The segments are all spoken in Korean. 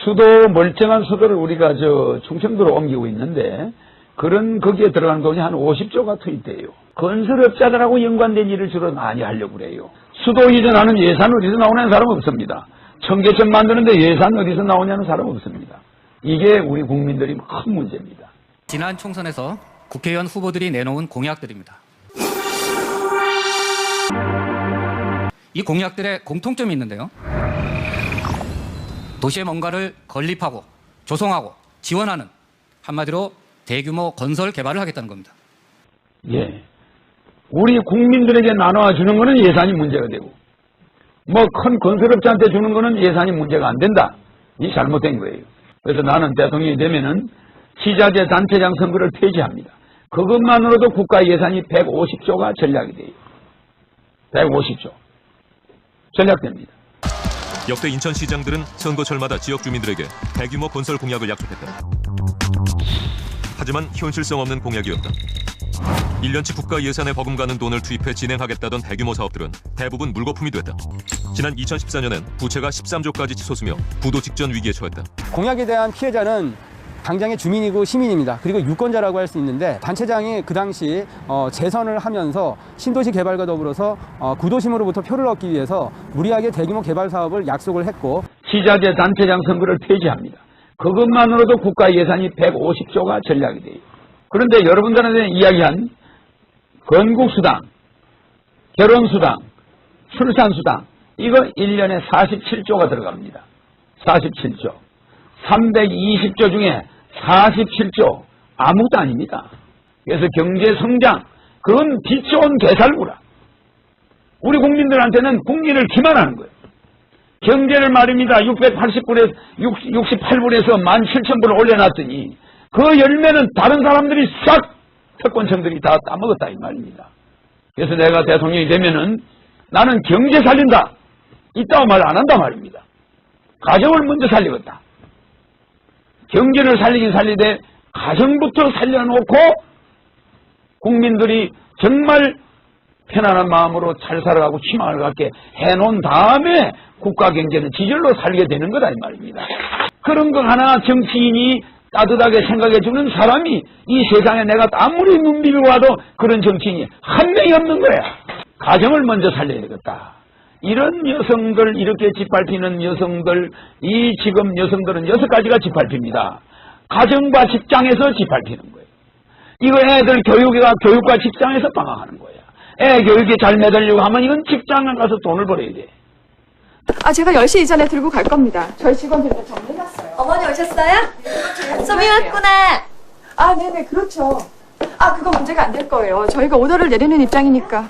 수도, 멀쩡한 수도를 우리가 충청도로 옮기고 있는데, 거기에 들어가는 돈이 한 50조가 투입돼요. 건설업자들하고 연관된 일을 주로 많이 하려고 그래요. 수도 이전하는 예산 어디서 나오냐는 사람 없습니다. 청계천 만드는데 예산 어디서 나오냐는 사람 없습니다. 이게 우리 국민들이 큰 문제입니다. 지난 총선에서 국회의원 후보들이 내놓은 공약들입니다. 이 공약들의 공통점이 있는데요. 도시에 뭔가를 건립하고 조성하고 지원하는, 한마디로 대규모 건설 개발을 하겠다는 겁니다. 예. 우리 국민들에게 나눠주는 거는 예산이 문제가 되고, 큰 건설업자한테 주는 거는 예산이 문제가 안 된다. 이 잘못된 거예요. 그래서 나는 대통령이 되면은 지자체 단체장 선거를 폐지합니다. 그것만으로도 국가 예산이 150조가 전략이 돼요. 150조. 전략됩니다. 역대 인천시장들은 선거철마다 지역 주민들에게 대규모 건설 공약을 약속했다. 하지만 현실성 없는 공약이었다. 1년치 국가 예산에 버금가는 돈을 투입해 진행하겠다던 대규모 사업들은 대부분 물거품이 됐다. 지난 2014년엔 부채가 13조까지 치솟으며 부도 직전 위기에 처했다. 공약에 대한 피해자는 당장의 주민이고 시민입니다. 그리고 유권자라고 할 수 있는데, 단체장이 그 당시 재선을 하면서 신도시 개발과 더불어서 구도심으로부터 표를 얻기 위해서 무리하게 대규모 개발 사업을 약속을 했고, 지자체 단체장 선거를 폐지합니다. 그것만으로도 국가 예산이 150조가 전략이 돼요. 그런데 여러분들한테 이야기한 건국수당, 결혼수당, 출산수당, 이거 1년에 47조가 들어갑니다. 47조. 320조 중에 47조 아무것도 아닙니다. 그래서 경제성장, 그건 빚 좋은 개살구라. 우리 국민들한테는 국리를 기만하는 거예요. 경제를 말입니다. 688불에서 17,000불을 올려놨더니 그 열매는 다른 사람들이 싹 특권층들이 다 따먹었다 이 말입니다. 그래서 내가 대통령이 되면은 나는 경제 살린다. 이따고 말 안 한다 말입니다. 가정을 먼저 살리겠다. 경제를 살리긴 살리되 가정부터 살려놓고 국민들이 정말 편안한 마음으로 잘 살아가고 희망을 갖게 해놓은 다음에 국가 경제는 지절로 살게 되는 거다 이 말입니다. 그런 거 하나 정치인이 따뜻하게 생각해주는 사람이 이 세상에 내가 아무리 눈 비비고 와도 그런 정치인이 한 명이 없는 거야. 가정을 먼저 살려야 되겠다. 이런 여성들, 이렇게 짓밟히는 여성들, 이 지금 여성들은 6가지가 짓밟힙니다. 가정과 직장에서 짓밟히는 거예요. 이거 애들 교육과 직장에서 방황하는 거야. 애 교육에 잘 매달리고 하면 이건 직장에 가서 돈을 벌어야 돼. 제가 10시 이전에 들고 갈 겁니다. 저희 직원들 다 정리해놨어요. 어머니 오셨어요? 소미 왔구나. 네네, 그렇죠. 그거 문제가 안 될 거예요. 저희가 오더를 내리는 입장이니까.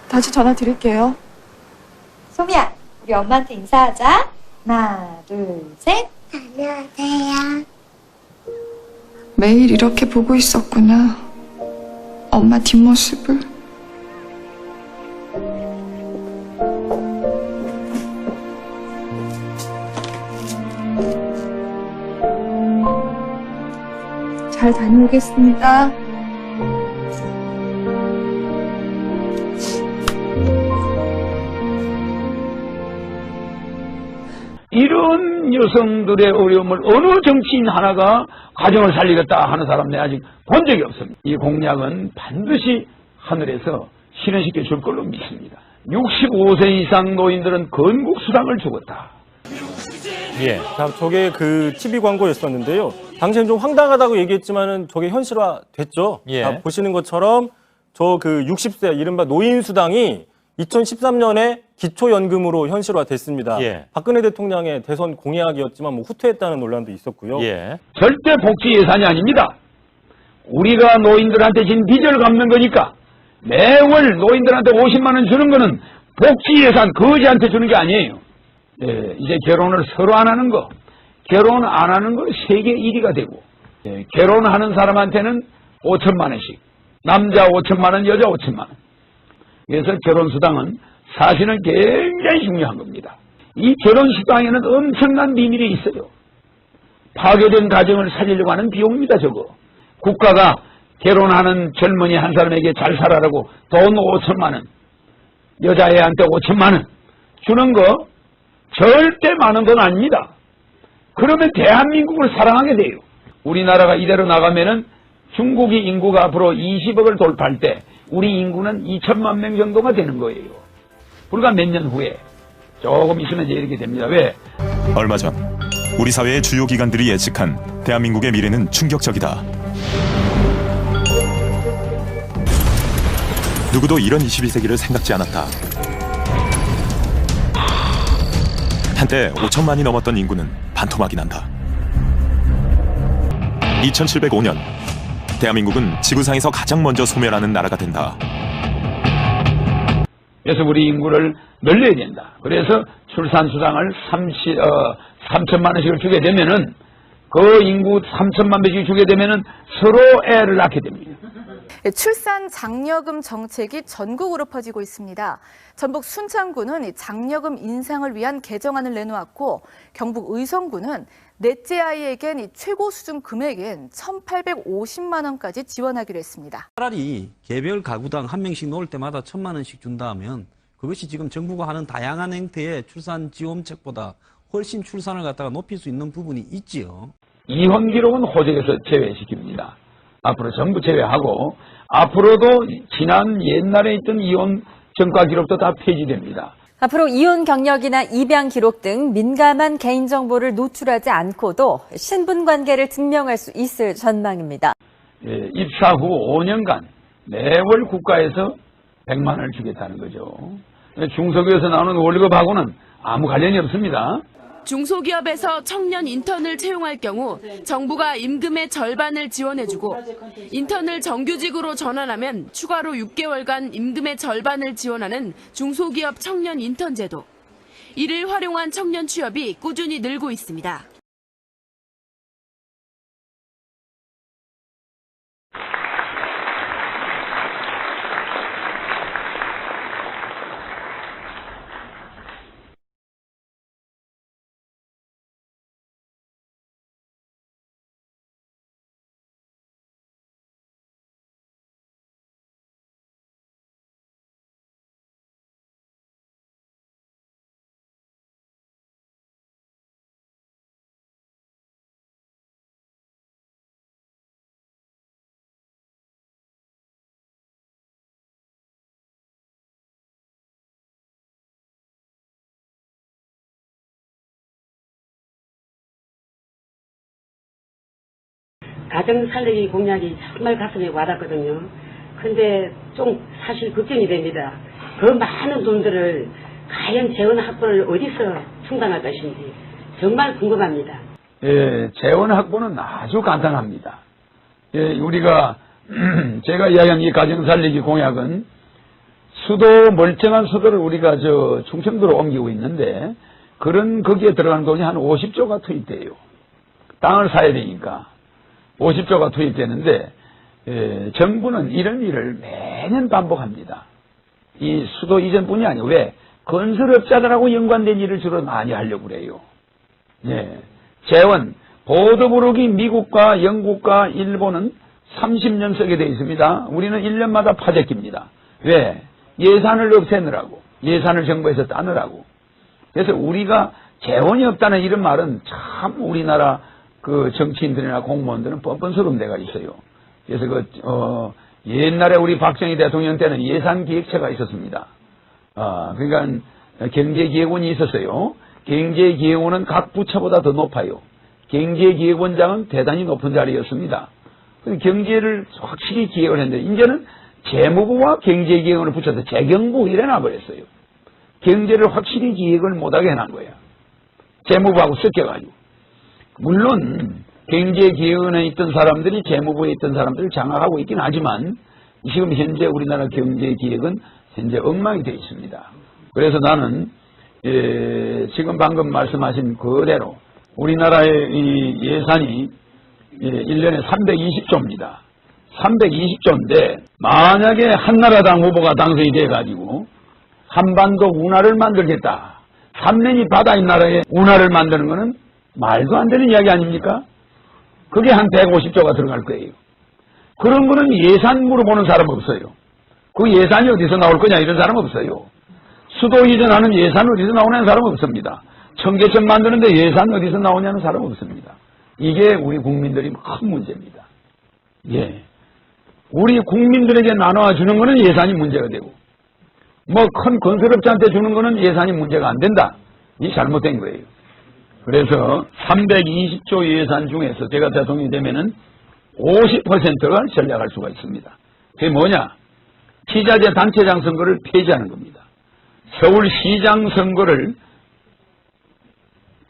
다시 전화 드릴게요. 소미야, 우리 엄마한테 인사하자. 하나, 둘, 셋. 안녕하세요. 매일 이렇게 보고 있었구나. 엄마 뒷모습을. 잘 다녀오겠습니다. 이런 여성들의 어려움을 어느 정치인 하나가 가정을 살리겠다 하는 사람 내가 아직 본 적이 없습니다. 이 공약은 반드시 하늘에서 실현시켜 줄 걸로 믿습니다. 65세 이상 노인들은 건국수당을 주겠다. 예, 저게 그 TV 광고였었는데요. 당시엔 좀 황당하다고 얘기했지만은 저게 현실화 됐죠. 예. 보시는 것처럼 저 그 60세 이른바 노인수당이 2013년에 기초연금으로 현실화 됐습니다. 예. 박근혜 대통령의 대선 공약이었지만 후퇴했다는 논란도 있었고요. 예. 절대 복지 예산이 아닙니다. 우리가 노인들한테 진 빚을 갚는 거니까 매월 노인들한테 50만 원 주는 거는 복지 예산 거지한테 주는 게 아니에요. 이제 결혼을 서로 안 하는 거, 결혼 안 하는 거 세계 1위가 되고, 결혼하는 사람한테는 5천만 원씩, 남자 5천만 원, 여자 5천만 원. 그래서 결혼수당은 사실은 굉장히 중요한 겁니다. 이 결혼수당에는 엄청난 비밀이 있어요. 파괴된 가정을 살리려고 하는 비용입니다, 저거. 국가가 결혼하는 젊은이 한 사람에게 잘 살아라고 돈 5천만 원, 여자애한테 5천만 원 주는 거 절대 많은 돈 아닙니다. 그러면 대한민국을 사랑하게 돼요. 우리나라가 이대로 나가면은 중국이 인구가 앞으로 20억을 돌파할 때 우리 인구는 2천만 명 정도가 되는 거예요. 불과 몇 년 후에 조금 있으면 이제 이렇게 됩니다. 왜? 얼마 전 우리 사회의 주요 기관들이 예측한 대한민국의 미래는 충격적이다. 누구도 이런 22세기를 생각지 않았다. 한때 5천만이 넘었던 인구는 반토막이 난다. 2705년 대한민국은 지구상에서 가장 먼저 소멸하는 나라가 된다. 그래서 우리 인구를 늘려야 된다. 그래서 출산수당을 3천만 원씩을 주게 되면은 그 인구 3천만 명씩 주게 되면은 서로 애를 낳게 됩니다. 출산 장려금 정책이 전국으로 퍼지고 있습니다. 전북 순창구는 장려금 인상을 위한 개정안을 내놓았고 경북 의성구는 넷째 아이에겐 최고 수준 금액인 1,850만 원까지 지원하기로 했습니다. 차라리 개별 가구당 한 명씩 놓을 때마다 1,000만 원씩 준다면 그것이 지금 정부가 하는 다양한 형태의 출산 지원책보다 훨씬 출산을 갖다가 높일 수 있는 부분이 있지요. 이혼 기록은 호적에서 제외시킵니다. 앞으로 전부 제외하고 앞으로도 지난 옛날에 있던 이혼 전과 기록도 다 폐지됩니다. 앞으로 이혼 경력이나 입양 기록 등 민감한 개인정보를 노출하지 않고도 신분관계를 증명할 수 있을 전망입니다. 입사 후 5년간 매월 국가에서 100만 원을 주겠다는 거죠. 중소기업에서 나오는 월급하고는 아무 관련이 없습니다. 중소기업에서 청년 인턴을 채용할 경우 정부가 임금의 절반을 지원해주고 인턴을 정규직으로 전환하면 추가로 6개월간 임금의 절반을 지원하는 중소기업 청년 인턴 제도. 이를 활용한 청년 취업이 꾸준히 늘고 있습니다. 가정 살리기 공약이 정말 가슴에 와닿거든요. 근데 좀 사실 걱정이 됩니다. 그 많은 돈들을 과연 재원 확보를 어디서 충당할 것인지 정말 궁금합니다. 재원 확보는 아주 간단합니다. 우리가 제가 이야기한 이 가정 살리기 공약은 멀쩡한 수도를 우리가 충청도로 옮기고 있는데 거기에 들어가는 돈이 한 50조가 투입돼요. 땅을 사야 되니까. 50조가 투입되는데 정부는 이런 일을 매년 반복합니다. 이 수도 이전뿐이 아니고 왜? 건설업자들하고 연관된 일을 주로 많이 하려고 그래요. 재원, 보도부록이 미국과 영국과 일본은 30년 쓰게 되어 있습니다. 우리는 1년마다 파재깁니다. 왜? 예산을 없애느라고. 예산을 정부에서 따느라고. 그래서 우리가 재원이 없다는 이런 말은 참 우리나라 정치인들이나 공무원들은 뻔뻔스러운 데가 있어요. 그래서 옛날에 우리 박정희 대통령 때는 예산기획처가 있었습니다. 그러니까 경제기획원이 있었어요. 경제기획원은 각 부처보다 더 높아요. 경제기획원장은 대단히 높은 자리였습니다. 경제를 확실히 기획을 했는데 이제는 재무부와 경제기획원을 붙여서 재경부 이래 놔버렸어요. 경제를 확실히 기획을 못하게 해놓은 거야. 재무부하고 섞여가지고. 물론 경제기획원에 있던 사람들이 재무부에 있던 사람들을 장악하고 있긴 하지만 지금 현재 우리나라 경제기획은 현재 엉망이 되어 있습니다. 그래서 나는 지금 방금 말씀하신 그대로 우리나라의 이 예산이 1년에 320조입니다. 320조인데 만약에 한나라당 후보가 당선이 돼가지고 한반도 운하를 만들겠다. 삼면이 바다인 나라에 운하를 만드는 거는 말도 안 되는 이야기 아닙니까? 그게 한 150조가 들어갈 거예요. 그런 거는 예산 물어보는 사람 없어요. 그 예산이 어디서 나올 거냐 이런 사람 없어요. 수도 이전하는 예산 어디서 나오냐는 사람 없습니다. 청계천 만드는데 예산 어디서 나오냐는 사람 없습니다. 이게 우리 국민들이 큰 문제입니다. 예. 우리 국민들에게 나눠 주는 거는 예산이 문제가 되고, 뭐 큰 건설업자한테 주는 거는 예산이 문제가 안 된다. 이 잘못된 거예요. 그래서 320조 예산 중에서 제가 대통령이 되면은 50%가 전략할 수가 있습니다. 그게 뭐냐? 지자체 단체장 선거를 폐지하는 겁니다. 서울시장 선거를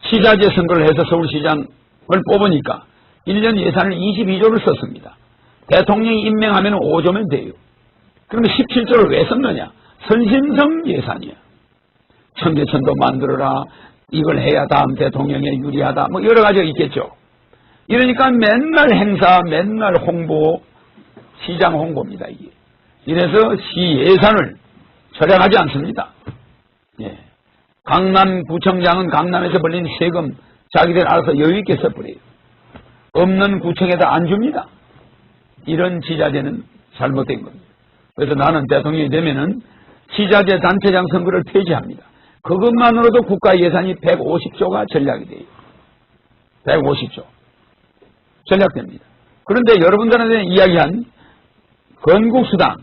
지자체 선거를 해서 서울시장을 뽑으니까 1년 예산을 22조를 썼습니다. 대통령이 임명하면 5조면 돼요. 그러면 17조를 왜 썼느냐? 선심성 예산이야. 청계천도 만들어라. 이걸 해야 다음 대통령에 유리하다. 뭐 여러 가지가 있겠죠. 이러니까 맨날 행사, 맨날 홍보, 시장 홍보입니다, 이게. 이래서 시 예산을 절약하지 않습니다. 예. 강남구청장은 강남에서 벌린 세금 자기들 알아서 여유있게 써버려요. 없는 구청에다 안 줍니다. 이런 지자체는 잘못된 겁니다. 그래서 나는 대통령이 되면은 지자체 단체장 선거를 폐지합니다. 그것만으로도 국가 예산이 150조가 전략이 돼요. 150조. 전략됩니다. 그런데 여러분들한테 이야기한 건국수당,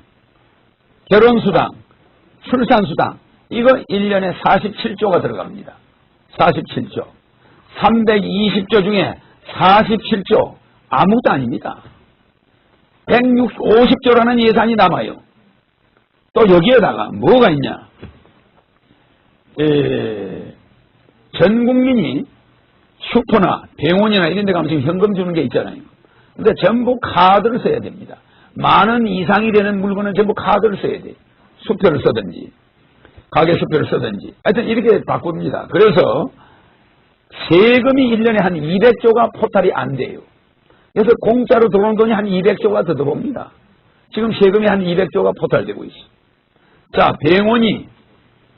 결혼수당, 출산수당, 이거 1년에 47조가 들어갑니다. 47조. 320조 중에 47조 아무것도 아닙니다. 150조라는 예산이 남아요. 또 여기에다가 뭐가 있냐? 전 국민이 슈퍼나 병원이나 이런 데 가면 지금 현금 주는 게 있잖아요. 근데 전부 카드를 써야 됩니다. 만원 이상이 되는 물건은 전부 카드를 써야 돼요. 수표를 쓰든지 가게 수표를 쓰든지 하여튼 이렇게 바꿉니다. 그래서 세금이 1년에 한 200조가 포탈이 안 돼요. 그래서 공짜로 들어온 돈이 한 200조가 더 들어옵니다. 지금 세금이 한 200조가 포탈되고 있어요. 자, 병원이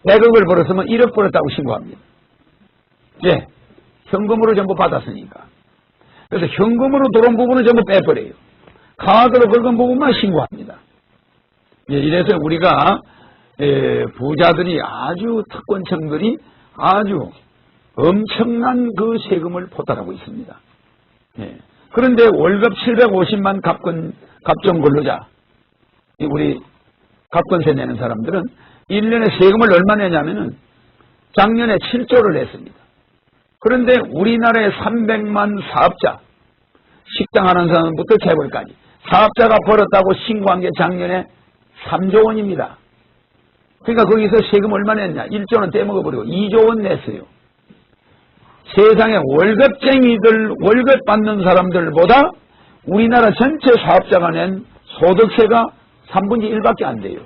100억을 벌었으면 1억 벌었다고 신고합니다. 예, 현금으로 전부 받았으니까. 그래서 현금으로 들어온 부분은 전부 빼버려요. 카드로 벌건 부분만 신고합니다. 예, 이래서 우리가 부자들이 아주 특권층들이 아주 엄청난 그 세금을 포탈하고 있습니다. 예. 그런데 월급 750만 갑정 근로자, 우리 갑권세 내는 사람들은 1년에 세금을 얼마 내냐면은 작년에 7조를 냈습니다. 그런데 우리나라의 300만 사업자, 식당 하는 사람부터 재벌까지 사업자가 벌었다고 신고한 게 작년에 3조 원입니다. 그러니까 거기서 세금 얼마 냈냐? 1조는 떼먹어버리고 2조 원 냈어요. 세상에 월급쟁이들, 월급 받는 사람들보다 우리나라 전체 사업자가 낸 소득세가 3분의 1밖에 안 돼요.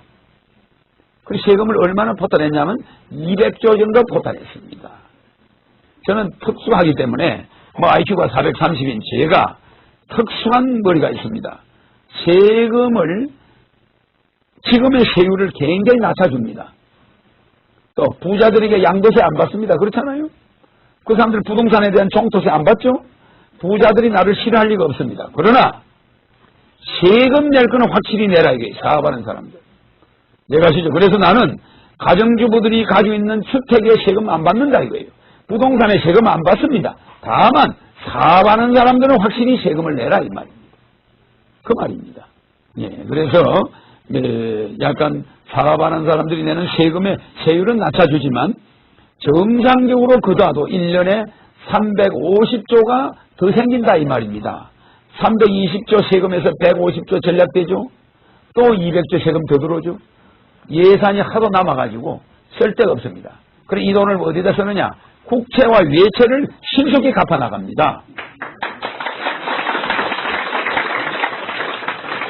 그 세금을 얼마나 포탈했냐면 200조 정도 포탈했습니다. 저는 특수하기 때문에 뭐 IQ가 430인 제가 특수한 머리가 있습니다. 세금을 지금의 세율을 굉장히 낮춰줍니다. 또 부자들에게 양도세 안 받습니다. 그렇잖아요. 그 사람들 부동산에 대한 종토세 안 받죠? 부자들이 나를 싫어할 리가 없습니다. 그러나 세금 낼 거는 확실히 내라 이게 사업하는 사람들. 내가 시죠. 그래서 나는 가정주부들이 가지고 있는 주택에 세금 안 받는다 이거예요. 부동산에 세금 안 받습니다. 다만 사업하는 사람들은 확실히 세금을 내라 이 말입니다. 그 말입니다. 예, 그래서 약간 사업하는 사람들이 내는 세금의 세율은 낮춰주지만 정상적으로 그다도 1년에 350조가 더 생긴다 이 말입니다. 320조 세금에서 150조 전략되죠. 또 200조 세금 더 들어오죠. 예산이 하도 남아가지고 쓸 데가 없습니다. 그래 이 돈을 어디다 쓰느냐? 국채와 외채를 신속히 갚아나갑니다.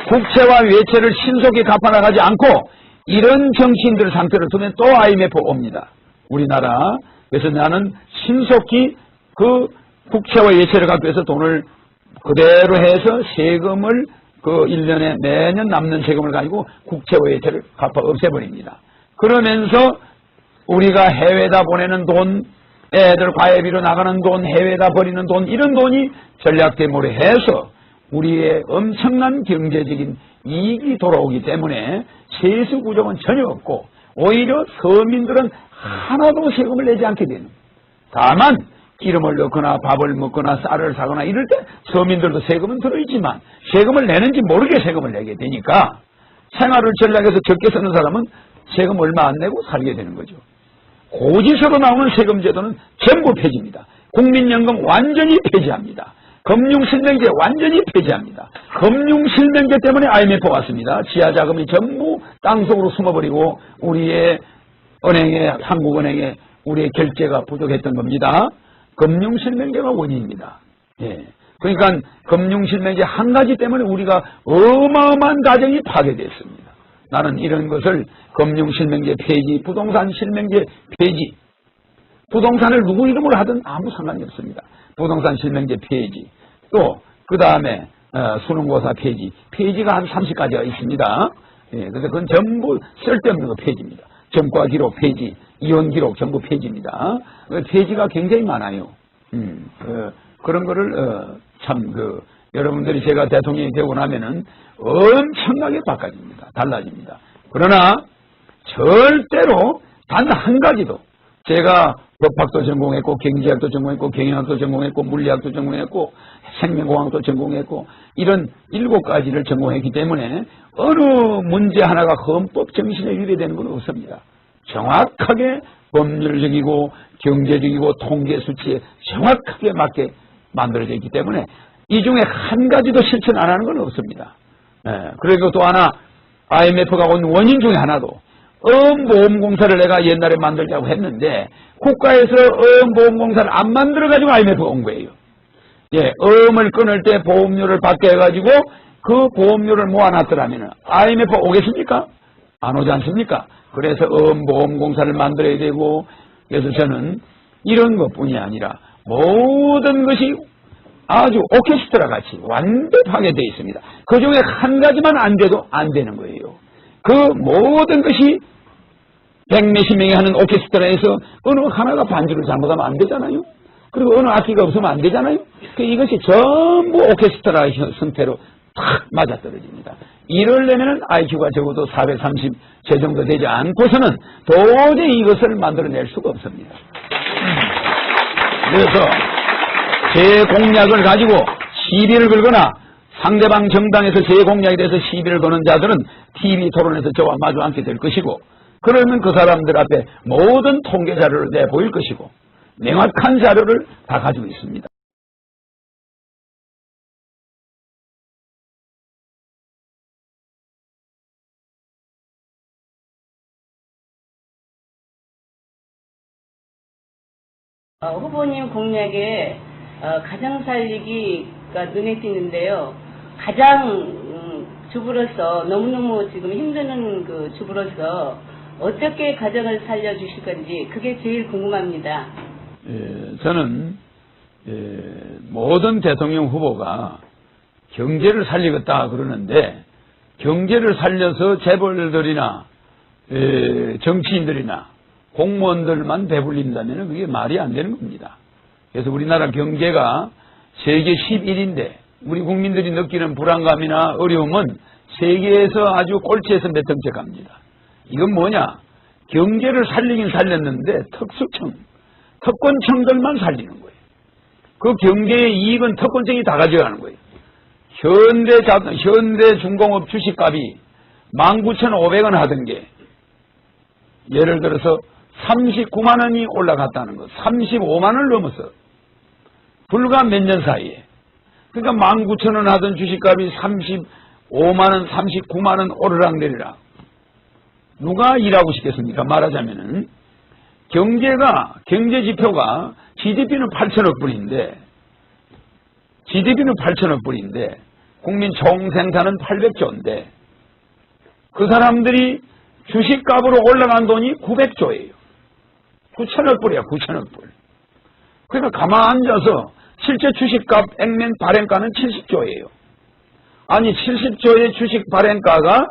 국채와 외채를 신속히 갚아나가지 않고 이런 정치인들 상태를 두면 또 IMF 옵니다. 우리나라. 그래서 나는 신속히 그 국채와 외채를 갖고 해서 돈을 그대로 해서 세금을 그 1년에 매년 남는 세금을 가지고 국채와 외채를 갚아 없애버립니다. 그러면서 우리가 해외에다 보내는 돈, 애들 과외비로 나가는 돈, 해외에다 버리는 돈, 이런 돈이 전략대모로 해서 우리의 엄청난 경제적인 이익이 돌아오기 때문에 세수 부족은 전혀 없고 오히려 서민들은 하나도 세금을 내지 않게 되는. 다만 기름을 넣거나 밥을 먹거나 쌀을 사거나 이럴 때 서민들도 세금은 들어있지만 세금을 내는지 모르게 세금을 내게 되니까 생활을 전략해서 적게 쓰는 사람은 세금 얼마 안 내고 살게 되는 거죠. 고지서로 나오는 세금 제도는 전부 폐지입니다. 국민연금 완전히 폐지합니다. 금융실명제 완전히 폐지합니다. 금융실명제 때문에 IMF가 왔습니다. 지하자금이 전부 땅속으로 숨어버리고 우리의 은행에, 한국은행에 우리의 결제가 부족했던 겁니다. 금융실명제가 원인입니다. 예. 그러니까 금융실명제 한 가지 때문에 우리가 어마어마한 가정이 파괴됐습니다. 나는 이런 것을 금융실명제 폐지, 부동산 실명제 폐지, 부동산을 누구 이름으로 하든 아무 상관이 없습니다. 부동산 실명제 폐지, 또 그 다음에 수능고사 폐지, 폐지가 한 30가지가 있습니다. 예, 그래서 그건 전부 쓸데없는 거 폐지입니다. 전과 기록 폐지, 이혼 기록 전부 폐지입니다. 폐지가 굉장히 많아요. 그런 거를 여러분들이 제가 대통령이 되고 나면은 엄청나게 바꿔집니다. 달라집니다. 그러나 절대로 단 한 가지도 제가 법학도 전공했고 경제학도 전공했고 경영학도 전공했고 물리학도 전공했고 생명공학도 전공했고 이런 7가지를 전공했기 때문에 어느 문제 하나가 헌법 정신에 위배되는 건 없습니다. 정확하게 법률적이고 경제적이고 통계 수치에 정확하게 맞게 만들어져 있기 때문에 이 중에 한 가지도 실천 안 하는 건 없습니다. 그리고 또 하나 IMF가 온 원인 중에 하나도 보험공사를 내가 옛날에 만들자고 했는데 국가에서 보험공사를 안 만들어가지고 IMF가 온 거예요. 예, 을 끊을 때 보험료를 받게 해가지고 그 보험료를 모아놨더라면 IMF 오겠습니까? 안 오지 않습니까? 그래서 보험공사를 만들어야 되고 그래서 저는 이런 것뿐이 아니라 모든 것이 아주 오케스트라 같이 완벽하게 되어 있습니다. 그 중에 한 가지만 안 돼도 안 되는 거예요. 그 모든 것이 100몇십 명이 하는 오케스트라에서 어느 하나가 반주를 잘못하면 안 되잖아요. 그리고 어느 악기가 없으면 안 되잖아요. 이것이 전부 오케스트라 형태로 탁 맞아떨어집니다. 이러려면 IQ가 적어도 430 저 정도 되지 않고서는 도저히 이것을 만들어낼 수가 없습니다. 그래서 제 공약을 가지고 시비를 걸거나 상대방 정당에서 제 공약에 대해서 시비를 거는 자들은 TV 토론에서 저와 마주 앉게 될 것이고 그러면 그 사람들 앞에 모든 통계 자료를 내보일 것이고 명확한 자료를 다 가지고 있습니다. 후보님 공약에 가정 살리기가 눈에 띄는데요. 가장 주부로서 너무너무 지금 힘드는 그 주부로서 어떻게 가정을 살려주실 건지 그게 제일 궁금합니다. 저는 모든 대통령 후보가 경제를 살리겠다 그러는데 경제를 살려서 재벌들이나 정치인들이나 공무원들만 배불린다면 그게 말이 안 되는 겁니다. 그래서 우리나라 경제가 세계 11인데 우리 국민들이 느끼는 불안감이나 어려움은 세계에서 아주 꼴찌에서 몇 등째 갑니다. 이건 뭐냐? 경제를 살리긴 살렸는데 특권층들만 살리는 거예요. 그 경제의 이익은 특권층이 다 가져가는 거예요. 현대중공업 주식값이 19,500원 하던 게 예를 들어서 39만 원이 올라갔다는 것, 35만 원을 넘었어. 불과 몇 년 사이에. 그러니까 19,000원 하던 주식값이 35만 원, 39만 원 오르락내리락. 누가 일하고 싶겠습니까? 말하자면은 경제지표가 GDP는 8천억 불인데 국민 총생산은 800조인데 그 사람들이 주식값으로 올라간 돈이 900조예요. 9천억 불이야, 9천억 불. 그러니까 가만 앉아서 실제 주식값 액면 발행가는 70조예요. 아니 70조의 주식 발행가가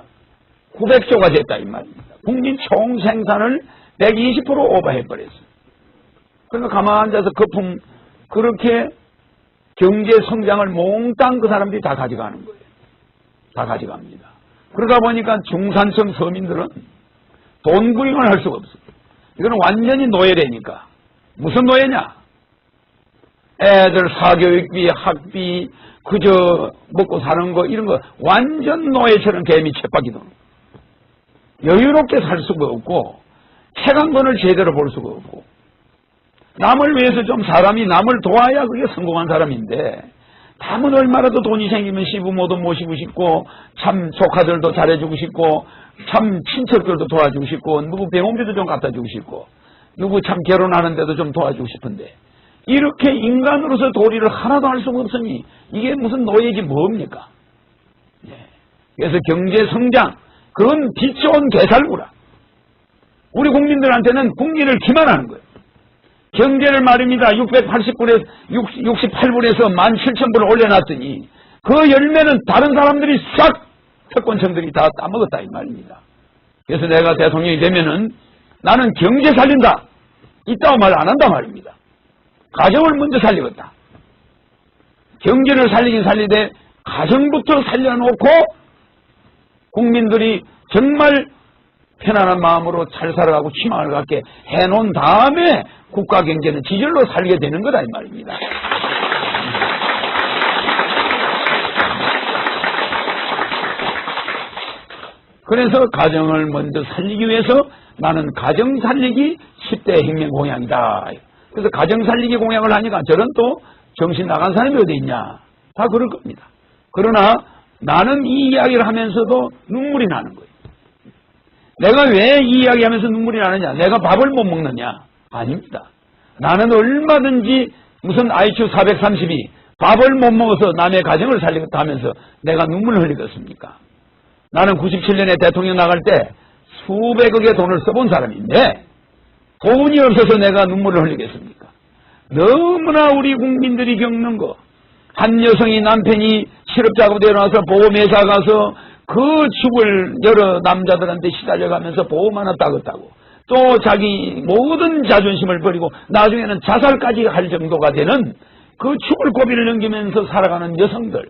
900조가 됐다 이 말입니다. 국민 총생산을 120% 오버해버렸어요. 그러니까 가만 앉아서 거품 그렇게 경제 성장을 몽땅 그 사람들이 다 가져가는 거예요. 다 가져갑니다. 그러다 보니까 중산층 서민들은 돈 구입을 할 수가 없어요. 이거는 완전히 노예라니까. 무슨 노예냐? 애들 사교육비, 학비, 그저 먹고 사는 거 이런 거 완전 노예처럼 개미 쳇바퀴 도는 거예요. 여유롭게 살 수가 없고 책 한 권을 제대로 볼 수가 없고 남을 위해서 좀 사람이 남을 도와야 그게 성공한 사람인데 남은 얼마라도 돈이 생기면 시부모도 모시고 싶고 참 조카들도 잘해주고 싶고 참 친척들도 도와주고 싶고 누구 병원비도 좀 갖다 주고 싶고 누구 참 결혼하는데도 좀 도와주고 싶은데 이렇게 인간으로서 도리를 하나도 할 수가 없으니 이게 무슨 노예지 뭡니까? 그래서 경제 성장 그건 빛 좋은 개살구라. 우리 국민들한테는 국민을 기만하는 거예요. 경제를 말입니다. 680불에 68불에서 17,000불을 올려놨더니 그 열매는 다른 사람들이 싹 특권층들이 다 따먹었다 이 말입니다. 그래서 내가 대통령이 되면은 나는 경제 살린다. 이따가 말 안 한다 말입니다. 가정을 먼저 살리겠다. 경제를 살리긴 살리되 가정부터 살려놓고 국민들이 정말 편안한 마음으로 잘 살아가고 희망을 갖게 해놓은 다음에 국가 경제는 지절로 살게 되는 거다 이 말입니다. 그래서 가정을 먼저 살리기 위해서 나는 가정 살리기 10대 혁명 공약이다. 그래서 가정 살리기 공약을 하니까 저런 또 정신 나간 사람이 어디 있냐. 다 그럴 겁니다. 그러나 나는 이 이야기를 하면서도 눈물이 나는 거예요. 내가 왜 이 이야기하면서 눈물이 나느냐? 내가 밥을 못 먹느냐? 아닙니다. 나는 얼마든지 무슨 IQ 432 밥을 못 먹어서 남의 가정을 살리겠다 하면서 내가 눈물을 흘리겠습니까? 나는 97년에 대통령 나갈 때 수백억의 돈을 써본 사람인데 돈이 없어서 내가 눈물을 흘리겠습니까? 너무나 우리 국민들이 겪는 거. 한 여성이 남편이 실업자금으로 일어나서 보험회사 가서 그 죽을 여러 남자들한테 시달려가면서 보험 하나 따겠다고 또 자기 모든 자존심을 버리고 나중에는 자살까지 할 정도가 되는 그 죽을 고비를 넘기면서 살아가는 여성들.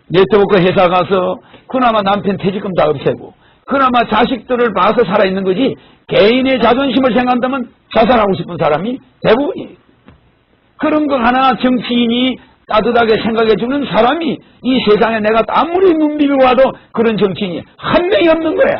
네트워크 회사 가서 그나마 남편 퇴직금 다 없애고 그나마 자식들을 봐서 살아있는 거지 개인의 자존심을 생각한다면 자살하고 싶은 사람이 대부분이에요. 그런 거 하나 정치인이 따뜻하게 생각해주는 사람이 이 세상에 내가 아무리 눈 비비고 와도 그런 정치인이 한 명이 없는 거야.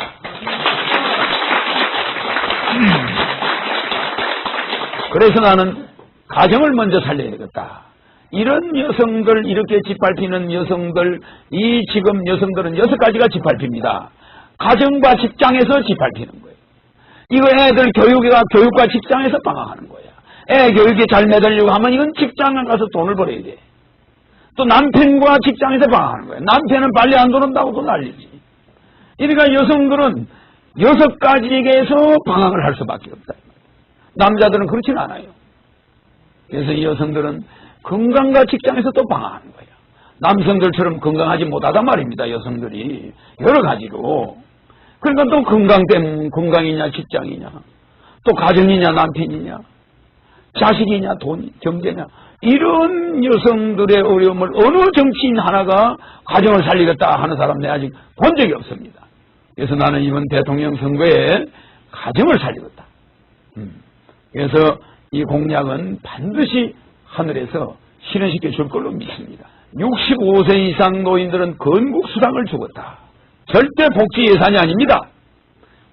그래서 나는 가정을 먼저 살려야 되겠다. 이런 여성들, 이렇게 짓밟히는 여성들, 이 지금 여성들은 6가지가 짓밟힙니다. 가정과 직장에서 짓밟히는 거예요. 이거 애들 교육과 직장에서 방황하는 거야. 애 교육에 잘 매달리고 하면 이건 직장에 가서 돈을 벌어야 돼. 또 남편과 직장에서 방황하는 거야. 남편은 빨리 안 들어온다고 또 난리지. 그러니까 여성들은 6가지에서 방황을 할 수밖에 없다. 남자들은 그렇진 않아요. 그래서 이 여성들은 건강과 직장에서 또 방황하는 거예요. 남성들처럼 건강하지 못하단 말입니다. 여성들이 여러 가지로. 그러니까 또 건강 때문에 건강이냐 직장이냐 또 가정이냐 남편이냐 자식이냐 돈 경제냐 이런 여성들의 어려움을 어느 정치인 하나가 가정을 살리겠다 하는 사람 내가 아직 본 적이 없습니다. 그래서 나는 이번 대통령 선거에 가정을 살리겠다. 그래서 이 공약은 반드시 하늘에서 실현시켜 줄 걸로 믿습니다. 65세 이상 노인들은 건국수당을 주겠다. 절대 복지 예산이 아닙니다.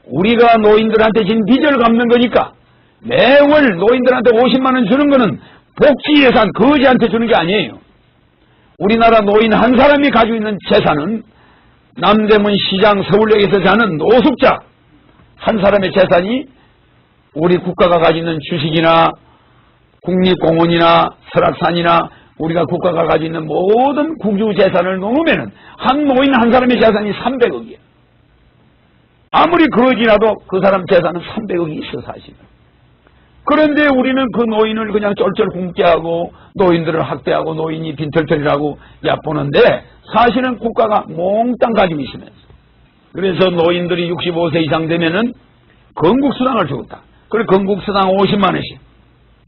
우리가 노인들한테 진 빚을 갚는 거니까 매월 노인들한테 50만 원 주는 거는 복지 예산 거지한테 주는 게 아니에요. 우리나라 노인 한 사람이 가지고 있는 재산은 남대문 시장 서울역에서 사는 노숙자 한 사람의 재산이 우리 국가가 가지고 있는 주식이나 국립공원이나 설악산이나 우리가 국가가 가지고 있는 모든 국유 재산을 놓으면 한 노인 한 사람의 재산이 300억이에요. 아무리 그러지라도 그 사람 재산은 300억이 있어 사실은. 그런데 우리는 그 노인을 그냥 쫄쫄 굶게 하고 노인들을 학대하고 노인이 빈털털이라고 얕보는데 사실은 국가가 몽땅 가지고 있으면서 그래서 노인들이 65세 이상 되면은 건국수당을 주겠다. 그리고 건국수당 50만 원씩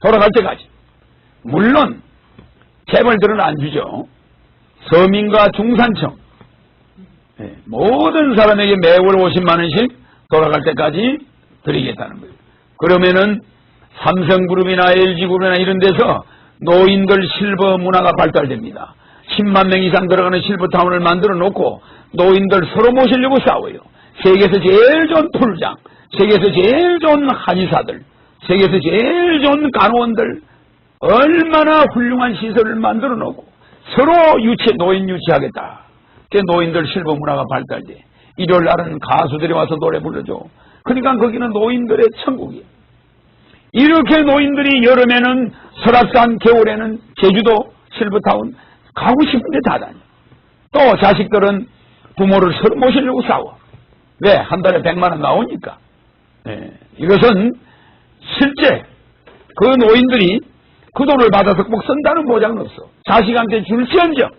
돌아갈 때까지. 물론 재벌들은 안 주죠. 서민과 중산층 모든 사람에게 매월 50만 원씩 돌아갈 때까지 드리겠다는 거예요. 그러면은 삼성그룹이나 LG그룹이나 이런 데서 노인들 실버 문화가 발달됩니다. 10만 명 이상 들어가는 실버타운을 만들어 놓고 노인들 서로 모시려고 싸워요. 세계에서 제일 좋은 풀장, 세계에서 제일 좋은 한의사들, 세계에서 제일 좋은 간호원들 얼마나 훌륭한 시설을 만들어 놓고 서로 노인 유치하겠다. 노인들 실버 문화가 발달돼. 일요일 날은 가수들이 와서 노래 불러줘. 그러니까 거기는 노인들의 천국이에요. 이렇게 노인들이 여름에는 설악산, 겨울에는 제주도, 실버타운 가고 싶은데 다 다녀. 또 자식들은 부모를 서로 모시려고 싸워. 왜? 한 달에 100만 원 나오니까. 이것은 실제 그 노인들이 그 돈을 받아서 꼭 쓴다는 보장은 없어. 자식한테 줄지언정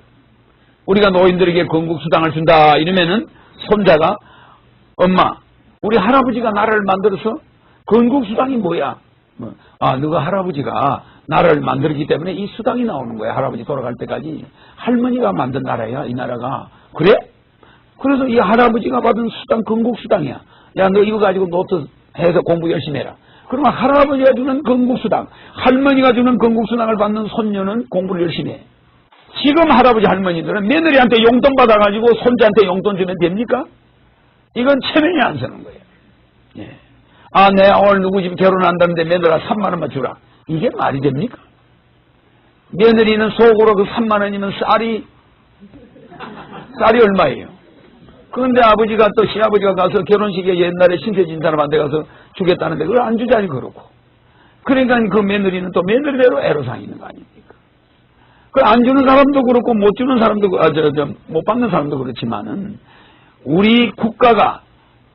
우리가 노인들에게 건국수당을 준다 이러면은 손자가 엄마 우리 할아버지가 나라를 만들어서 건국수당이 뭐야? 너가 할아버지가 나라를 만들었기 때문에 이 수당이 나오는 거야. 할아버지 돌아갈 때까지. 할머니가 만든 나라야 이 나라가. 그래? 그래서 이 할아버지가 받은 수당 건국수당이야. 야 너 이거 가지고 노트 해서 공부 열심히 해라. 그러면 할아버지가 주는 건국수당, 할머니가 주는 건국수당을 받는 손녀는 공부를 열심히 해. 지금 할아버지 할머니들은 며느리한테 용돈 받아가지고 손자한테 용돈 주면 됩니까? 이건 체면이 안 서는 거예요. 내가 오늘 누구 집 결혼한다는데 며느리가 3만 원만 주라. 이게 말이 됩니까? 며느리는 속으로 그 3만 원이면 쌀이 얼마예요? 그런데 아버지가 또 시아버지가 가서 결혼식에 옛날에 신세진 사람한테 가서 주겠다는데 그걸 안 주자니 그렇고. 그러니까 그 며느리는 또 며느리대로 애로사항이 있는 거 아닙니까? 그 안 주는 사람도 그렇고 못 주는 사람도 못 받는 사람도 그렇지만은 우리 국가가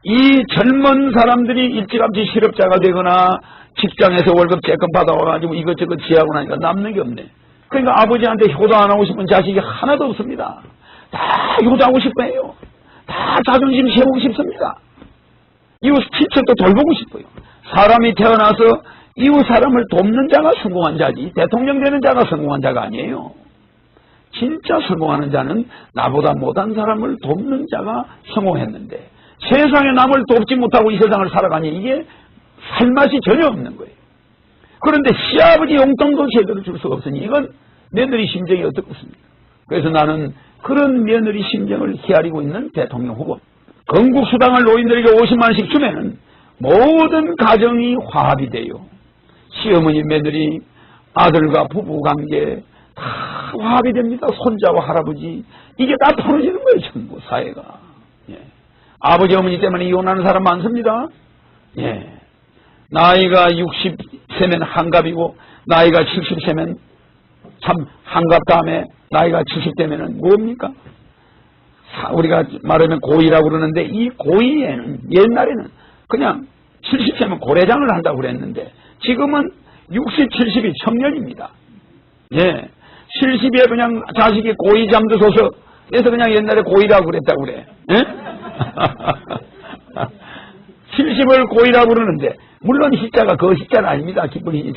이 젊은 사람들이 일찌감치 실업자가 되거나 직장에서 월급 쬐끔 받아와가지고 이것저것 지하고 나니까 남는 게 없네. 그러니까 아버지한테 효도 안 하고 싶은 자식이 하나도 없습니다. 다 효도하고 싶어 해요. 다 자존심 세우고 싶습니다. 이웃 친척도 돌보고 싶어요. 사람이 태어나서 이웃 사람을 돕는 자가 성공한 자지 대통령 되는 자가 성공한 자가 아니에요. 진짜 성공하는 자는 나보다 못한 사람을 돕는 자가 성공했는데 세상에 남을 돕지 못하고 이 세상을 살아가니 이게 살맛이 전혀 없는 거예요. 그런데 시아버지 용돈도 제대로 줄 수가 없으니 이건 며느리 심정이 어떻겠습니까? 그래서 나는 그런 며느리 심정을 헤아리고 있는 대통령 후보. 건국수당을 노인들에게 50만 원씩 주면은 모든 가정이 화합이 돼요. 시어머니, 며느리, 아들과 부부관계 다 화합이 됩니다. 손자와 할아버지 이게 다 풀어지는 거예요. 전부 사회가. 아버지 어머니 때문에 이혼하는 사람 많습니다. 나이가 60세면 한갑이고 나이가 70세면 참 한갑 다음에 나이가 70대면은 뭡니까? 우리가 말하면 고이라고 그러는데 이 고이에는 옛날에는 그냥 70세면 고래장을 한다고 그랬는데 지금은 60, 70이 청년입니다. 70에 그냥 자식이 고이 잠드소서 그래서 그냥 옛날에 고이라고 그랬다고 그래. 70을 고이라고 그러는데 물론 희자가 그 희자는 아닙니다. 기쁨이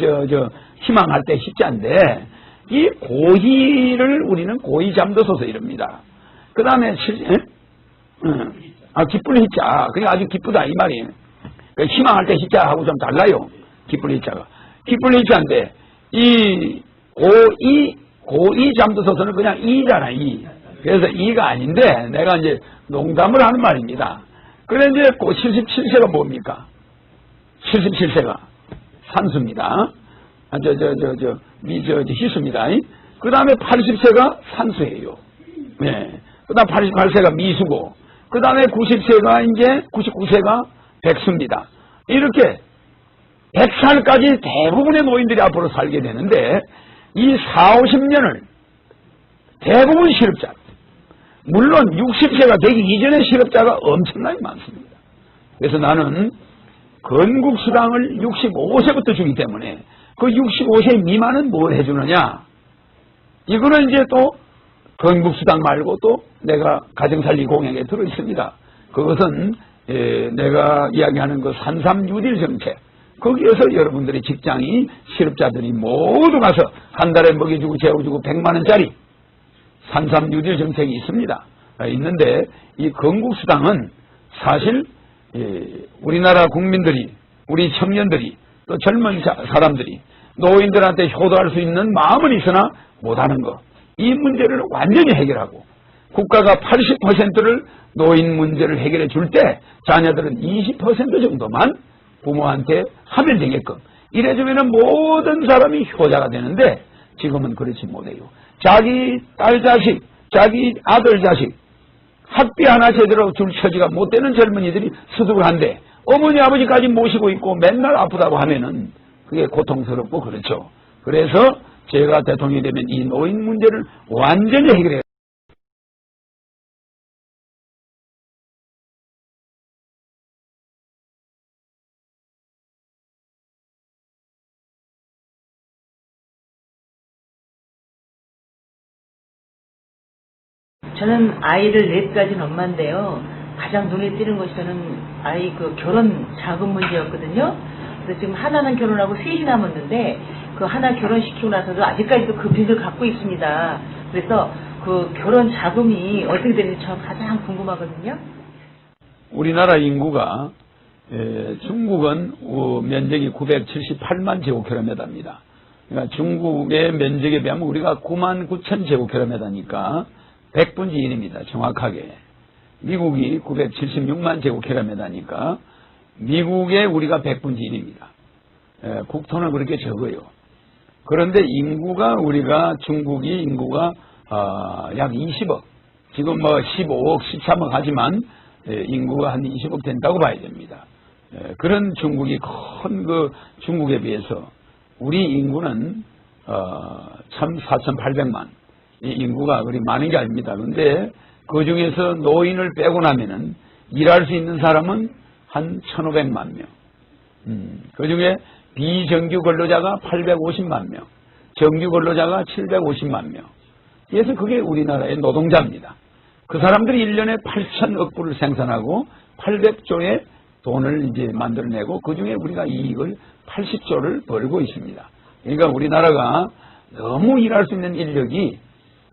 희망할 때 희자인데 이 고희를 우리는 고희 잠드소서 이럽니다. 그 다음에 기쁜 희자 그게 아주 기쁘다 이 말이에요. 희망할 때 희자하고 좀 달라요. 기쁜 희자가 기쁜 희자인데 이 고이 잠드소서는 그냥 이잖아 이. 그래서 이가 아닌데 내가 이제 농담을 하는 말입니다. 그래 이제 77세가 뭡니까? 77세가 산수입니다. 희수입니다. 그 다음에 80세가 산수예요. 그 다음 88세가 미수고, 그 다음에 90세가 이제 99세가 백수입니다. 이렇게 100살까지 대부분의 노인들이 앞으로 살게 되는데 이 40~50년을 대부분 실업자. 물론 60세가 되기 이전의 실업자가 엄청나게 많습니다. 그래서 나는 건국수당을 65세부터 주기 때문에 그 65세 미만은 뭘 해주느냐? 이거는 이제 또 건국수당 말고 또 내가 가정살리 공약에 들어있습니다. 그것은 내가 이야기하는 그 33뉴딜 정책, 거기에서 여러분들의 직장이 실업자들이 모두 가서 한 달에 먹여주고 재워주고 100만 원짜리 산삼유질 정책이 있습니다. 있는데 이 건국수당은 사실 우리나라 국민들이, 우리 청년들이, 또 젊은 사람들이 노인들한테 효도할 수 있는 마음은 있으나 못하는 것, 이 문제를 완전히 해결하고 국가가 80%를 노인 문제를 해결해 줄 때 자녀들은 20% 정도만 부모한테 하면 되게끔 이래주면 모든 사람이 효자가 되는데 지금은 그렇지 못해요. 자기 딸 자식, 자기 아들 자식 학비 하나 제대로 줄 처지가 못 되는 젊은이들이 수습을 한데 어머니 아버지까지 모시고 있고 맨날 아프다고 하면은 그게 고통스럽고 그렇죠. 그래서 제가 대통령이 되면 이 노인 문제를 완전히 해결해요. 저는 아이를 넷 가진 엄마인데요. 가장 눈에 띄는 것이 저는 아이 그 결혼 자금 문제였거든요. 그래서 지금 하나는 결혼하고 셋이 남았는데 그 하나 결혼시키고 나서도 아직까지도 그 빚을 갖고 있습니다. 그래서 그 결혼 자금이 어떻게 되는지 저 가장 궁금하거든요. 우리나라 인구가 중국은 면적이 978만 제곱킬로미터입니다. 그러니까 중국의 면적에 비하면 우리가 9만 9천 제곱킬로미터니까 100분의 1입니다. 정확하게. 미국이 976만 제곱킬로미터니까 미국의 우리가 100분의 1입니다. 국토는 그렇게 적어요. 그런데 인구가 우리가 중국이 인구가 약 20억, 지금 뭐 15억, 13억 하지만 인구가 한 20억 된다고 봐야 됩니다. 그런 중국이 큰 그 중국에 비해서 우리 인구는 참 4,800만. 이 인구가 그리 많은 게 아닙니다. 그런데 그 중에서 노인을 빼고 나면은 일할 수 있는 사람은 한 1,500만 명. 그 중에 비정규 근로자가 850만 명, 정규 근로자가 750만 명. 그래서 그게 우리나라의 노동자입니다. 그 사람들이 1년에 8,000억 불을 생산하고 800조의 돈을 이제 만들어내고 그 중에 우리가 이익을 80조를 벌고 있습니다. 그러니까 우리나라가 너무 일할 수 있는 인력이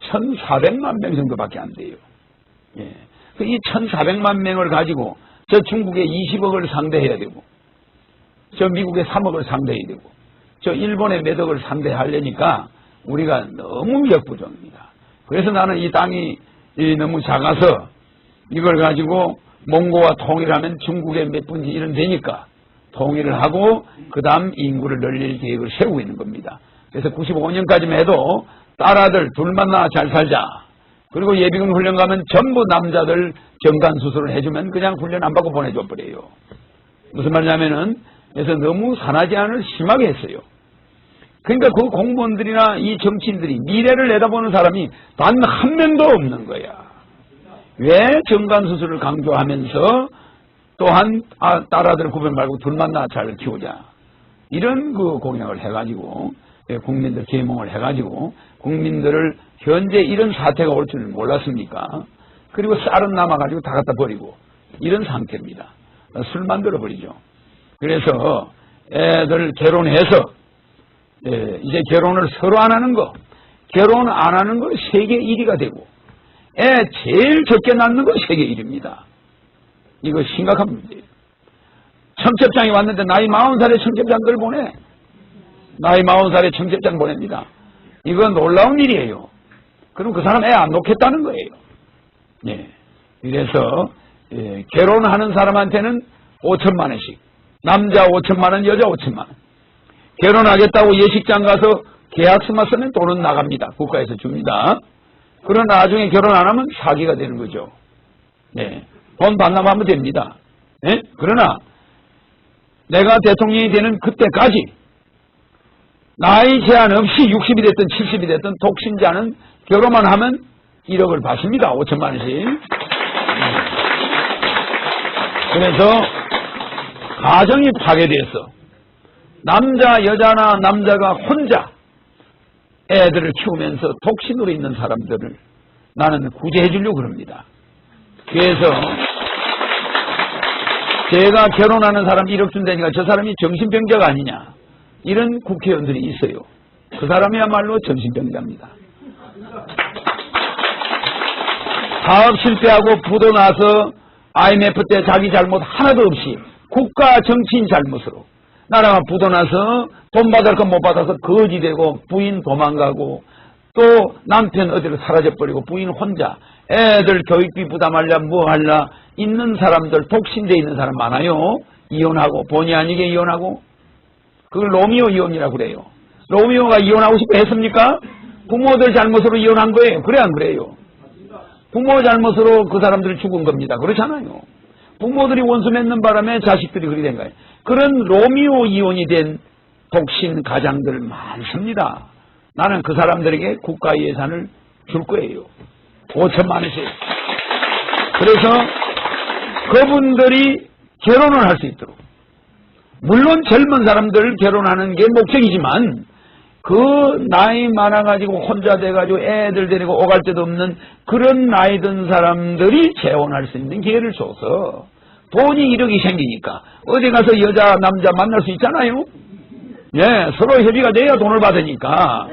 1,400만 명 정도밖에 안 돼요. 예. 이 1,400만 명을 가지고 저 중국의 20억을 상대해야 되고 저 미국의 3억을 상대해야 되고 저 일본의 몇 억을 상대하려니까 우리가 너무 역부족입니다. 그래서 나는 이 땅이 너무 작아서 이걸 가지고 몽고와 통일하면 중국의 몇 분지 1은 되니까 통일을 하고 그 다음 인구를 늘릴 계획을 세우고 있는 겁니다. 그래서 95년까지만 해도 딸아들 둘만 낳아 잘 살자. 그리고 예비군 훈련 가면 전부 남자들 정관수술을 해주면 그냥 훈련 안 받고 보내줘 버려요. 무슨 말이냐면은 그래서 너무 산하 제한을 심하게 했어요. 그러니까 그 공무원들이나 이 정치인들이 미래를 내다보는 사람이 단 한 명도 없는 거야. 왜 정관수술을 강조하면서 또한 딸아들 구별 말고 둘만 낳아 잘 키우자. 이런 그 공약을 해가지고 국민들 계몽을 해가지고 국민들을 현재 이런 사태가 올 줄 몰랐습니까? 그리고 쌀은 남아가지고 다 갖다 버리고 이런 상태입니다. 술 만들어 버리죠. 그래서 애들 결혼해서 이제 결혼을 서로 안 하는 거, 결혼 안 하는 거 세계 1위가 되고 애 제일 적게 낳는 거 세계 1위입니다. 이거 심각한 문제예요. 청첩장이 왔는데 나이 40살에 청첩장들 보내. 나이 40살에 청첩장 보냅니다. 이건 놀라운 일이에요. 그럼 그 사람 애 안 놓겠다는 거예요. 예. 그래서 결혼하는 사람한테는 5천만 원씩, 남자 5천만 원, 여자 5천만 원. 결혼하겠다고 예식장 가서 계약서만 쓰면 돈은 나갑니다. 국가에서 줍니다. 그러나 나중에 결혼 안 하면 사기가 되는 거죠. 예. 돈 반납하면 됩니다. 예? 그러나 내가 대통령이 되는 그때까지 나이 제한 없이 60이 됐든 70이 됐든 독신자는 결혼만 하면 1억을 받습니다. 5천만 원씩. 그래서 가정이 파괴돼서 남자 여자나 남자가 혼자 애들을 키우면서 독신으로 있는 사람들을 나는 구제해 주려고 그럽니다. 그래서 제가 결혼하는 사람 1억 준다니까 저 사람이 정신병자가 아니냐. 이런 국회의원들이 있어요. 그 사람이야말로 정신병자입니다. 사업 실패하고 부도 나서 IMF 때 자기 잘못 하나도 없이 국가 정치인 잘못으로 나라가 부도 나서 돈 받을 거 못 받아서 거지 되고 부인 도망가고 또 남편 어디로 사라져버리고 부인 혼자 애들 교육비 부담하려 뭐 하려 있는 사람들 독신돼 있는 사람 많아요. 이혼하고 본의 아니게 이혼하고 그걸 로미오 이혼이라고 그래요. 로미오가 이혼하고 싶어 했습니까? 부모들 잘못으로 이혼한 거예요. 그래 안 그래요? 부모 잘못으로 그 사람들이 죽은 겁니다. 그렇잖아요. 부모들이 원수 맺는 바람에 자식들이 그렇게 된 거예요. 그런 로미오 이혼이 된 독신 가장들 많습니다. 나는 그 사람들에게 국가 예산을 줄 거예요. 5천만 원씩. 그래서 그분들이 결혼을 할 수 있도록. 물론 젊은 사람들 결혼하는 게 목적이지만 그 나이 많아가지고 혼자 돼가지고 애들 데리고 오갈 데도 없는 그런 나이 든 사람들이 재혼할 수 있는 기회를 줘서 돈이 이력이 생기니까 어디 가서 여자 남자 만날 수 있잖아요. 예, 서로 협의가 돼야 돈을 받으니까.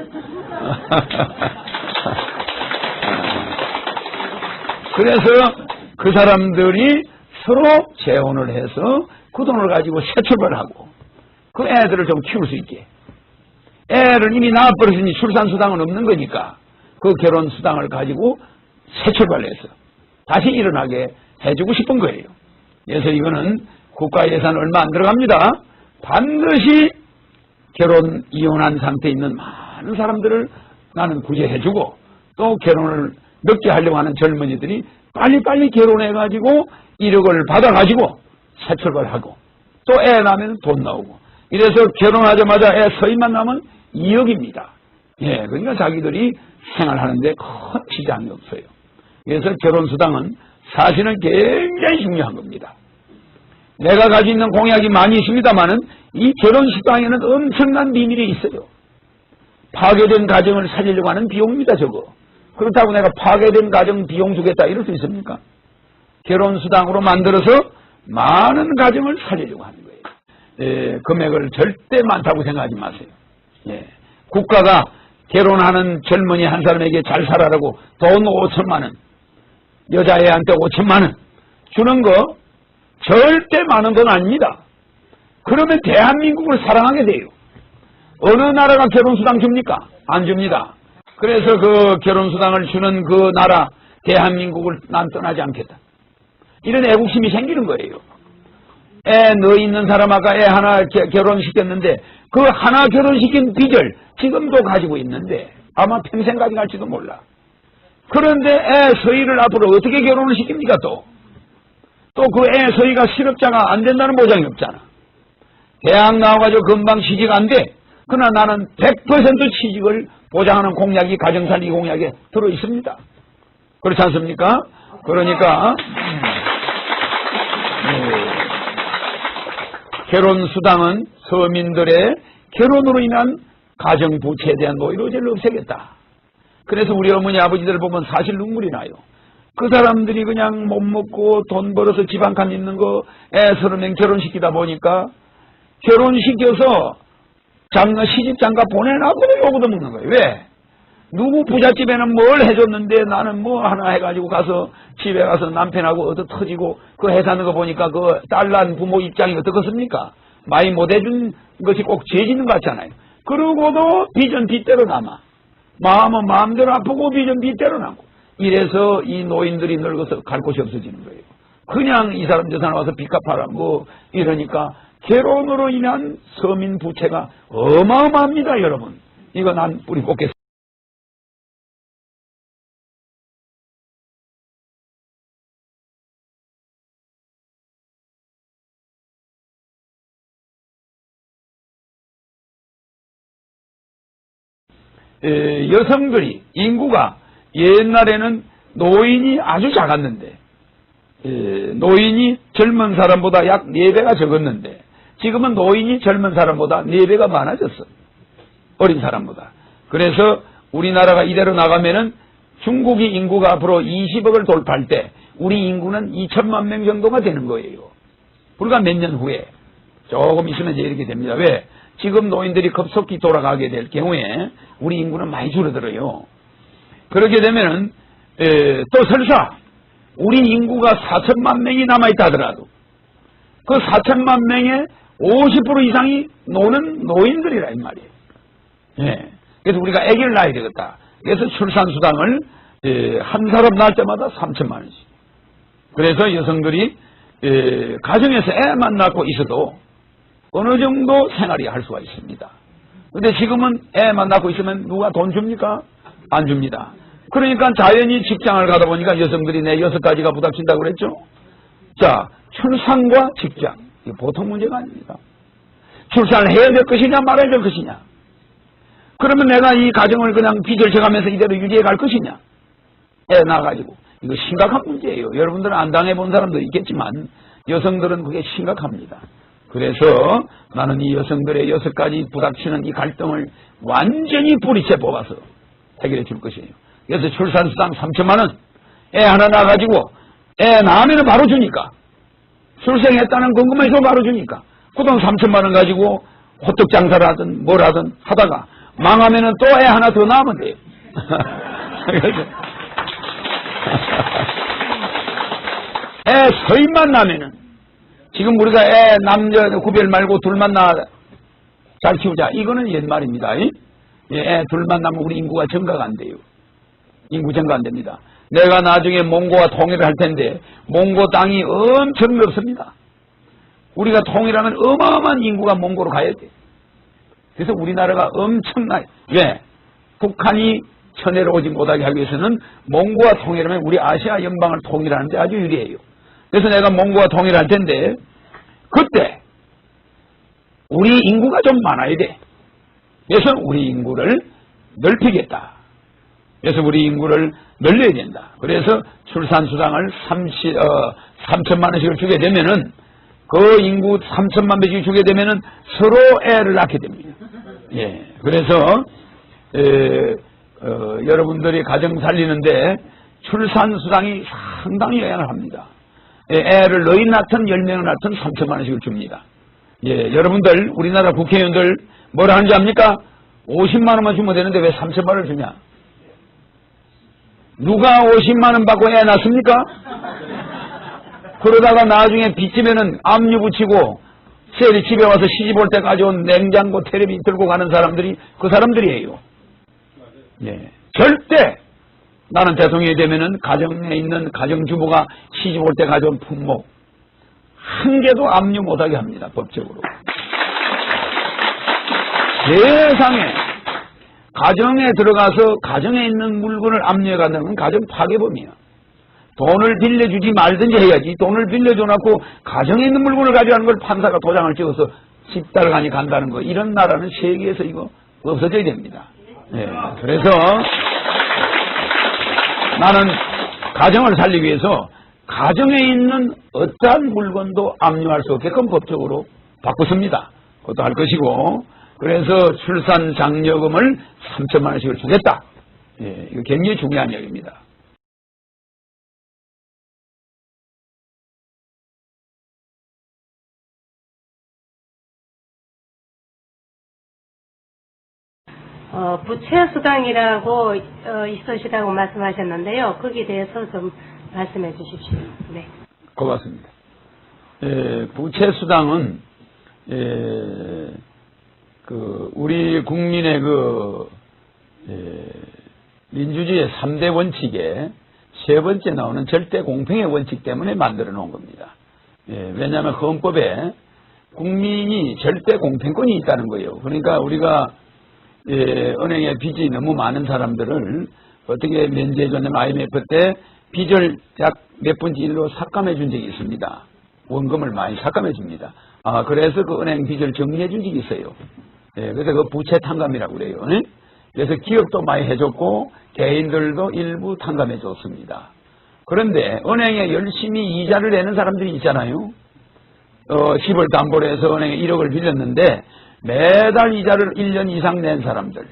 그래서 그 사람들이 서로 재혼을 해서 그 돈을 가지고 새 출발하고 그 애들을 좀 키울 수 있게. 애를 이미 낳아버렸으니 출산수당은 없는 거니까 그 결혼수당을 가지고 새 출발해서 다시 일어나게 해주고 싶은 거예요. 그래서 이거는 국가 예산 얼마 안 들어갑니다. 반드시 결혼 이혼한 상태에 있는 많은 사람들을 나는 구제해주고 또 결혼을 늦게 하려고 하는 젊은이들이 빨리빨리 결혼해가지고 1억을 받아가지고 새 출발하고 또 애 낳으면 돈 나오고 이래서 결혼하자마자 애 서인만 나면 2억입니다. 예, 그러니까 자기들이 생활하는데 큰 지장이 없어요. 그래서 결혼수당은 사실은 굉장히 중요한 겁니다. 내가 가지고 있는 공약이 많이 있습니다만은 이 결혼수당에는 엄청난 비밀이 있어요. 파괴된 가정을 살리려고 하는 비용입니다, 저거. 그렇다고 내가 파괴된 가정 비용 주겠다 이럴 수 있습니까? 결혼수당으로 만들어서 많은 가정을 살리려고 하는 거예요. 예, 금액을 절대 많다고 생각하지 마세요. 예, 국가가 결혼하는 젊은이 한 사람에게 잘 살아라고 돈 5천만 원, 여자애한테 5천만 원 주는 거 절대 많은 돈 아닙니다. 그러면 대한민국을 사랑하게 돼요. 어느 나라가 결혼수당 줍니까? 안 줍니다. 그래서 그 결혼수당을 주는 그 나라 대한민국을 난 떠나지 않겠다. 이런 애국심이 생기는 거예요. 애 너 있는 사람 아까 애 하나 결혼시켰는데 그 하나 결혼시킨 빚을 지금도 가지고 있는데 아마 평생 가져갈지도 몰라. 그런데 애 서희를 앞으로 어떻게 결혼을 시킵니까 또? 또 그 애 서희가 실업자가 안 된다는 보장이 없잖아. 대학 나와가지고 금방 취직 안 돼. 그러나 나는 100% 취직을 보장하는 공약이 가정살리 공약에 들어있습니다. 그렇지 않습니까? 그러니까 결혼수당은 서민들의 결혼으로 인한 가정부채에 대한 노이로제를 없애겠다. 그래서 우리 어머니 아버지들 보면 사실 눈물이 나요. 그 사람들이 그냥 못 먹고 돈 벌어서 집 한 칸 있는 거 애 30명 결혼시키다 보니까 결혼시켜서 시집장가 보내놔고도 욕도 먹는 거예요. 왜? 누구 부잣집에는 뭘 해줬는데 나는 뭐 하나 해가지고 가서 집에 가서 남편하고 얻어 터지고 그 해사는 거 보니까 그 딸난 부모 입장이 어떻겠습니까? 많이 못 해준 것이 꼭 죄짓는 것 같잖아요. 그러고도 빚은 빚대로 남아. 마음은 마음대로 아프고 빚은 빚대로 남고. 이래서 이 노인들이 늙어서 갈 곳이 없어지는 거예요. 그냥 이 사람 저 사람 와서 빚 갚아라 뭐 이러니까 결혼으로 인한 서민 부채가 어마어마합니다, 여러분. 이거 난 뿌리 뽑겠습니다. 여성들이 인구가 옛날에는 노인이 아주 작았는데 노인이 젊은 사람보다 약 4배가 적었는데 지금은 노인이 젊은 사람보다 4배가 많아졌어. 어린 사람보다. 그래서 우리나라가 이대로 나가면은 중국이 인구가 앞으로 20억을 돌파할 때 우리 인구는 2천만 명 정도가 되는 거예요. 불과 몇 년 후에 조금 있으면 이제 이렇게 됩니다. 왜? 지금 노인들이 급속히 돌아가게 될 경우에 우리 인구는 많이 줄어들어요. 그렇게 되면은 또 설사 우리 인구가 4천만 명이 남아있다 하더라도 그 4천만 명의 50% 이상이 노는 노인들이라 이 말이에요. 예. 그래서 우리가 아기를 낳아야 되겠다. 그래서 출산수당을 한 사람 낳을 때마다 3천만 원씩. 그래서 여성들이 가정에서 애만 낳고 있어도 어느 정도 생활이 할 수가 있습니다. 근데 지금은 애만 낳고 있으면 누가 돈 줍니까? 안 줍니다. 그러니까 자연히 직장을 가다 보니까 여성들이 내 6가지가 부닥친다고 그랬죠? 자, 출산과 직장. 이게 보통 문제가 아닙니다. 출산을 해야 될 것이냐 말아야 될 것이냐. 그러면 내가 이 가정을 그냥 빚을 져가면서 이대로 유지해 갈 것이냐. 애 낳아가지고. 이거 심각한 문제예요. 여러분들은 안 당해본 사람도 있겠지만 여성들은 그게 심각합니다. 그래서 나는 이 여성들의 6가지 부닥치는 이 갈등을 완전히 뿌리채 뽑아서 해결해 줄 것이에요. 그래서 출산수당 3천만 원, 애 하나 낳아가지고 애 낳으면 바로 주니까. 출생했다는 근거만 있으면 바로 주니까. 그 돈 3천만 원 가지고 호떡 장사를 하든 뭘 하든 하다가 망하면은 또 애 하나 더 낳으면 돼요. 애 서인만 나면은 지금 우리가 애 남녀 구별 말고 둘만 낳아 잘 키우자. 이거는 옛말입니다. 애 둘만 낳으면 우리 인구가 증가가 안 돼요. 인구 증가 안 됩니다. 내가 나중에 몽고와 통일을 할 텐데 몽고 땅이 엄청 넓습니다. 우리가 통일하면 어마어마한 인구가 몽고로 가야 돼. 그래서 우리나라가 엄청나요. 왜? 북한이 천해로 오지 못하게 하기 위해서는 몽고와 통일하면 우리 아시아 연방을 통일하는 데 아주 유리해요. 그래서 내가 몽고와 통일할 텐데 그때 우리 인구가 좀 많아야 돼. 그래서 우리 인구를 넓히겠다. 그래서 우리 인구를 늘려야 된다. 그래서 출산수당을 3천만 원씩을 주게 되면은 그 인구 3천만 명씩 주게 되면은 서로 애를 낳게 됩니다. 예. 그래서 여러분들이 가정 살리는데 출산수당이 상당히 영향을 합니다. 애를 너희 낳든 10명을 낳든 3천만 원씩을 줍니다. 예. 여러분들 우리나라 국회의원들 뭘 하는지 압니까? 50만 원만 주면 되는데 왜 3천만 원을 주냐? 누가 50만 원 받고 애 낳습니까? 그러다가 나중에 빚지면은 압류 붙이고 셀이 집에 와서 시집 올 때 가져온 냉장고 텔레비 들고 가는 사람들이 그 사람들이에요. 예. 절대 나는 대통령이 되면은 가정에 있는 가정주부가 시집 올 때 가져온 품목 한 개도 압류 못하게 합니다. 법적으로. 세상에 가정에 들어가서 가정에 있는 물건을 압류해 간다는 건 가정 파괴범이야. 돈을 빌려주지 말든지 해야지. 돈을 빌려줘놓고 가정에 있는 물건을 가져가는 걸 판사가 도장을 찍어서 집달간이 간다는 거. 이런 나라는 세계에서 이거 없어져야 됩니다. 예, 그래서 나는 가정을 살리기 위해서 가정에 있는 어떠한 물건도 압류할 수 없게끔 법적으로 바꿨습니다. 그것도 할 것이고 그래서 출산 장려금을 3천만 원씩을 주겠다. 예, 이거 굉장히 중요한 이야기입니다. 부채수당이라고 있으시다고 말씀하셨는데요. 거기에 대해서 좀 말씀해 주십시오. 네. 고맙습니다. 부채수당은 우리 국민의 민주주의의 3대 원칙에 세 번째 나오는 절대 공평의 원칙 때문에 만들어 놓은 겁니다. 왜냐하면 헌법에 국민이 절대 공평권이 있다는 거예요. 그러니까 우리가 은행에 빚이 너무 많은 사람들을 어떻게 면제해 줬냐면 IMF 때 빚을 약 몇 분지 1로 삭감해 준 적이 있습니다. 원금을 많이 삭감해 줍니다. 그래서 그 은행 빚을 정리해 준 적이 있어요. 그래서 그 부채 탕감이라고 그래요. 그래서 기업도 많이 해줬고 개인들도 일부 탕감해 줬습니다. 그런데 은행에 열심히 이자를 내는 사람들이 있잖아요. 집을 담보로 해서 은행에 1억을 빌렸는데 매달 이자를 1년 이상 낸 사람들,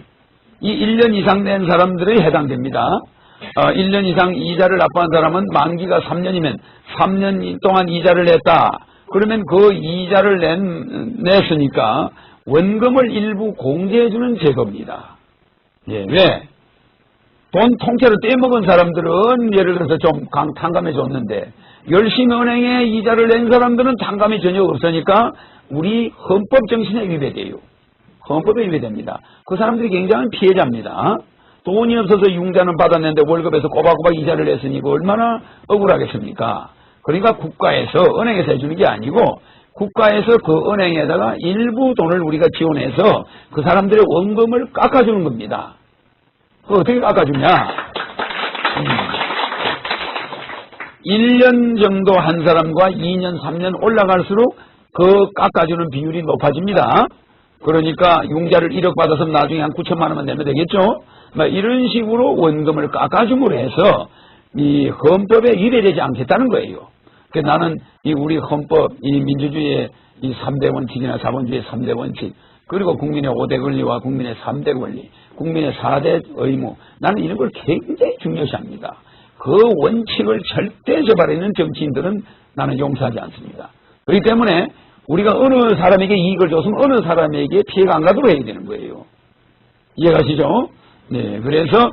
이 1년 이상 낸 사람들이 해당됩니다. 1년 이상 이자를 납부한 사람은 만기가 3년이면 3년 동안 이자를 냈다. 그러면 그 이자를 냈으니까 원금을 일부 공제해주는 제도입니다. 예, 왜? 돈 통째로 떼먹은 사람들은 예를 들어서 좀 탕감해 줬는데 열심히 은행에 이자를 낸 사람들은 탕감이 전혀 없으니까 우리 헌법 정신에 위배돼요. 헌법에 위배됩니다. 그 사람들이 굉장한 피해자입니다. 돈이 없어서 융자는 받았는데 월급에서 꼬박꼬박 이자를 냈으니 그 얼마나 억울하겠습니까? 그러니까 국가에서 은행에서 해주는 게 아니고 국가에서 그 은행에다가 일부 돈을 우리가 지원해서 그 사람들의 원금을 깎아주는 겁니다. 그 어떻게 깎아주냐? 1년 정도 한 사람과 2년, 3년 올라갈수록 그 깎아주는 비율이 높아집니다. 그러니까 융자를 1억 받아서 나중에 한 9천만 원만 내면 되겠죠? 이런 식으로 원금을 깎아줌으로 해서 이 헌법에 위배되지 않겠다는 거예요. 그래서 나는 이 우리 헌법, 이 민주주의의 이 3대 원칙이나 자본주의의 3대 원칙, 그리고 국민의 5대 권리와 국민의 3대 권리, 국민의 4대 의무, 나는 이런 걸 굉장히 중요시합니다. 그 원칙을 절대 저버리는 정치인들은 나는 용서하지 않습니다. 그렇기 때문에 우리가 어느 사람에게 이익을 줬으면 어느 사람에게 피해가 안 가도록 해야 되는 거예요. 이해가시죠? 네, 그래서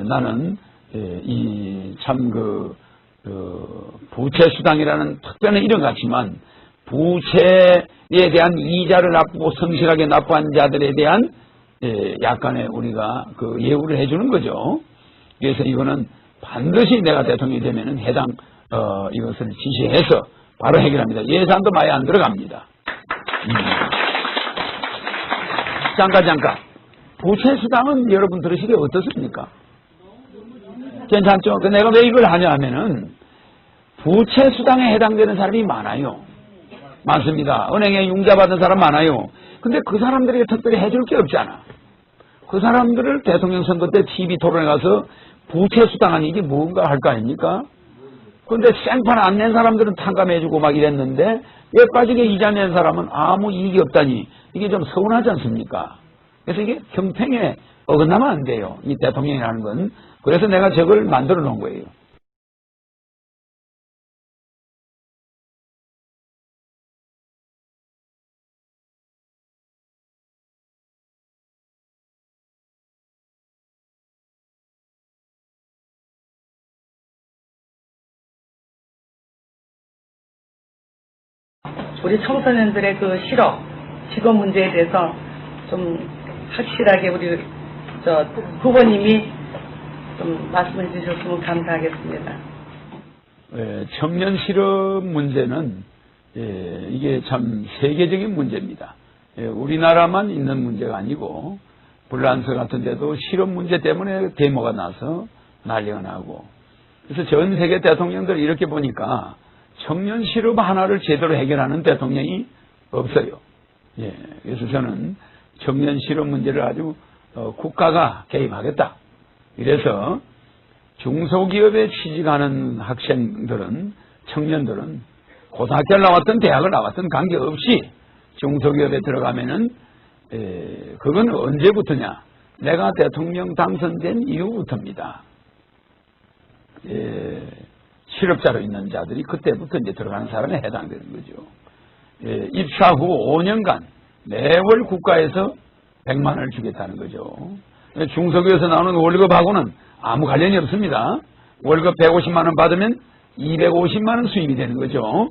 나는 이 참 부채 수당이라는 특별한 이름 같지만 부채에 대한 이자를 납부고 성실하게 납부한 자들에 대한 약간의 우리가 그 예우를 해주는 거죠. 그래서 이거는 반드시 내가 대통령이 되면은 해당 이것을 지시해서 바로 해결합니다. 예산도 많이 안 들어갑니다. 잠깐. 부채 수당은 여러분 들으시기에 어떻습니까? 괜찮죠? 내가 왜 이걸 하냐 하면은 부채 수당에 해당되는 사람이 많아요. 많습니다. 은행에 융자 받은 사람 많아요. 근데 그 사람들에게 특별히 해줄 게 없잖아. 그 사람들을 대통령 선거 때 TV 토론에 가서 부채 수당하니 이게 뭔가 할 거 아닙니까? 그런데 생판 안 낸 사람들은 탕감해주고 막 이랬는데 여기까지 이자 낸 사람은 아무 이익이 없다니 이게 좀 서운하지 않습니까? 그래서 이게 경평에 어긋나면 안 돼요. 이 대통령이라는 건. 그래서 내가 저걸 만들어 놓은 거예요. 우리 청소년들의 그 실업, 직업 문제에 대해서 좀 확실하게 우리 후보님이 좀 말씀해 주셨으면 감사하겠습니다. 청년 실업 문제는 이게 참 세계적인 문제입니다. 우리나라만 있는 문제가 아니고 불란서 같은 데도 실업 문제 때문에 데모가 나서 난리가 나고 그래서 전 세계 대통령들 이렇게 보니까 청년 실업 하나를 제대로 해결하는 대통령이 없어요. 그래서 저는 청년 실업 문제를 아주 국가가 개입하겠다. 이래서 중소기업에 취직하는 학생들은, 청년들은 고등학교를 나왔든 대학을 나왔든 관계없이 중소기업에 들어가면은 그건 언제부터냐? 내가 대통령 당선된 이후부터입니다. 실업자로 있는 자들이 그때부터 이제 들어가는 사람에 해당되는 거죠. 입사 후 5년간 매월 국가에서 100만 원을 주겠다는 거죠. 중소기업에서 나오는 월급하고는 아무 관련이 없습니다. 월급 150만 원 받으면 250만 원 수입이 되는 거죠.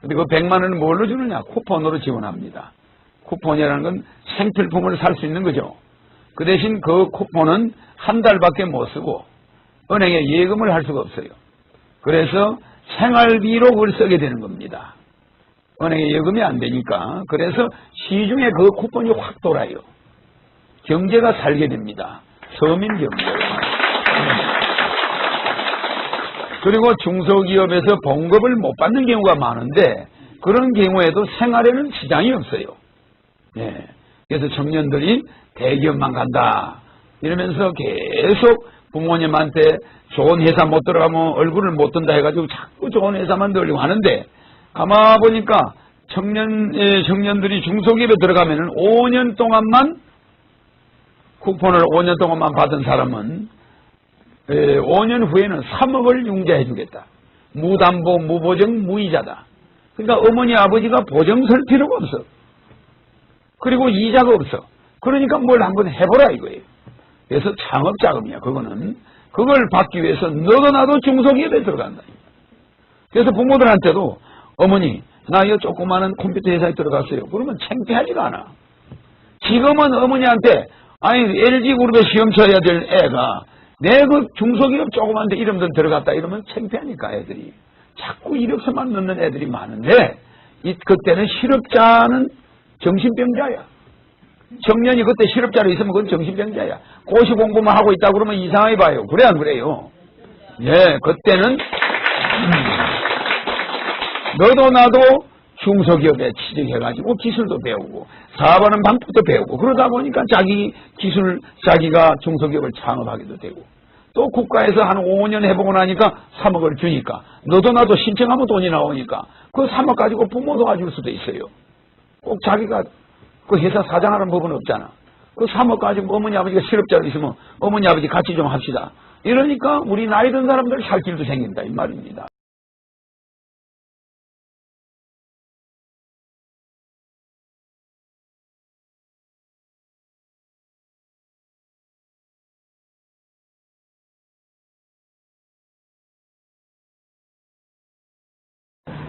그리고 100만 원은 뭘로 주느냐? 쿠폰으로 지원합니다. 쿠폰이라는 건 생필품을 살 수 있는 거죠. 그 대신 그 쿠폰은 한 달밖에 못 쓰고 은행에 예금을 할 수가 없어요. 그래서 생활비로 그걸 쓰게 되는 겁니다. 은행에 예금이 안 되니까. 그래서 시중에 그 쿠폰이 확 돌아요. 경제가 살게 됩니다. 서민 경제가. 그리고 중소기업에서 봉급을 못 받는 경우가 많은데 그런 경우에도 생활에는 시장이 없어요. 그래서 청년들이 대기업만 간다 이러면서 계속 부모님한테 좋은 회사 못 들어가면 얼굴을 못 든다 해가지고 자꾸 좋은 회사만 들려고 하는데 가만 보니까 청년들이 중소기업에 들어가면은 5년 동안만 쿠폰을 5년 동안만 받은 사람은 5년 후에는 3억을 융자해 주겠다. 무담보, 무보증, 무이자다. 그러니까 어머니 아버지가 보증 설 필요가 없어. 그리고 이자가 없어. 그러니까 뭘 한번 해보라 이거예요. 그래서 창업자금이야. 그거는 그걸 받기 위해서 너도 나도 중소기업에 들어간다. 그래서 부모들한테도 어머니 나 이 조그마한 컴퓨터 회사에 들어갔어요. 그러면 창피하지가 않아. 지금은 어머니한테 아니 LG그룹에 시험 쳐야 될 애가 내 그 중소기업 조그만 데 이름도 들어갔다 이러면 창피하니까 애들이 자꾸 이력서만 넣는 애들이 많은데 그때는 실업자는 정신병자야. 청년이 그때 실업자로 있으면 그건 정신병자야. 고시 공부만 하고 있다 그러면 이상하게 봐요. 그래 안 그래요? 예, 그때는 너도 나도 중소기업에 취직해가지고 기술도 배우고 사업하는 방법도 배우고 그러다 보니까 자기 기술 자기가 중소기업을 창업하기도 되고 또 국가에서 한 5년 해보고 나니까 3억을 주니까 너도 나도 신청하면 돈이 나오니까 그 3억 가지고 부모 도와줄 수도 있어요. 꼭 자기가 그 회사 사장하는 법은 없잖아. 그 3억 가지고 어머니 아버지가 실업자로 있으면 어머니 아버지 같이 좀 합시다. 이러니까 우리 나이 든 사람들 살 길도 생긴다 이 말입니다.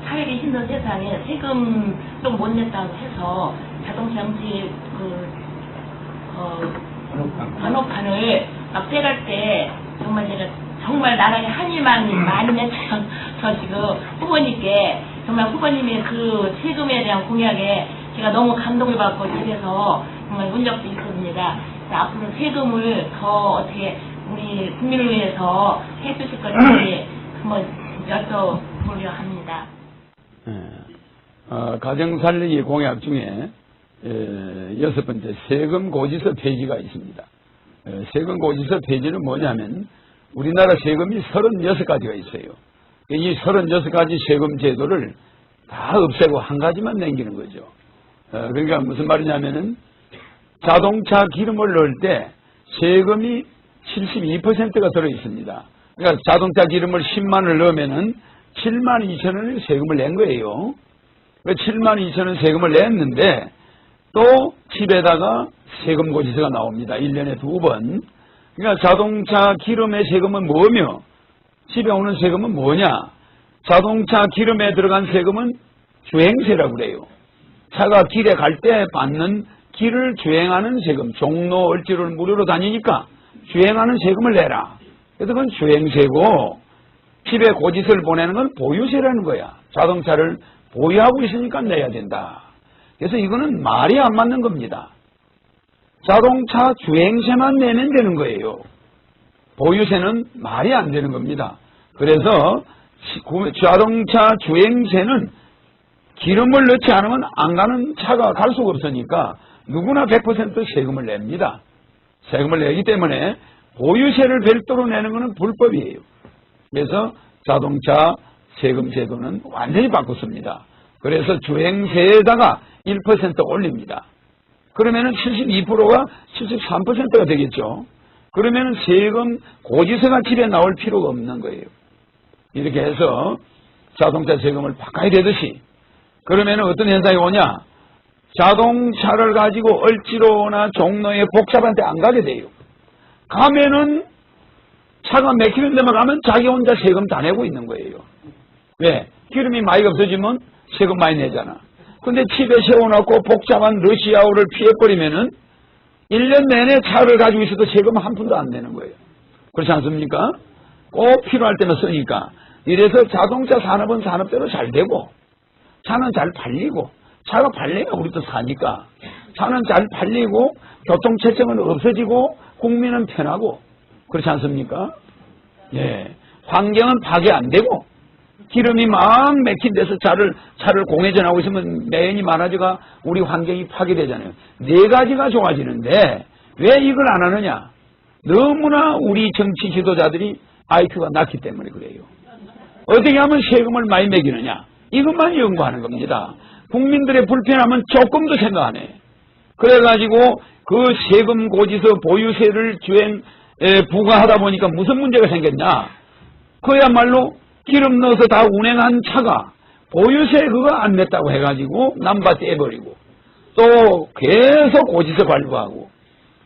사회가 힘든 세상에 세금 좀 못 냈다고 해서 자동차 정지 번호판을 막 떼갈 때 정말 제가 정말 나라에 한일만 많이 했어요. 저 지금 후보님께 정말 후보님의 그 세금에 대한 공약에 제가 너무 감동을 받고 집에서 정말 운 적도 있습니다. 앞으로 세금을 더 어떻게 우리 국민을 위해서 해주실 건지 한번 여쭤보려 합니다. 가정살리기 공약 중에 6번째 세금 고지서 폐지가 있습니다. 세금 고지서 폐지는 뭐냐면 우리나라 세금이 36가지가 있어요. 이 36가지 세금 제도를 다 없애고 한 가지만 남기는 거죠. 그러니까 무슨 말이냐면은 자동차 기름을 넣을 때 세금이 72%가 들어 있습니다. 그러니까 자동차 기름을 10만원을 넣으면은 7만 2천 원을 세금을 낸 거예요. 7만 2천 원 세금을 냈는데 또 집에다가 세금 고지서가 나옵니다. 1년에 2번. 그러니까 자동차 기름의 세금은 뭐며 집에 오는 세금은 뭐냐. 자동차 기름에 들어간 세금은 주행세라고 그래요. 차가 길에 갈 때 받는 길을 주행하는 세금. 종로 을지로를 무료로 다니니까 주행하는 세금을 내라. 그래서 그건 주행세고 집에 고지서를 보내는 건 보유세라는 거야. 자동차를 보유하고 있으니까 내야 된다. 그래서 이거는 말이 안 맞는 겁니다. 자동차 주행세만 내면 되는 거예요. 보유세는 말이 안 되는 겁니다. 그래서 자동차 주행세는 기름을 넣지 않으면 안 가는 차가 갈 수가 없으니까 누구나 100% 세금을 냅니다. 세금을 내기 때문에 보유세를 별도로 내는 것은 불법이에요. 그래서 자동차 세금 제도는 완전히 바꿨습니다. 그래서 주행세에다가 1% 올립니다. 그러면은 72%가 73%가 되겠죠. 그러면은 세금 고지서가 집에 나올 필요가 없는 거예요. 이렇게 해서 자동차 세금을 바꿔야 되듯이 그러면은 어떤 현상이 오냐? 자동차를 가지고 을지로나 종로에 복잡한 데 안 가게 돼요. 가면은 차가 막히는 데만 가면 자기 혼자 세금 다 내고 있는 거예요. 왜? 기름이 많이 없어지면 세금 많이 내잖아. 근데 집에 세워놓고 복잡한 러시아어를 피해버리면은 1년 내내 차를 가지고 있어도 세금 한 푼도 안 내는 거예요. 그렇지 않습니까? 꼭 필요할 때만 쓰니까. 이래서 자동차 산업은 산업대로 잘 되고 차는 잘 팔리고 차가 팔려야 우리도 사니까 차는 잘 팔리고 교통체증은 없어지고 국민은 편하고 그렇지 않습니까? 예. 환경은 파괴 안 되고 기름이 막 막힌 데서 차를 공회전하고 있으면 매연이 많아져가 우리 환경이 파괴되잖아요. 네 가지가 좋아지는데 왜 이걸 안 하느냐? 너무나 우리 정치 지도자들이 IQ가 낮기 때문에 그래요. 어떻게 하면 세금을 많이 매기느냐? 이것만 연구하는 겁니다. 국민들의 불편함은 조금도 생각 안 해. 그래가지고 그 세금 고지서 보유세를 부과하다 보니까 무슨 문제가 생겼냐? 그야말로 기름 넣어서 다 운행한 차가 보유세 그거 안 냈다고 해가지고 남바 떼버리고 또 계속 고지서 발부하고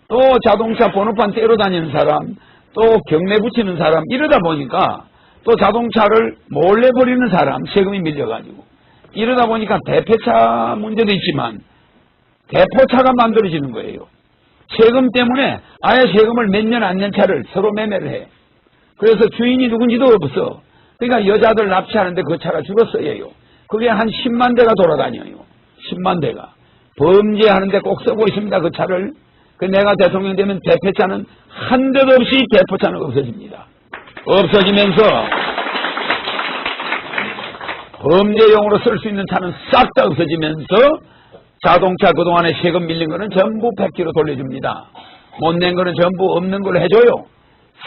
또 자동차 번호판 떼러 다니는 사람 또 경매 붙이는 사람 이러다 보니까 또 자동차를 몰래 버리는 사람 세금이 밀려가지고 이러다 보니까 대폐차 문제도 있지만 대포차가 만들어지는 거예요. 세금 때문에 아예 세금을 몇 년 안 낸 차를 서로 매매를 해. 그래서 주인이 누군지도 없어. 그러니까 여자들 납치하는데 그 차가 줄었어요. 그게 한 10만 대가 돌아다녀요. 10만 대가. 범죄하는데 꼭 쓰고 있습니다. 그 차를. 그 내가 대통령 되면 대폐차는 한 대도 없이 대포차는 없어집니다. 없어지면서 범죄용으로 쓸 수 있는 차는 싹 다 없어지면서 자동차 그동안에 세금 밀린 거는 전부 100km 돌려줍니다. 못 낸 거는 전부 없는 걸로 해줘요.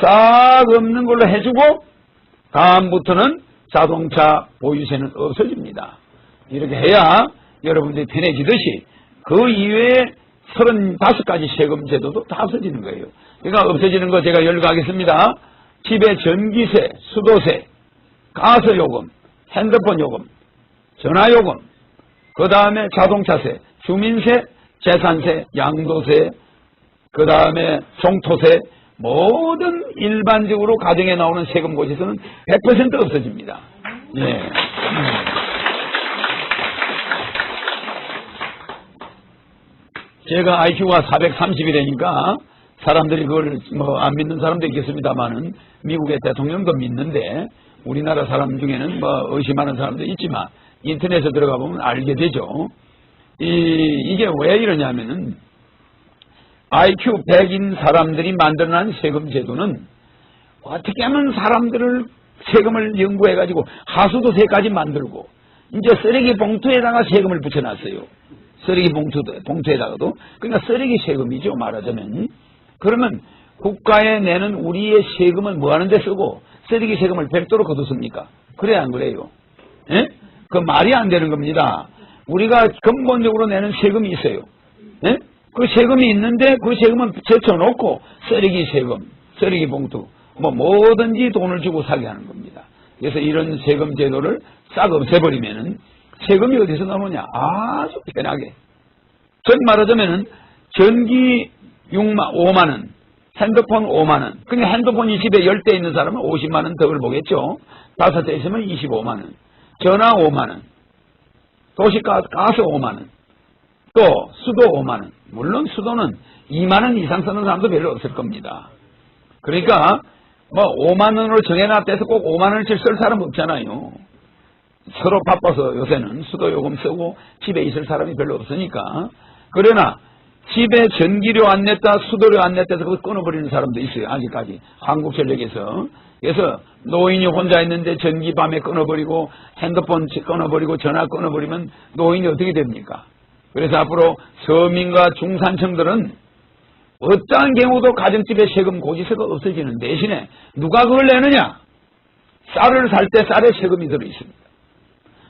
싹 없는 걸로 해주고 다음부터는 자동차 보유세는 없어집니다. 이렇게 해야 여러분들이 편해지듯이 그 이외에 35가지 세금 제도도 다 없어지는 거예요. 그러니까 없어지는 거 제가 열거하겠습니다. 집에 전기세, 수도세, 가스요금, 핸드폰 요금, 전화요금, 그 다음에 자동차세, 주민세, 재산세, 양도세, 그 다음에 종토세, 모든 일반적으로 가정에 나오는 세금 고지서는 100% 없어집니다. 예. 제가 IQ가 430이라니까 사람들이 그걸 뭐 안 믿는 사람도 있겠습니다만은 미국의 대통령도 믿는데 우리나라 사람 중에는 뭐 의심하는 사람도 있지만 인터넷에 들어가 보면 알게 되죠. 이게 왜 이러냐면은 IQ 100인 사람들이 만들어낸 세금 제도는 어떻게 하면 사람들을 세금을 연구해가지고 하수도세까지 만들고 이제 쓰레기 봉투에다가 세금을 붙여놨어요. 쓰레기 봉투에다가도. 그러니까 쓰레기 세금이죠, 말하자면. 그러면 국가에 내는 우리의 세금은 뭐 하는 데 쓰고 쓰레기 세금을 별도로 거뒀습니까? 그래 안 그래요? 예? 그 말이 안 되는 겁니다. 우리가 근본적으로 내는 세금이 있어요. 예? 그 세금이 있는데 그 세금은 제쳐놓고 쓰레기 세금, 쓰레기 봉투 뭐 뭐든지 돈을 주고 사게 하는 겁니다. 그래서 이런 세금 제도를 싹 없애버리면은 세금이 어디서 나오냐? 아주 편하게. 즉 말하자면은 전기 5만 원, 핸드폰 5만 원. 그러니까 핸드폰이 집에 10대 있는 사람은 50만 원 덕을 보겠죠. 5대 있으면 25만 원. 전화 5만 원. 도시가스 5만 원. 또 수도 5만 원. 물론 수도는 2만 원 이상 쓰는 사람도 별로 없을 겁니다. 그러니까 뭐 5만 원으로 정해놨대서 꼭 5만 원어치를 쓸 사람 없잖아요. 서로 바빠서 요새는 수도 요금 쓰고 집에 있을 사람이 별로 없으니까. 그러나 집에 전기료 안 냈다 수도료 안 냈다 해서 그거 끊어버리는 사람도 있어요. 아직까지 한국전력에서. 그래서 노인이 혼자 있는데 전기 밤에 끊어버리고 핸드폰 끊어버리고 전화 끊어버리면 노인이 어떻게 됩니까? 그래서 앞으로 서민과 중산층들은 어떠한 경우도 가정집에 세금 고지서가 없어지는 대신에 누가 그걸 내느냐? 쌀을 살 때 쌀에 세금이 들어있습니다.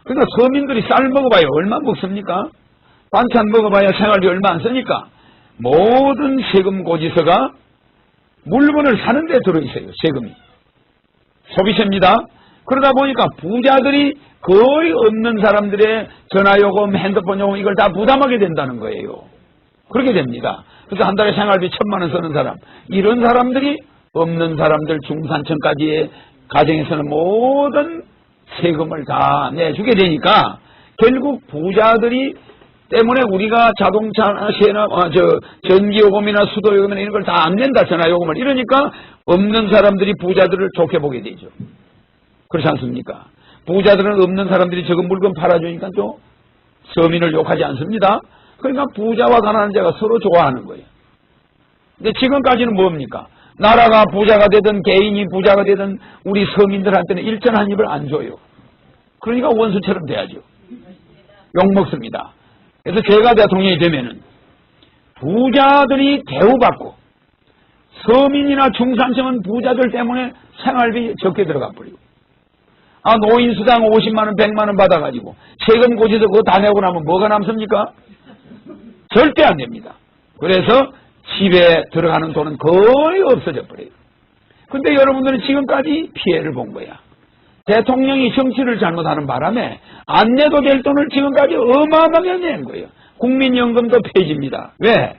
그러니까 서민들이 쌀 먹어봐야 얼마 먹습니까? 반찬 먹어봐야 생활비 얼마 안 쓰니까 모든 세금 고지서가 물건을 사는 데 들어있어요. 세금이. 소비세입니다. 그러다 보니까 부자들이 거의 없는 사람들의 전화요금, 핸드폰 요금 이걸 다 부담하게 된다는 거예요. 그렇게 됩니다. 그래서 한 달에 생활비 1,000만 원 쓰는 사람, 이런 사람들이 없는 사람들 중산층까지의 가정에서는 모든 세금을 다 내주게 되니까 결국 부자들이 때문에 우리가 자동차세나 전기요금이나 수도요금이나 이런 걸 다 안 낸다, 전화요금을. 이러니까 없는 사람들이 부자들을 좋게 보게 되죠. 그렇지 않습니까? 부자들은 없는 사람들이 적은 물건 팔아주니까 또 서민을 욕하지 않습니다. 그러니까 부자와 가난한 자가 서로 좋아하는 거예요. 근데 지금까지는 뭡니까? 나라가 부자가 되든 개인이 부자가 되든 우리 서민들한테는 일전 한 입을 안 줘요. 그러니까 원수처럼 돼야죠. 욕먹습니다. 그래서 제가 대통령이 되면은 부자들이 대우받고 서민이나 중산층은 부자들 때문에 생활비 적게 들어가 버리고 노인수당 50만 원, 100만 원 받아가지고 세금 고지서 그거 다 내고 나면 뭐가 남습니까? 절대 안 됩니다. 그래서 집에 들어가는 돈은 거의 없어져 버려요. 근데 여러분들은 지금까지 피해를 본 거야. 대통령이 정치를 잘못하는 바람에 안 내도 될 돈을 지금까지 어마어마하게 낸 거예요. 국민연금도 폐지입니다. 왜?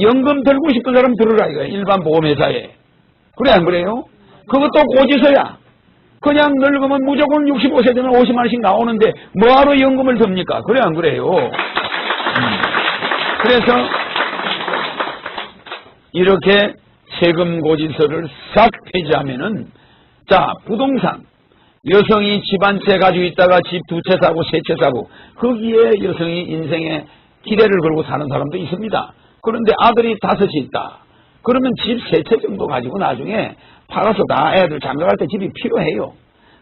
연금 들고 싶은 사람 들으라 이거예요. 일반 보험회사에. 그래 안 그래요? 그것도 고지서야. 그냥 늙으면 무조건 65세 되면 50만 원씩 나오는데 뭐하러 연금을 듭니까? 그래 안 그래요? 그래서 이렇게 세금 고지서를 싹 폐지하면은 자 부동산 여성이 집 한 채 가지고 있다가 집 두 채 사고 세 채 사고 거기에 여성이 인생에 기대를 걸고 사는 사람도 있습니다. 그런데 아들이 5이 있다. 그러면 집 3채 정도 가지고 나중에 팔아서 다 애들 장가갈 때 집이 필요해요.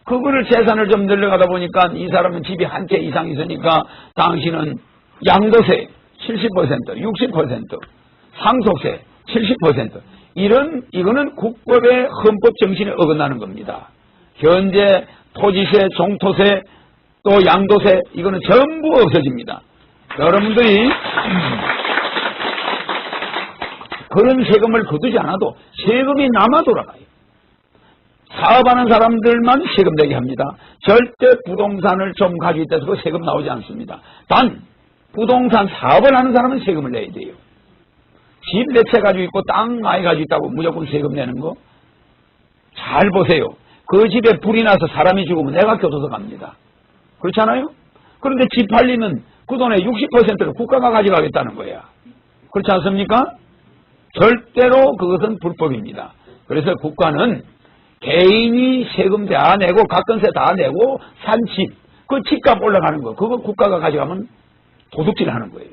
그거를 재산을 좀 늘려가다 보니까 이 사람은 집이 한 채 이상 있으니까 당신은 양도세 70%, 60%, 상속세 70% 이거는 국법의 헌법 정신에 어긋나는 겁니다. 현재 토지세, 종토세, 또 양도세 이거는 전부 없어집니다. 여러분들이 그런 세금을 거두지 않아도 세금이 남아 돌아가요. 사업하는 사람들만 세금 내게 합니다. 절대 부동산을 좀 가지고 있다 해서 세금 나오지 않습니다. 단 부동산 사업을 하는 사람은 세금을 내야 돼요. 집 4채 가지고 있고 땅 많이 가지고 있다고 무조건 세금 내는 거 잘 보세요. 그 집에 불이 나서 사람이 죽으면 내가 교도소 갑니다. 그렇잖아요? 그런데 집 팔리면 그 돈의 60%를 국가가 가져가겠다는 거야. 그렇지 않습니까? 절대로 그것은 불법입니다. 그래서 국가는 개인이 세금 다 내고 가건세 다 내고 산 집, 그 집값 올라가는 거 그거 국가가 가져가면 도둑질 하는 거예요.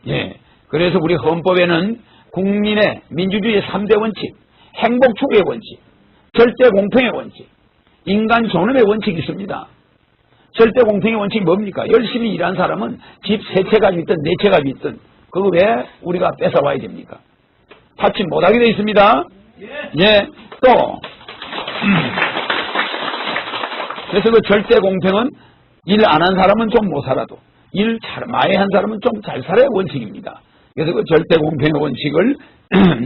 예. 그래서 우리 헌법에는 국민의 민주주의의 3대 원칙, 행복 추구의 원칙, 절대 공평의 원칙, 인간 존엄의 원칙이 있습니다. 절대 공평의 원칙이 뭡니까? 열심히 일한 사람은 집 3채 가지고 있든 4채 가지고 있든 그거 왜 우리가 뺏어와야 됩니까? 받지 못하게 되어 있습니다. 예. 또 그래서 그 절대 공평은 일 안 한 사람은 좀 못 살아도 일 많이 한 사람은 좀 잘 살아야 원칙입니다. 그래서 그 절대 공평의 원칙을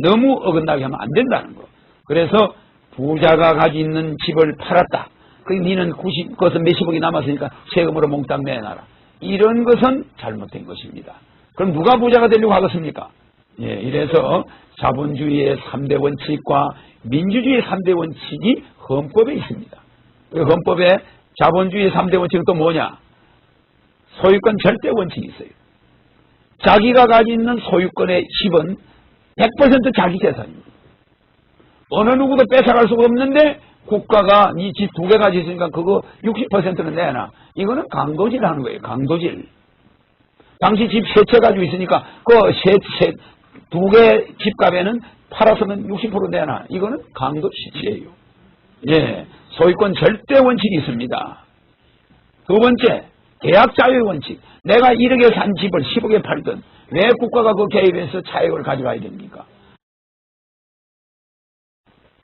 너무 어긋나게 하면 안 된다는 거. 그래서 부자가 가지고 있는 집을 팔았다. 니는 90것은 몇십억이 남았으니까 세금으로 몽땅 내놔라. 이런 것은 잘못된 것입니다. 그럼 누가 부자가 되려고 하겠습니까? 예, 이래서 자본주의의 3대 원칙과 민주주의의 3대 원칙이 헌법에 있습니다. 그 헌법에 자본주의의 3대 원칙은 또 뭐냐? 소유권 절대 원칙이 있어요. 자기가 가지고 있는 소유권의 10은 100% 자기 재산입니다. 어느 누구도 뺏어갈 수가 없는데 국가가 니 집 2개 가지고 있으니까 그거 60%는 내놔. 이거는 강도질 하는 거예요. 강도질. 당시 집 3채 가지고 있으니까 그 2개 집값에는 팔았으면 60% 내놔. 이거는 강도 취지예요. 예, 소유권 절대 원칙이 있습니다. 두 번째, 계약 자유의 원칙. 내가 1억에 산 집을 10억에 팔든 왜 국가가 그 개입해서 차익을 가져가야 됩니까?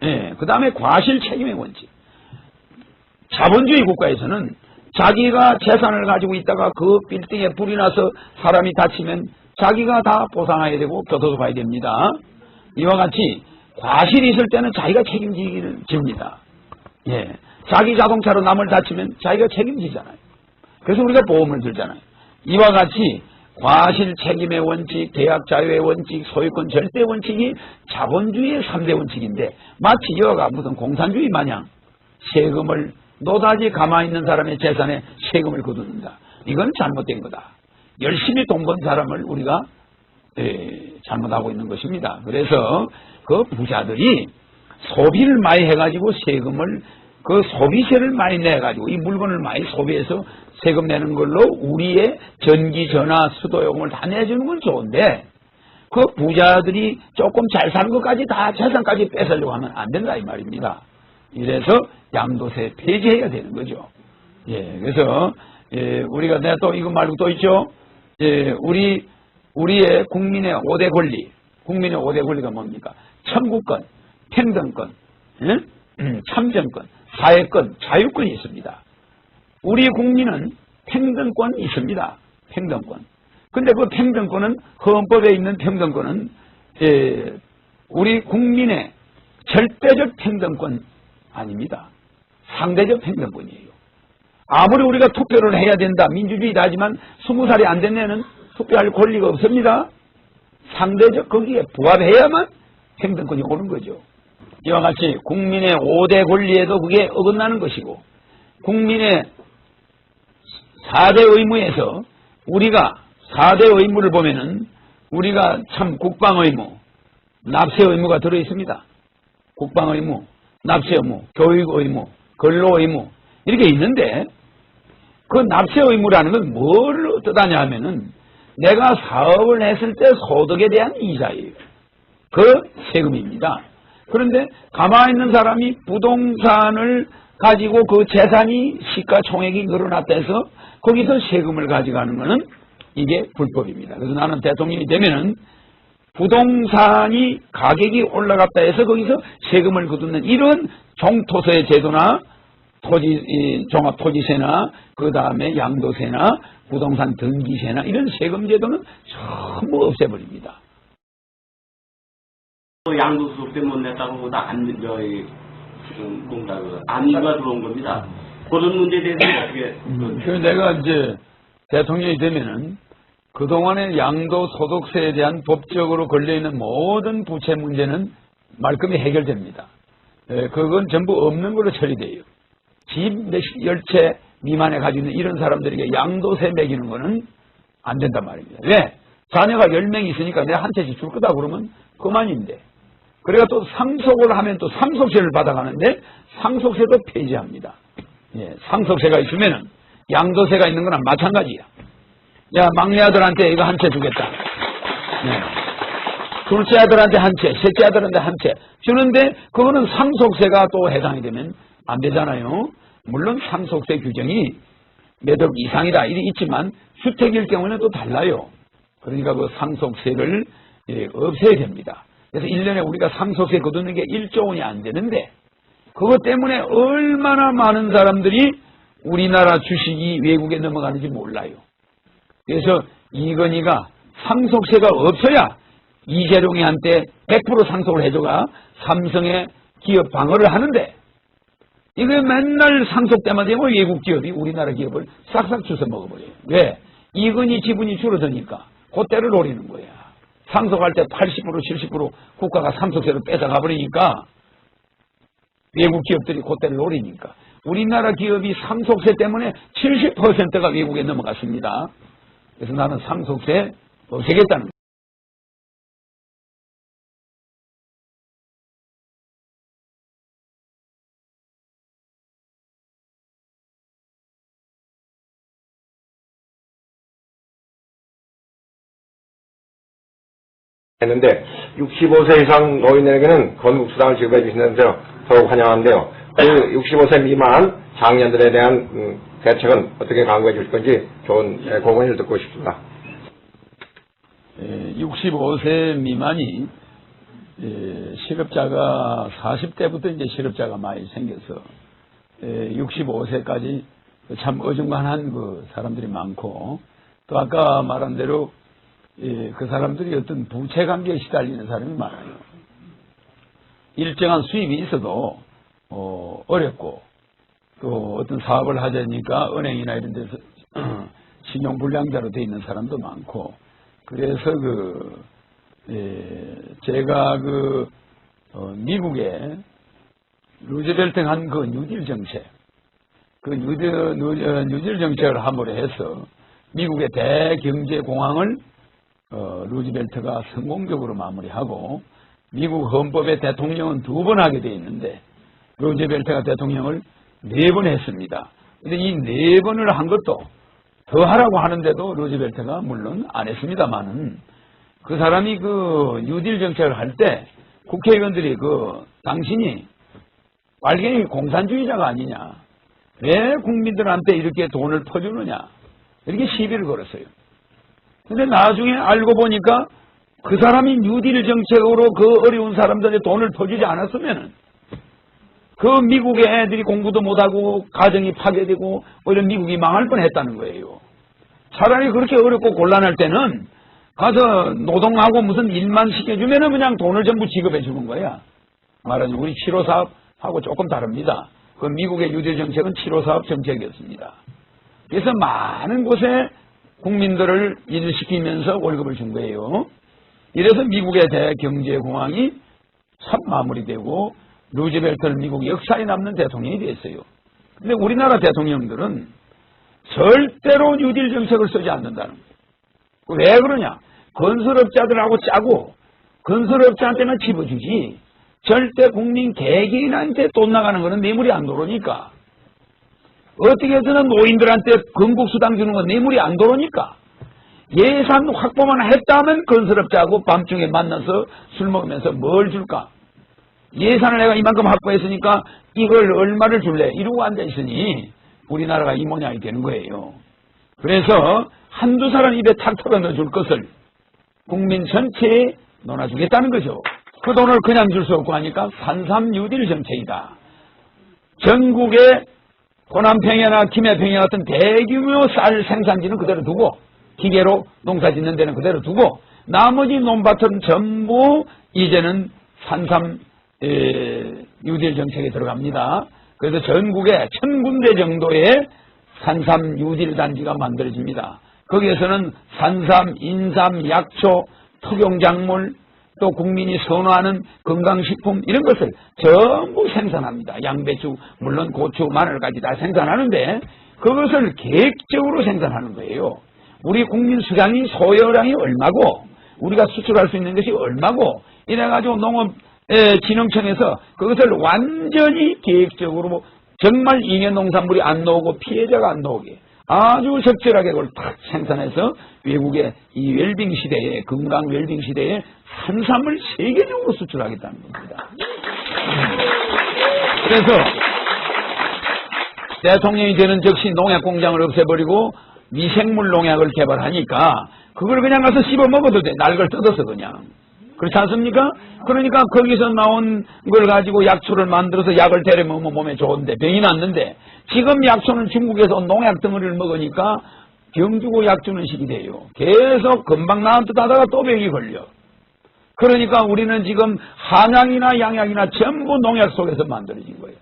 예, 그 다음에 과실 책임의 원칙. 자본주의 국가에서는 자기가 재산을 가지고 있다가 그 빌딩에 불이 나서 사람이 다치면 자기가 다 보상해야 되고 교도소 가야 됩니다. 이와 같이 과실이 있을 때는 자기가 책임지기를 집니다. 예, 자기 자동차로 남을 다치면 자기가 책임지잖아요. 그래서 우리가 보험을 들잖아요. 이와 같이 과실 책임의 원칙, 계약 자유의 원칙, 소유권 절대 원칙이 자본주의의 3대 원칙인데 마치 여가 무슨 공산주의 마냥 세금을 노다지 가만히 있는 사람의 재산에 세금을 거둔다. 이건 잘못된 거다. 열심히 돈 번 사람을 우리가 잘못하고 있는 것입니다. 그래서 그 부자들이 소비를 많이 해가지고 세금을 그 소비세를 많이 내가지고 이 물건을 많이 소비해서 세금 내는 걸로 우리의 전기, 전화, 수도요금을 다 내주는 건 좋은데 그 부자들이 조금 잘 사는 것까지 다 재산까지 뺏으려고 하면 안 된다 이 말입니다. 이래서 양도세 폐지해야 되는 거죠. 예, 그래서 우리가 내가 또 이거 말고 또 있죠. 우리의 국민의 5대 권리, 국민의 5대 권리가 뭡니까? 청구권, 평등권, 참정권, 사회권, 자유권이 있습니다. 우리 국민은 평등권이 있습니다. 평등권. 근데 그 평등권은 헌법에 있는 평등권은 우리 국민의 절대적 평등권 아닙니다. 상대적 평등권이에요. 아무리 우리가 투표를 해야 된다, 민주주의다 하지만 20살이 안 된 애는 투표할 권리가 없습니다. 상대적 거기에 부합해야만 평등권이 오는 거죠. 이와 같이 국민의 5대 권리에도 그게 어긋나는 것이고, 국민의 4대 의무에서 우리가 4대 의무를 보면은 우리가 참 국방의무, 납세의무가 들어있습니다. 국방의무, 납세의무, 교육의무, 근로의무 이렇게 있는데, 그 납세의무라는 건 뭘 뜻하냐 하면은 내가 사업을 했을 때 소득에 대한 이자예요. 그 세금입니다. 그런데 가만히 있는 사람이 부동산을 가지고 그 재산이 시가총액이 늘어났다 해서 거기서 세금을 가져가는 거는 이게 불법입니다. 그래서 나는 대통령이 되면은 부동산이 가격이 올라갔다 해서 거기서 세금을 거두는 이런 종토세 제도나 종합토지세나 그 다음에 양도세나 부동산 등기세나 이런 세금 제도는 전부 없애버립니다. 양도소득 때문에 못 냈다고 안위가 들어온 겁니다. 그런 문제에 대해서 어떻게? 그래서 내가 이제 대통령이 되면은 그동안의 양도소득세에 대한 법적으로 걸려있는 모든 부채 문제는 말끔히 해결됩니다. 그건 전부 없는 걸로 처리돼요. 집 몇십 열채 미만에 가지고 있는 이런 사람들에게 양도세 매기는 거는 안 된단 말입니다. 왜? 자녀가 10명 있으니까 내가 한 채씩 줄 거다 그러면 그만인데. 그래가 또 상속을 하면 또 상속세를 받아가는데 상속세도 폐지합니다. 예, 상속세가 있으면은 양도세가 있는 거랑 마찬가지야. 야, 막내 아들한테 이거 한 채 주겠다. 네. 둘째 아들한테 한 채, 셋째 아들한테 한 채 주는데 그거는 상속세가 또 해당이 되면 안 되잖아요. 물론 상속세 규정이 몇 억 이상이다 이리 있지만 주택일 경우는 또 달라요. 그러니까 그 상속세를 없애야 됩니다. 그래서 1년에 우리가 상속세 거두는 게 1조 원이 안 되는데 그것 때문에 얼마나 많은 사람들이 우리나라 주식이 외국에 넘어가는지 몰라요. 그래서 이건희가 상속세가 없어야 이재룡이한테 100% 상속을 해줘가 삼성의 기업 방어를 하는데 이게 맨날 상속 때마다 되면 외국 기업이 우리나라 기업을 싹싹 주워 먹어버려요. 왜? 이건희 지분이 줄어드니까 그때를 노리는 거야. 상속할 때 80% 70% 국가가 상속세를 뺏어가 버리니까 외국 기업들이 그때를 노리니까 우리나라 기업이 상속세 때문에 70%가 외국에 넘어갔습니다. 그래서 나는 상속세 없애겠다는 거예요. 했는데 65세 이상 노인에게는 건국수당을 지급해 주시는 데 더욱 환영한데요. 그 65세 미만 장년들에 대한 대책은 어떻게 강구해 주실 건지 좋은 고민을 듣고 싶습니다. 65세 미만이 실업자가 40대부터 이제 실업자가 많이 생겨서 65세까지 참 어중간한 그 사람들이 많고 또 아까 말한 대로 그 사람들이 어떤 부채 관계에 시달리는 사람이 많아요. 일정한 수입이 있어도 어렵고 또 어떤 사업을 하자니까 은행이나 이런 데서 신용불량자로 돼 있는 사람도 많고 그래서 제가 미국에 루즈벨트가 한 그 뉴딜 정책 그 뉴딜 정책을 함으로 해서 미국의 대경제공황을 루즈벨트가 성공적으로 마무리하고 미국 헌법의 대통령은 2번 하게 돼 있는데 루즈벨트가 대통령을 4번 했습니다. 근데 이 4번을 한 것도 더 하라고 하는데도 루즈벨트가 물론 안 했습니다만은 그 사람이 그 뉴딜 정책을 할 때 국회의원들이 당신이 빨갱이 공산주의자가 아니냐 왜 국민들한테 이렇게 돈을 퍼주느냐 이렇게 시비를 걸었어요. 근데 나중에 알고 보니까 그 사람이 뉴딜 정책으로 그 어려운 사람들의 돈을 퍼주지 않았으면은 그 미국의 애들이 공부도 못하고 가정이 파괴되고 오히려 미국이 망할 뻔했다는 거예요. 차라리 그렇게 어렵고 곤란할 때는 가서 노동하고 무슨 일만 시켜주면은 그냥 돈을 전부 지급해 주는 거야. 말하자면 우리 7호 사업하고 조금 다릅니다. 그 미국의 뉴딜 정책은 7호 사업 정책이었습니다. 그래서 많은 곳에 국민들을 일을 시키면서 월급을 준 거예요. 이래서 미국의 대경제공황이 참 마무리되고 루즈벨트는 미국 역사에 남는 대통령이 됐어요. 근데 우리나라 대통령들은 절대로 뉴딜 정책을 쓰지 않는다는 거예요. 왜 그러냐? 건설업자들하고 짜고 건설업자한테만 집어주지 절대 국민 개개인한테 돈 나가는 거는 뇌물이 안 들어오니까. 어떻게 해서는 노인들한테 건국수당 주는 건 뇌물이 안 들어오니까. 예산 확보만 했다면 건설업자하고 밤중에 만나서 술 먹으면서 뭘 줄까? 예산을 내가 이만큼 확보했으니까 이걸 얼마를 줄래? 이러고 앉아있으니 우리나라가 이 모양이 되는 거예요. 그래서 한두 사람 입에 탁 털어넣어줄 것을 국민 전체에 넣어주겠다는 거죠. 그 돈을 그냥 줄 수 없고 하니까 산삼 뉴딜 정책이다. 전국에 호남평야나 김해평야 같은 대규모 쌀 생산지는 그대로 두고 기계로 농사 짓는 데는 그대로 두고 나머지 논밭은 전부 이제는 산삼 뉴딜 정책에 들어갑니다. 그래서 전국에 1000군데 정도의 산삼 뉴딜 단지가 만들어집니다. 거기에서는 산삼, 인삼, 약초, 특용작물 또 국민이 선호하는 건강식품 이런 것을 전부 생산합니다. 양배추, 물론 고추, 마늘까지 다 생산하는데 그것을 계획적으로 생산하는 거예요. 우리 국민 수량이 소요량이 얼마고 우리가 수출할 수 있는 것이 얼마고 이래가지고 농업진흥청에서 그것을 완전히 계획적으로 정말 인연농산물이 안 나오고 피해자가 안 나오게 아주 적절하게 그걸 딱 생산해서 외국의 이 웰빙 시대에 건강 웰빙 시대에 산삼을 세계적으로 수출하겠다는 겁니다. 그래서 대통령이 되는 즉시 농약 공장을 없애버리고 미생물 농약을 개발하니까 그걸 그냥 가서 씹어 먹어도 돼. 날걸 뜯어서 그냥. 그렇지 않습니까? 그러니까 거기서 나온 걸 가지고 약초를 만들어서 약을 때려 먹으면 몸에 좋은데 병이 났는데 지금 약초는 중국에서 온 농약 덩어리를 먹으니까 병 주고 약 주는 식이 돼요. 계속 금방 나은 듯 하다가 또 병이 걸려. 그러니까 우리는 지금 한약이나 양약이나 전부 농약 속에서 만들어진 거예요.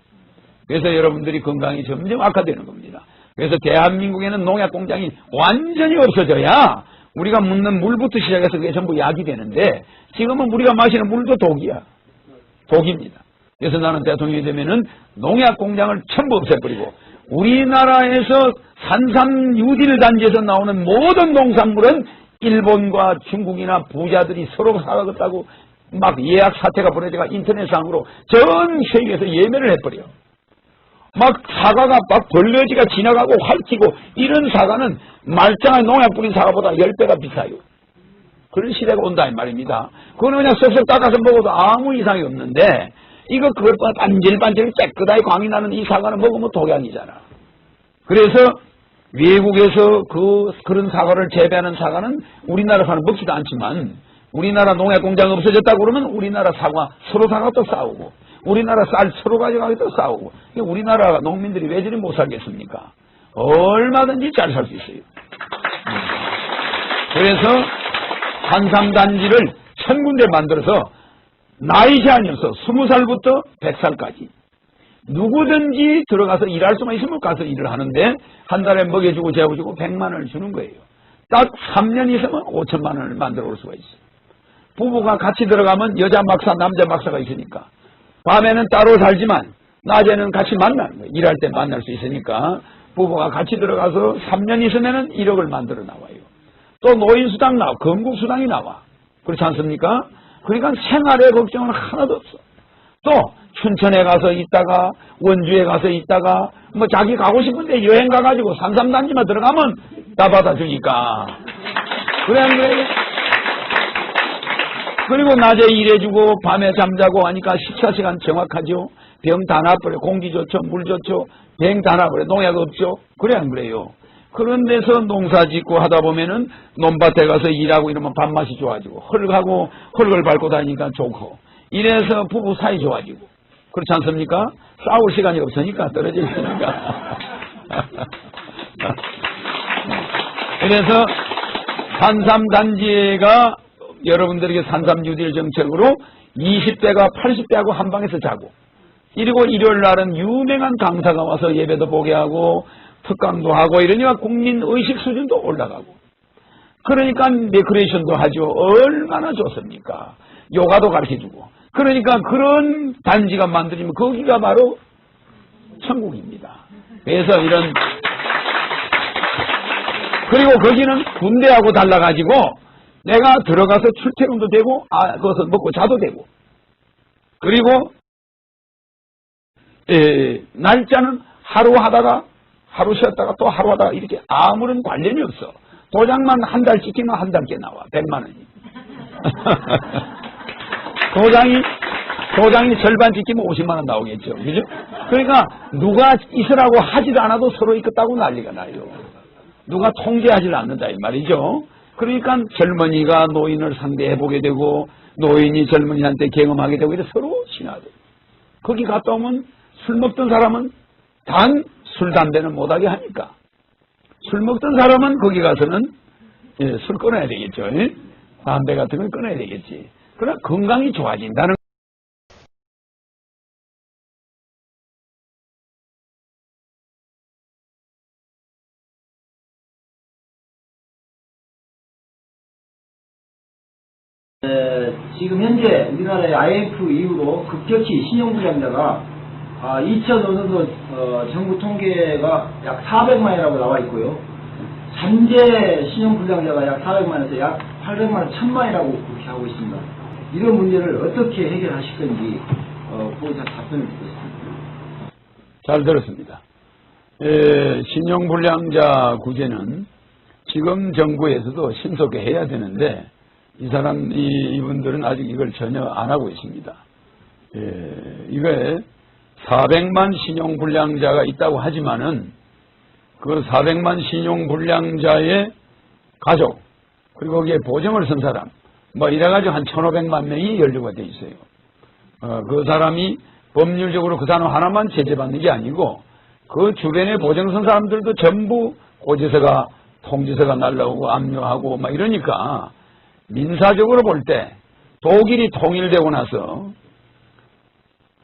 그래서 여러분들이 건강이 점점 악화되는 겁니다. 그래서 대한민국에는 농약 공장이 완전히 없어져야 우리가 묻는 물부터 시작해서 그게 전부 약이 되는데 지금은 우리가 마시는 물도 독이야. 독입니다. 그래서 나는 대통령이 되면은 농약 공장을 전부 없애버리고 우리나라에서 산삼 뉴딜 단지에서 나오는 모든 농산물은 일본과 중국이나 부자들이 서로 사가겠다고 막 예약 사태가 벌어져가 인터넷상으로 전 세계에서 예매를 해버려. 막 사과가 막 벌레지가 지나가고 활티고 이런 사과는 말짱한 농약 뿌린 사과보다 10배가 비싸요. 그런 시대가 온다 이 말입니다. 그거는 그냥 쏙쏙 닦아서 먹어도 아무 이상이 없는데 이거 그걸 반질반질 깨끗하게 광이 나는 이 사과는 먹으면 독약이잖아. 그래서 외국에서 그런 사과를 재배하는 사과는 우리나라 사람 먹지도 않지만 우리나라 농약 공장 없어졌다고 그러면 우리나라 사과 서로 사과 또 싸우고 우리나라 쌀 서로 가져가기 또 싸우고 우리나라 농민들이 왜 저리 못 살겠습니까? 얼마든지 잘 살 수 있어요. 그래서 산삼단지를 1000군데 만들어서 나이 제한이 없어 20살부터 100살까지 누구든지 들어가서 일할 수만 있으면 가서 일을 하는데 한 달에 먹여주고 재워주고 100만 원을 주는 거예요. 딱 3년 있으면 5천만 원을 만들어 올 수가 있어요. 부부가 같이 들어가면 여자 막사 남자 막사가 있으니까 밤에는 따로 살지만 낮에는 같이 만나는 거예요. 일할 때 만날 수 있으니까 부부가 같이 들어가서 3년 있으면 1억을 만들어 나와요. 또 노인수당 나와 건국수당이 나와. 그렇지 않습니까? 그러니까 생활의 걱정은 하나도 없어. 또 춘천에 가서 있다가 원주에 가서 있다가 뭐 자기 가고 싶은데 여행 가가지고 산삼단지만 들어가면 다 받아주니까 그래 안 그래? 그리고 낮에 일해주고 밤에 잠자고 하니까 14시간 정확하죠. 병 다 나버려. 공기 좋죠. 물 좋죠. 병 다 나버려. 농약 없죠. 그래 안 그래요? 그런 데서 농사 짓고 하다 보면은 논밭에 가서 일하고 이러면 밥맛이 좋아지고 흙을 밟고 다니니까 좋고 이래서 부부 사이 좋아지고 그렇지 않습니까? 싸울 시간이 없으니까 떨어지니까. 그래서 산삼단지가 여러분들에게 산삼 뉴딜 정책으로 20대가 80대하고 한 방에서 자고 그리고 일요일 날은 유명한 강사가 와서 예배도 보게 하고 특강도 하고 이러니까 국민 의식 수준도 올라가고 그러니까 레크레이션도 하죠. 얼마나 좋습니까? 요가도 가르쳐주고 그러니까 그런 단지가 만들어지면 거기가 바로 천국입니다. 그래서 이런 그리고 거기는 군대하고 달라가지고 내가 들어가서 출퇴근도 되고 그것을 먹고 자도 되고 그리고 날짜는 하루 하다가 하루 쉬었다가 또 하루 하다가 이렇게 아무런 관련이 없어. 도장만 한 달 찍히면 한 달께 나와. 100만 원이. 도장이 절반 찍히면 50만 원 나오겠죠. 그죠? 그러니까 누가 있으라고 하지도 않아도 서로 있겠다고 난리가 나요. 누가 통제하지 않는다 이 말이죠. 그러니까 젊은이가 노인을 상대해보게 되고 노인이 젊은이한테 경험하게 되고 이래 서로 친화돼요. 거기 갔다 오면 술 먹던 사람은 단 술, 담배는 못하게 하니까 술 먹던 사람은 거기 가서는 술 끊어야 되겠죠. 담배 같은 걸 끊어야 되겠지. 그러나 건강이 좋아진다는 지금 현재 우리나라의 IMF 이후로 급격히 신용불량자가 2005년도 정부 통계가 약 400만이라고 나와 있고요. 잠재 신용불량자가 약 400만에서 약 800만 1000만이라고 그렇게 하고 있습니다. 이런 문제를 어떻게 해결하실 건지 보호자 답변을 듣고 있습니다. 잘 들었습니다. 신용불량자 구제는 지금 정부에서도 신속히 해야 되는데 이분들은 아직 이걸 전혀 안 하고 있습니다. 이거에 400만 신용불량자가 있다고 하지만은 그 400만 신용불량자의 가족 그리고 거기에 보증을 쓴 사람 이래가지고 한 1500만 명이 연루가 돼 있어요. 그 사람이 법률적으로 그 사람 하나만 제재받는 게 아니고 그 주변에 보증 쓴 사람들도 전부 고지서가 통지서가 날라오고 압류하고 이러니까 민사적으로 볼 때 독일이 통일되고 나서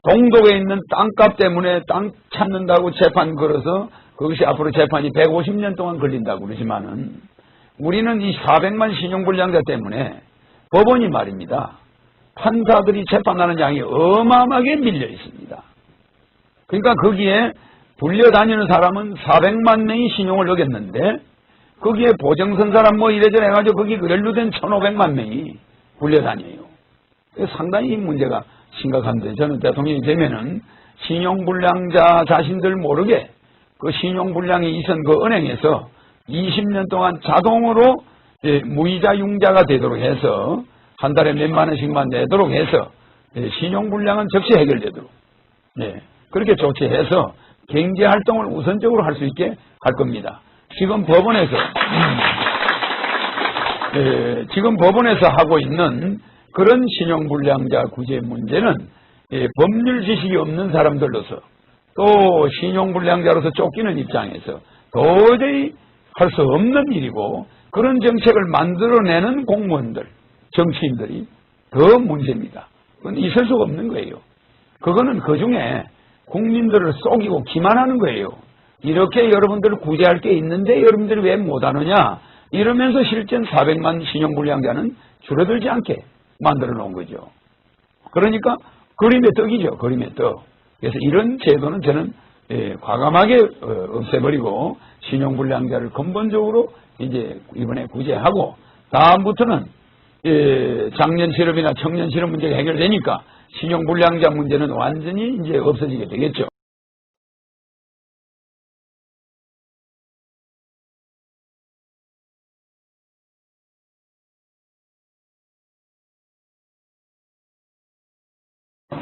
동독에 있는 땅값 때문에 땅 찾는다고 재판 걸어서 그것이 앞으로 재판이 150년 동안 걸린다고 그러지만은 우리는 이 400만 신용불량자 때문에 법원이 말입니다. 판사들이 재판하는 양이 어마어마하게 밀려 있습니다. 그러니까 거기에 불려다니는 사람은 400만 명이 신용을 어겼는데 거기에 보증선 사람 이래저래 해가지고 거기 연루된 1500만 명이 불려다녀요. 상당히 이 문제가 심각한데 저는 대통령이 되면은 신용불량자 자신들 모르게 그 신용불량이 있은 그 은행에서 20년 동안 자동으로 무이자 융자가 되도록 해서 한 달에 몇만 원씩만 내도록 해서 신용불량은 즉시 해결되도록 그렇게 조치해서 경제활동을 우선적으로 할 수 있게 할 겁니다. 지금 법원에서 하고 있는 그런 신용불량자 구제 문제는 법률 지식이 없는 사람들로서 또 신용불량자로서 쫓기는 입장에서 도저히 할 수 없는 일이고 그런 정책을 만들어내는 공무원들, 정치인들이 더 문제입니다. 그건 있을 수가 없는 거예요. 그거는 그중에 국민들을 속이고 기만하는 거예요. 이렇게 여러분들을 구제할 게 있는데 여러분들이 왜 못하느냐 이러면서 실제 400만 신용불량자는 줄어들지 않게 만들어 놓은 거죠. 그러니까 그림의 떡이죠. 그림의 떡. 그래서 이런 제도는 저는 과감하게 없애버리고 신용불량자를 근본적으로 이제 이번에 구제하고 다음부터는 장년 실업이나 청년 실업 문제가 해결되니까 신용불량자 문제는 완전히 이제 없어지게 되겠죠.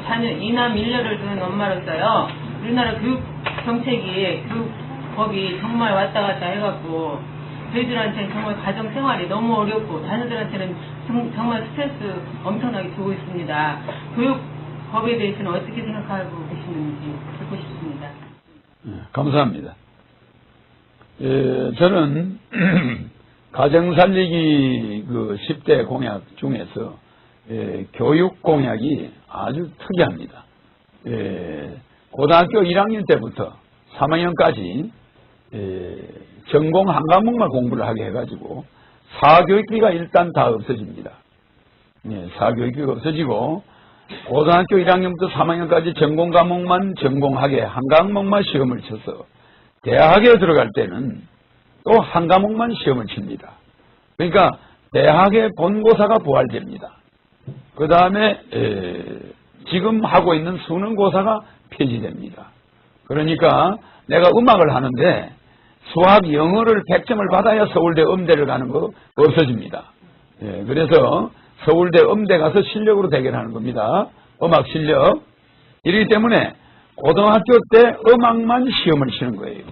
자녀 이남 일녀를 두는 엄마로서요. 우리나라 교육 정책이 교육법이 정말 왔다 갔다 해갖고 저희들한테는 정말 가정 생활이 너무 어렵고 자녀들한테는 정말 스트레스 엄청나게 주고 있습니다. 교육법에 대해서는 어떻게 생각하고 계시는지 듣고 싶습니다. 감사합니다. 저는 가정 살리기 그 10대 공약 중에서 교육 공약이 아주 특이합니다. 고등학교 1학년 때부터 3학년까지 전공 한 과목만 공부를 하게 해가지고 사교육비가 일단 다 없어집니다. 사교육비가 없어지고 고등학교 1학년부터 3학년까지 전공 과목만 전공하게 한 과목만 시험을 쳐서 대학에 들어갈 때는 또 한 과목만 시험을 칩니다. 그러니까 대학의 본고사가 부활됩니다. 그 다음에 지금 하고 있는 수능고사가 폐지됩니다. 그러니까 내가 음악을 하는데 수학 영어를 100점을 받아야 서울대 음대를 가는 거 없어집니다. 그래서 서울대 음대 가서 실력으로 대결하는 겁니다. 음악 실력. 이러기 때문에 고등학교 때 음악만 시험을 치는 거예요.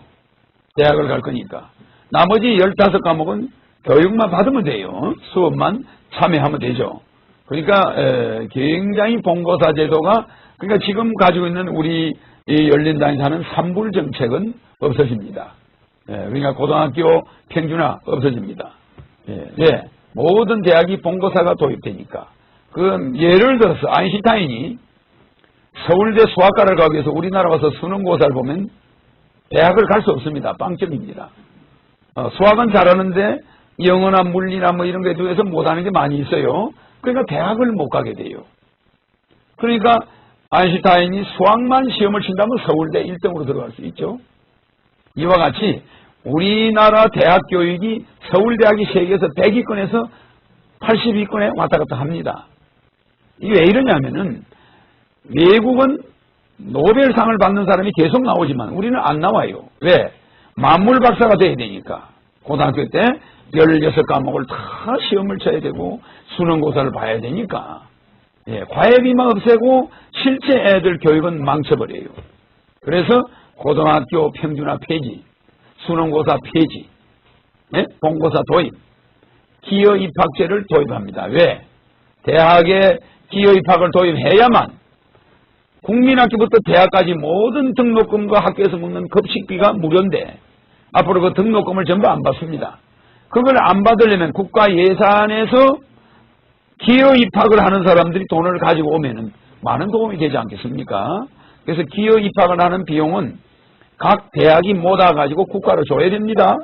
대학을 갈 거니까. 나머지 15과목은 교육만 받으면 돼요. 수업만 참여하면 되죠. 그러니까 굉장히 본고사 제도가, 그러니까 지금 가지고 있는 우리 이 열린당에서 하는 산불 정책은 없어집니다. 그러니까 고등학교 평준화 없어집니다. 모든 대학이 본고사가 도입되니까. 그 예를 들어서 아인슈타인이 서울대 수학과를 가기 위해서 우리나라 와서 수능고사를 보면 대학을 갈 수 없습니다. 빵점입니다. 수학은 잘하는데 영어나 물리나 뭐 이런 거에 대해서 못하는 게 많이 있어요. 그러니까 대학을 못 가게 돼요. 그러니까 아인슈타인이 수학만 시험을 친다면 서울대 1등으로 들어갈 수 있죠. 이와 같이 우리나라 대학 교육이 서울대학이 세계에서 100위권에서 80위권에 왔다 갔다 합니다. 이게 왜 이러냐면은 외국은 노벨상을 받는 사람이 계속 나오지만 우리는 안 나와요. 왜? 만물 박사가 돼야 되니까. 고등학교 때 16과목을 다 시험을 쳐야 되고 수능고사를 봐야 되니까. 과외비만 없애고 실제 애들 교육은 망쳐버려요. 그래서 고등학교 평준화 폐지, 수능고사 폐지, 본고사 도입, 기여입학제를 도입합니다. 왜? 대학에 기여입학을 도입해야만 국민학교부터 대학까지 모든 등록금과 학교에서 먹는 급식비가 무료인데 앞으로 그 등록금을 전부 안 받습니다. 그걸 안 받으려면 국가 예산에서 기여 입학을 하는 사람들이 돈을 가지고 오면은 많은 도움이 되지 않겠습니까? 그래서 기여 입학을 하는 비용은 각 대학이 모아가지고 국가로 줘야 됩니다.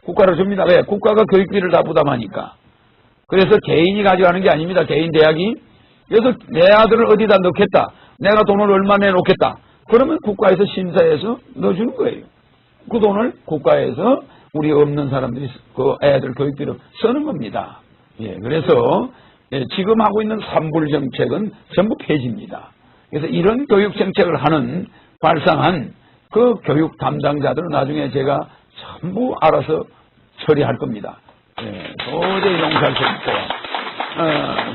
국가로 줍니다. 왜? 국가가 교육비를 다 부담하니까. 그래서 개인이 가져가는 게 아닙니다. 개인 대학이. 그래서 내 아들을 어디다 넣겠다. 내가 돈을 얼마 내놓겠다. 그러면 국가에서 심사해서 넣어주는 거예요. 그 돈을 국가에서 우리 없는 사람들이 그 애들 교육비로 쓰는 겁니다. 그래서 지금 하고 있는 산불 정책은 전부 폐지입니다. 그래서 이런 교육 정책을 발상한 그 교육 담당자들은 나중에 제가 전부 알아서 처리할 겁니다. 도저히 용서할 수 없고.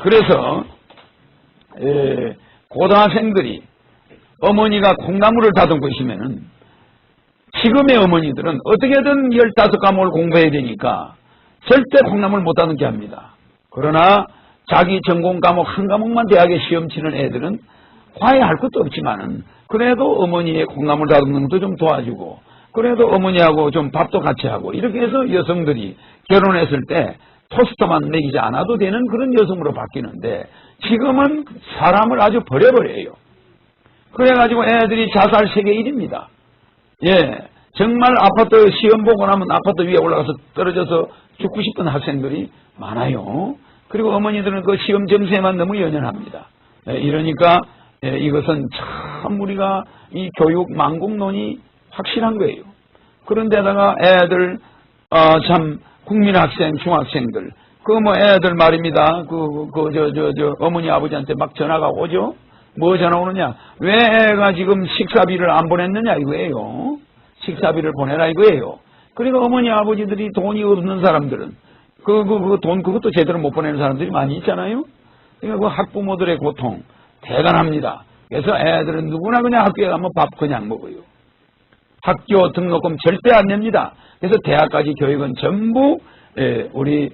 그래서 고등학생들이 어머니가 콩나물을 다듬고 있으면은 지금의 어머니들은 어떻게든 15과목을 공부해야 되니까 절대 콩나물 못 다듬게 합니다. 그러나 자기 전공 과목 한 과목만 대학에 시험 치는 애들은 과외할 것도 없지만은 그래도 어머니의 콩나물 다듬는 것도 좀 도와주고 그래도 어머니하고 좀 밥도 같이 하고 이렇게 해서 여성들이 결혼했을 때 토스트만 먹이지 않아도 되는 그런 여성으로 바뀌는데 지금은 사람을 아주 버려버려요. 그래가지고 애들이 자살 세계 1위입니다. 정말 아파트 시험 보고 나면 아파트 위에 올라가서 떨어져서 죽고 싶은 학생들이 많아요. 그리고 어머니들은 그 시험 점수에만 너무 연연합니다. 이러니까 이것은 참 우리가 이 교육 망국론이 확실한 거예요. 그런데다가 애들 참 국민학생, 중학생들 그 애들 말입니다. 어머니 아버지한테 막 전화가 오죠. 뭐 전화 오느냐? 왜 애가 지금 식사비를 안 보냈느냐 이거예요. 식사비를 보내라 이거예요. 그러니까 어머니 아버지들이 돈이 없는 사람들은 그 돈 그것도 제대로 못 보내는 사람들이 많이 있잖아요. 그러니까 그 학부모들의 고통 대단합니다. 그래서 애들은 누구나 그냥 학교에 가면 밥 그냥 먹어요. 학교 등록금 절대 안 냅니다. 그래서 대학까지 교육은 전부 우리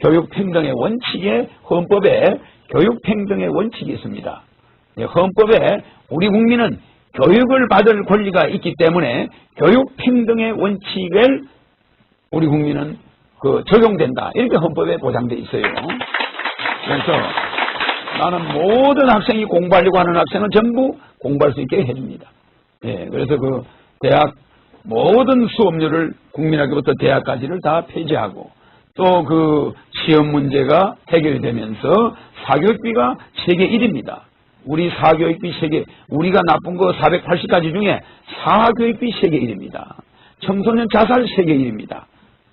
교육평등의 원칙에 헌법에 교육평등의 원칙이 있습니다. 헌법에 우리 국민은 교육을 받을 권리가 있기 때문에 교육평등의 원칙을 우리 국민은 적용된다. 이렇게 헌법에 보장되어 있어요. 그래서 나는 모든 학생이 공부하려고 하는 학생은 전부 공부할 수 있게 해줍니다. 예, 그래서 그 대학 모든 수업료를 국민학교부터 대학까지를 다 폐지하고 또 그 시험 문제가 해결이 되면서 사교육비가 세계 1위입니다. 우리 사교육비 세계, 우리가 나쁜 거 480가지 중에 사교육비 세계 1위입니다. 청소년 자살 세계 1위입니다.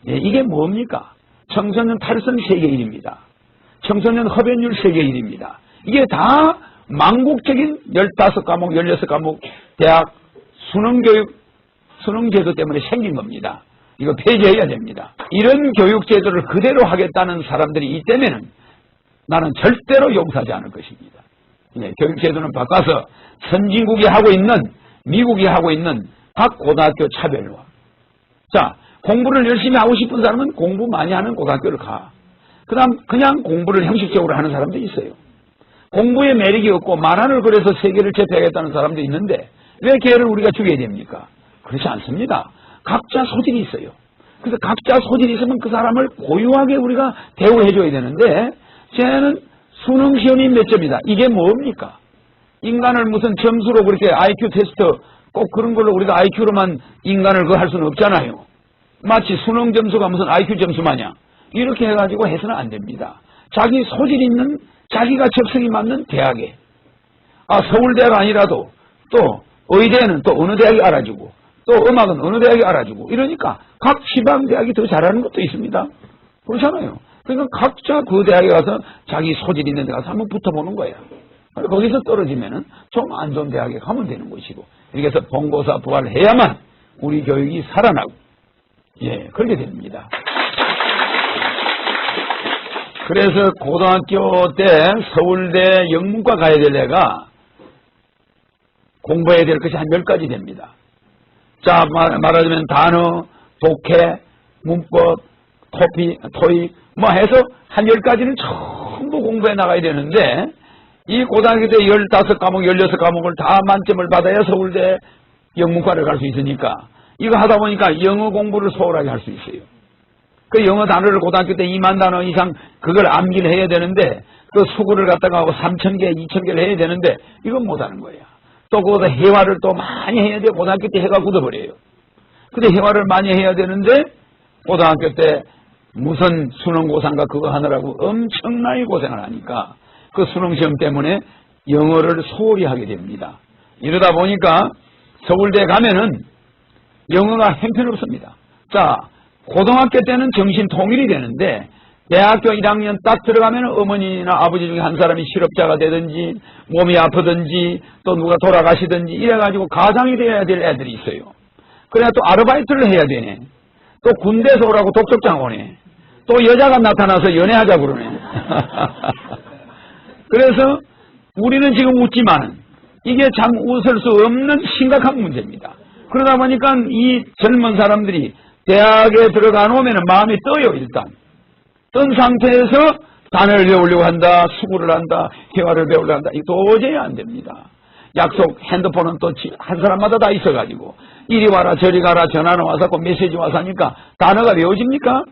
예, 이게 뭡니까? 청소년 탈선 세계 1위입니다. 청소년 흡연율 세계 1위입니다. 이게 다 망국적인 15과목, 16과목 대학 수능교육, 수능제도 때문에 생긴 겁니다. 이거 폐지해야 됩니다. 이런 교육제도를 그대로 하겠다는 사람들이 있다면 나는 절대로 용서하지 않을 것입니다. 예, 교육제도는 바꿔서 선진국이 하고 있는, 미국이 하고 있는 각 고등학교 차별화. 자, 공부를 열심히 하고 싶은 사람은 공부 많이 하는 고등학교를 가. 그 다음 그냥 공부를 형식적으로 하는 사람도 있어요. 공부에 매력이 없고 만화를 그려서 세계를 제패하겠다는 사람도 있는데 왜 걔를 우리가 죽여야 됩니까? 그렇지 않습니다. 각자 소질이 있어요. 그래서 각자 소질이 있으면 그 사람을 고유하게 우리가 대우해줘야 되는데 쟤는 수능 시험이 몇 점이다. 이게 뭡니까? 인간을 무슨 점수로 그렇게 IQ 테스트 꼭 그런 걸로 우리가 IQ로만 인간을 그거 할 수는 없잖아요. 마치 수능 점수가 무슨 IQ 점수 마냥 이렇게 해가지고 해서는 안 됩니다. 자기 소질 있는 자기가 적성이 맞는 대학에 서울대가 아니라도 또 의대는 또 어느 대학이 알아주고 또 음악은 어느 대학이 알아주고 이러니까 각 지방대학이 더 잘하는 것도 있습니다. 그렇잖아요. 그러니까 각자 그 대학에 가서 자기 소질 있는 데 가서 한번 붙어보는 거예요. 거기서 떨어지면은 좀 안 좋은 대학에 가면 되는 것이고 이렇게 해서 본고사 부활해야만 우리 교육이 살아나고 예 그렇게 됩니다. 그래서 고등학교 때 서울대 영문과 가야 될 애가 공부해야 될 것이 한 10가지 됩니다. 자, 말하자면 단어, 독해, 문법, 토익, 뭐 해서 한 10가지는 전부 공부해 나가야 되는데 이 고등학교 때 15과목, 16과목을 다 만점을 받아야 서울대 영문과를 갈 수 있으니까 이거 하다 보니까 영어 공부를 소홀하게 할 수 있어요. 그 영어 단어를 고등학교 때 2만 단어 이상 그걸 암기를 해야 되는데 그 수구를 갖다가 하고 3,000개, 2,000개를 해야 되는데 이건 못하는 거야. 또 거기다 회화를 또 많이 해야 돼요. 고등학교 때 해가 굳어버려요. 근데 회화를 많이 해야 되는데 고등학교 때 무슨 수능고사인가 그거 하느라고 엄청나게 고생을 하니까 그 수능시험 때문에 영어를 소홀히 하게 됩니다. 이러다 보니까 서울대 가면은 영어가 형편없습니다. 자, 고등학교 때는 정신 통일이 되는데 대학교 1학년 딱 들어가면 어머니나 아버지 중에 한 사람이 실업자가 되든지 몸이 아프든지 또 누가 돌아가시든지 이래가지고 가장이 돼야 될 애들이 있어요. 그래야 또 아르바이트를 해야 되네. 또 군대에서 오라고 독촉장 오네. 또 여자가 나타나서 연애하자고 그러네. 그래서 우리는 지금 웃지만은 이게 참 웃을 수 없는 심각한 문제입니다. 그러다 보니까 이 젊은 사람들이 대학에 들어가 놓으면 마음이 떠요. 일단 뜬 상태에서 단어를 배우려고 한다, 수구를 한다, 회화를 배우려고 한다. 이거 도저히 안 됩니다. 약속 핸드폰은 또 한 사람마다 다 있어가지고 이리 와라 저리 가라 전화는 와서 메시지 와서 하니까 단어가 외워집니까?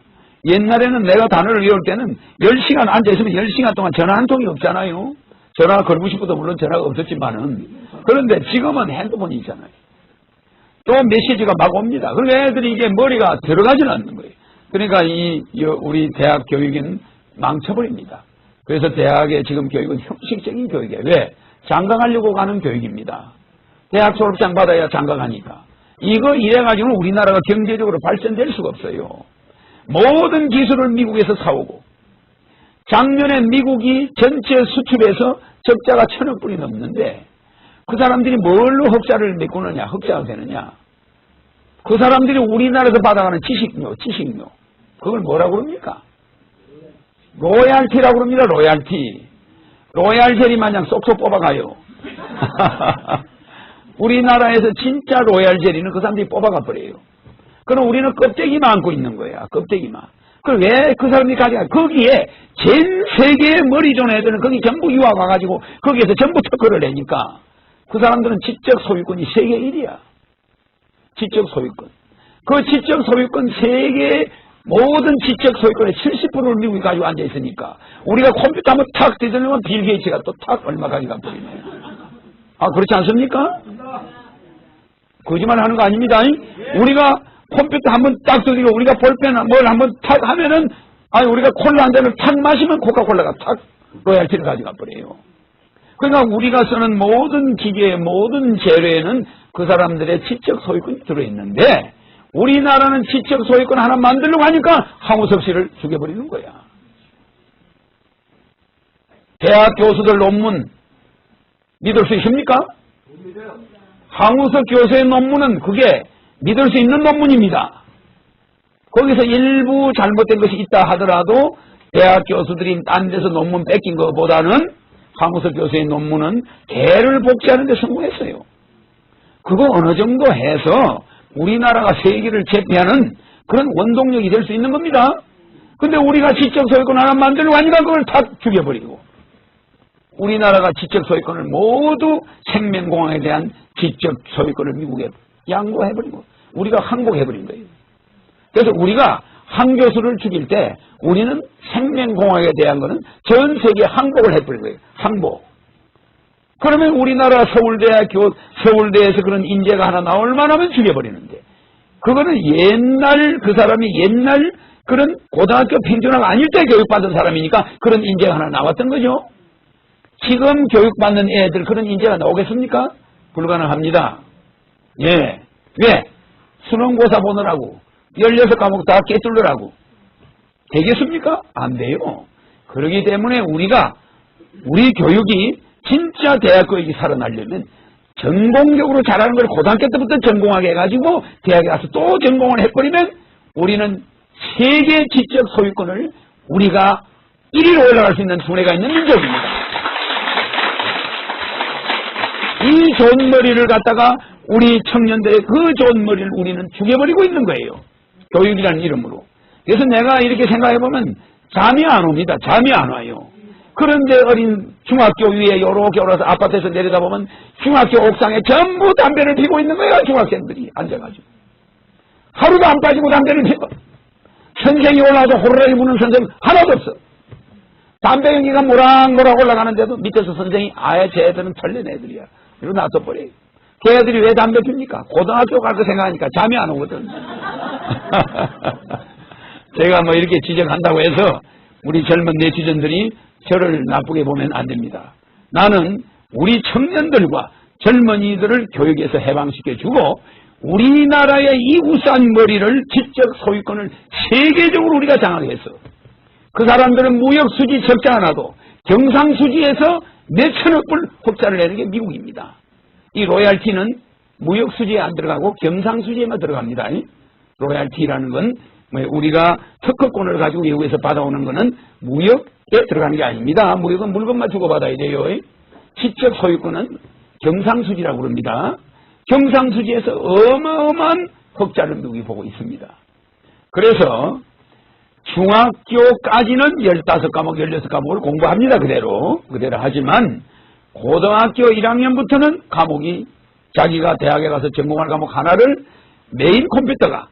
옛날에는 내가 단어를 외울 때는 10시간 앉아있으면 10시간 동안 전화 한 통이 없잖아요. 전화가 걸고 싶어도 물론 전화가 없었지만은 그런데 지금은 핸드폰이 있잖아요. 또 메시지가 막 옵니다. 그러니까 애들이 이게 머리가 들어가지는 않는 거예요. 그러니까 우리 대학 교육은 망쳐버립니다. 그래서 대학의 지금 교육은 형식적인 교육이에요. 왜? 장강하려고 가는 교육입니다. 대학 졸업장 받아야 장강하니까. 이거 이래가지고는 우리나라가 경제적으로 발전될 수가 없어요. 모든 기술을 미국에서 사오고 작년에 미국이 전체 수출에서 적자가 1,000억 불이 넘는데 그 사람들이 뭘로 흑자를 메꾸느냐, 흑자가 되느냐. 그 사람들이 우리나라에서 받아가는 지식료. 그걸 뭐라고 그럽니까? 로얄티라고 그럽니다. 로얄티. 로얄젤이 마냥 쏙쏙 뽑아가요. 우리나라에서 진짜 로얄젤리는 그 사람들이 뽑아가 버려요. 그럼 우리는 껍데기만 안고 있는 거야. 껍데기만. 그럼 왜 그 사람들이 가져가? 거기에 전 세계의 머리 좋은 애들은 거기 전부 유학 와가지고 거기에서 전부 특허를 내니까 그 사람들은 지적 소유권이 세계 1위야. 지적 소유권. 그 지적 소유권 세계 모든 지적 소유권의 70%를 미국이 가지고 앉아 있으니까 우리가 컴퓨터 한번 탁 뒤들면 빌 게이츠가 또 탁 얼마 가져가 버리네요. 아, 그렇지 않습니까? 거짓말 하는 거 아닙니다. 우리가 컴퓨터 한번 딱 두드리고 우리가 볼펜 뭘 한번 탁 하면은 아니 우리가 콜라 한 잔을 탁 마시면 코카콜라가 탁 로얄티를 가져가 버려요. 그러니까 우리가 쓰는 모든 기계의 모든 재료에는 그 사람들의 지적 소유권이 들어있는데 우리나라는 지적 소유권 하나 만들려고 하니까 항우석 씨를 죽여버리는 거야. 대학 교수들 논문 믿을 수 있습니까? 항우석 교수의 논문은 그게 믿을 수 있는 논문입니다. 거기서 일부 잘못된 것이 있다 하더라도 대학 교수들이 딴 데서 논문 뺏긴 것보다는 항우석 교수의 논문은 개를 복제하는 데 성공했어요. 그거 어느 정도 해서 우리나라가 세계를 제패하는 그런 원동력이 될 수 있는 겁니다. 근데 우리가 지적 소유권 하나 만들려고 하니까 그걸 다 죽여버리고 우리나라가 지적 소유권을 모두 생명공학에 대한 지적 소유권을 미국에 양보해버리고 우리가 항복해버린 거예요. 그래서 우리가 한 교수를 죽일 때 우리는 생명공학에 대한 거는 전 세계에 항복을 해버린 거예요. 항복. 그러면 우리나라 서울대에서 그런 인재가 하나 나올 만하면 죽여버리는데 그거는 옛날 그 사람이 옛날 그런 고등학교 평준화가 아닐 때 교육받은 사람이니까 그런 인재가 하나 나왔던 거죠. 지금 교육받는 애들 그런 인재가 나오겠습니까? 불가능합니다. 예. 왜? 수능고사 보느라고 16과목 다 깨뚫으라고 되겠습니까? 안 돼요. 그렇기 때문에 우리 교육이 진짜 대학 교육이 살아나려면 전공적으로 잘하는 걸 고등학교 때부터 전공하게 해가지고 대학에 가서 또 전공을 해버리면 우리는 세계 지적 소유권을 우리가 1위로 올라갈 수 있는 두뇌가 있는 민족입니다. 이 좋은 머리를 갖다가 우리 청년들의 그 좋은 머리를 우리는 죽여버리고 있는 거예요. 교육이라는 이름으로. 그래서 내가 이렇게 생각해보면 잠이 안 옵니다. 잠이 안 와요. 그런데 어린 중학교 위에 요렇게 올라서 아파트에서 내려다보면 중학교 옥상에 전부 담배를 피고 있는 거예요. 중학생들이 앉아가지고. 하루도 안 빠지고 담배를 피고. 선생이 올라와서 호루라기 부는 선생 하나도 없어. 담배 연기가 모락모락 올라가는데도 밑에서 선생이 아예 쟤들은 털린 애들이야. 이러고 놔둬버려요. 걔들이 왜 담배 핍니까? 고등학교 갈 거 생각하니까 잠이 안 오거든. 제가 뭐 이렇게 지적한다고 해서 우리 젊은 네티즌들이 저를 나쁘게 보면 안 됩니다. 나는 우리 청년들과 젊은이들을 교육에서 해방시켜주고 우리나라의 이 우수한 머리를 지적 소유권을 세계적으로 우리가 장악해서 그 사람들은 무역 수지 적자 하나도 경상수지에서 몇천억 불 흑자를 내는 게 미국입니다. 이 로얄티는 무역 수지에 안 들어가고 경상수지에만 들어갑니다. 로얄티라는 건 우리가 특허권을 가지고 외국에서 받아오는 거는 무역에 들어가는 게 아닙니다. 무역은 물건만 주고받아야 돼요. 지적 소유권은 경상수지라고 그럽니다. 경상수지에서 어마어마한 흑자를 미국이 보고 있습니다. 그래서 중학교까지는 15과목, 16과목을 공부합니다. 그대로 하지만 고등학교 1학년부터는 과목이 자기가 대학에 가서 전공할 과목 하나를 메인 컴퓨터가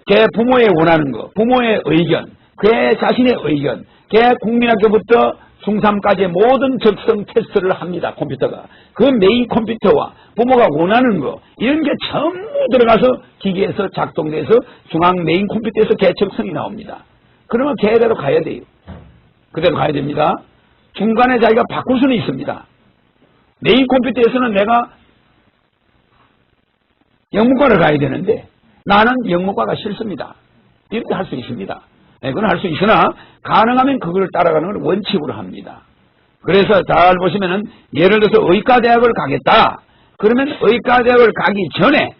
걔 부모의 원하는 거, 부모의 의견, 걔 자신의 의견, 걔 국민학교부터 중3까지의 모든 적성 테스트를 합니다. 컴퓨터가. 그 메인 컴퓨터와 부모가 원하는 거 이런 게 전부 들어가서 기계에서 작동돼서 중앙 메인 컴퓨터에서 걔 적성이 나옵니다. 그러면 걔대로 가야 돼요. 그대로 가야 됩니다. 중간에 자기가 바꿀 수는 있습니다. 메인 컴퓨터에서는 내가 영문과를 가야 되는데 나는 영문과가 싫습니다. 이렇게 할 수 있습니다. 네, 그건 할 수 있으나 가능하면 그걸 따라가는 걸 원칙으로 합니다. 그래서 잘 보시면은 예를 들어서 의과대학을 가겠다. 그러면 의과대학을 가기 전에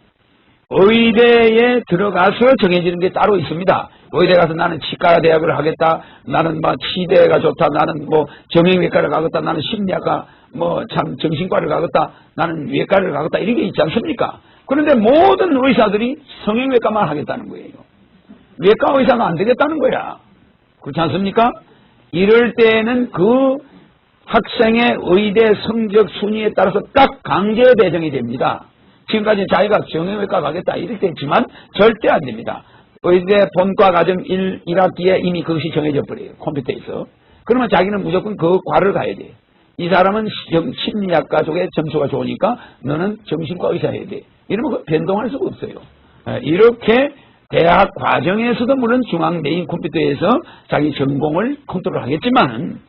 의대에 들어가서 정해지는 게 따로 있습니다. 의대 가서 나는 치과대학을 하겠다. 나는 뭐 치대가 좋다. 나는 뭐 정형외과를 가겠다. 나는 심리학과 뭐 참 정신과를 가겠다. 나는 외과를 가겠다. 이런 게 있지 않습니까? 그런데 모든 의사들이 성형외과만 하겠다는 거예요. 외과 의사가 안 되겠다는 거야. 그렇지 않습니까? 이럴 때는 그 학생의 의대 성적 순위에 따라서 딱 강제 배정이 됩니다. 지금까지 자기가 정형외과 가겠다 이렇게 했지만 절대 안 됩니다. 의대 본과 과정 1학기에 이미 그것이 정해져 버려요. 컴퓨터에서. 그러면 자기는 무조건 그 과를 가야 돼. 이 사람은 심리학과 쪽에 점수가 좋으니까 너는 정신과 의사 해야 돼. 이러면 변동할 수가 없어요. 이렇게 대학 과정에서도 물론 중앙 메인 컴퓨터에서 자기 전공을 컨트롤하겠지만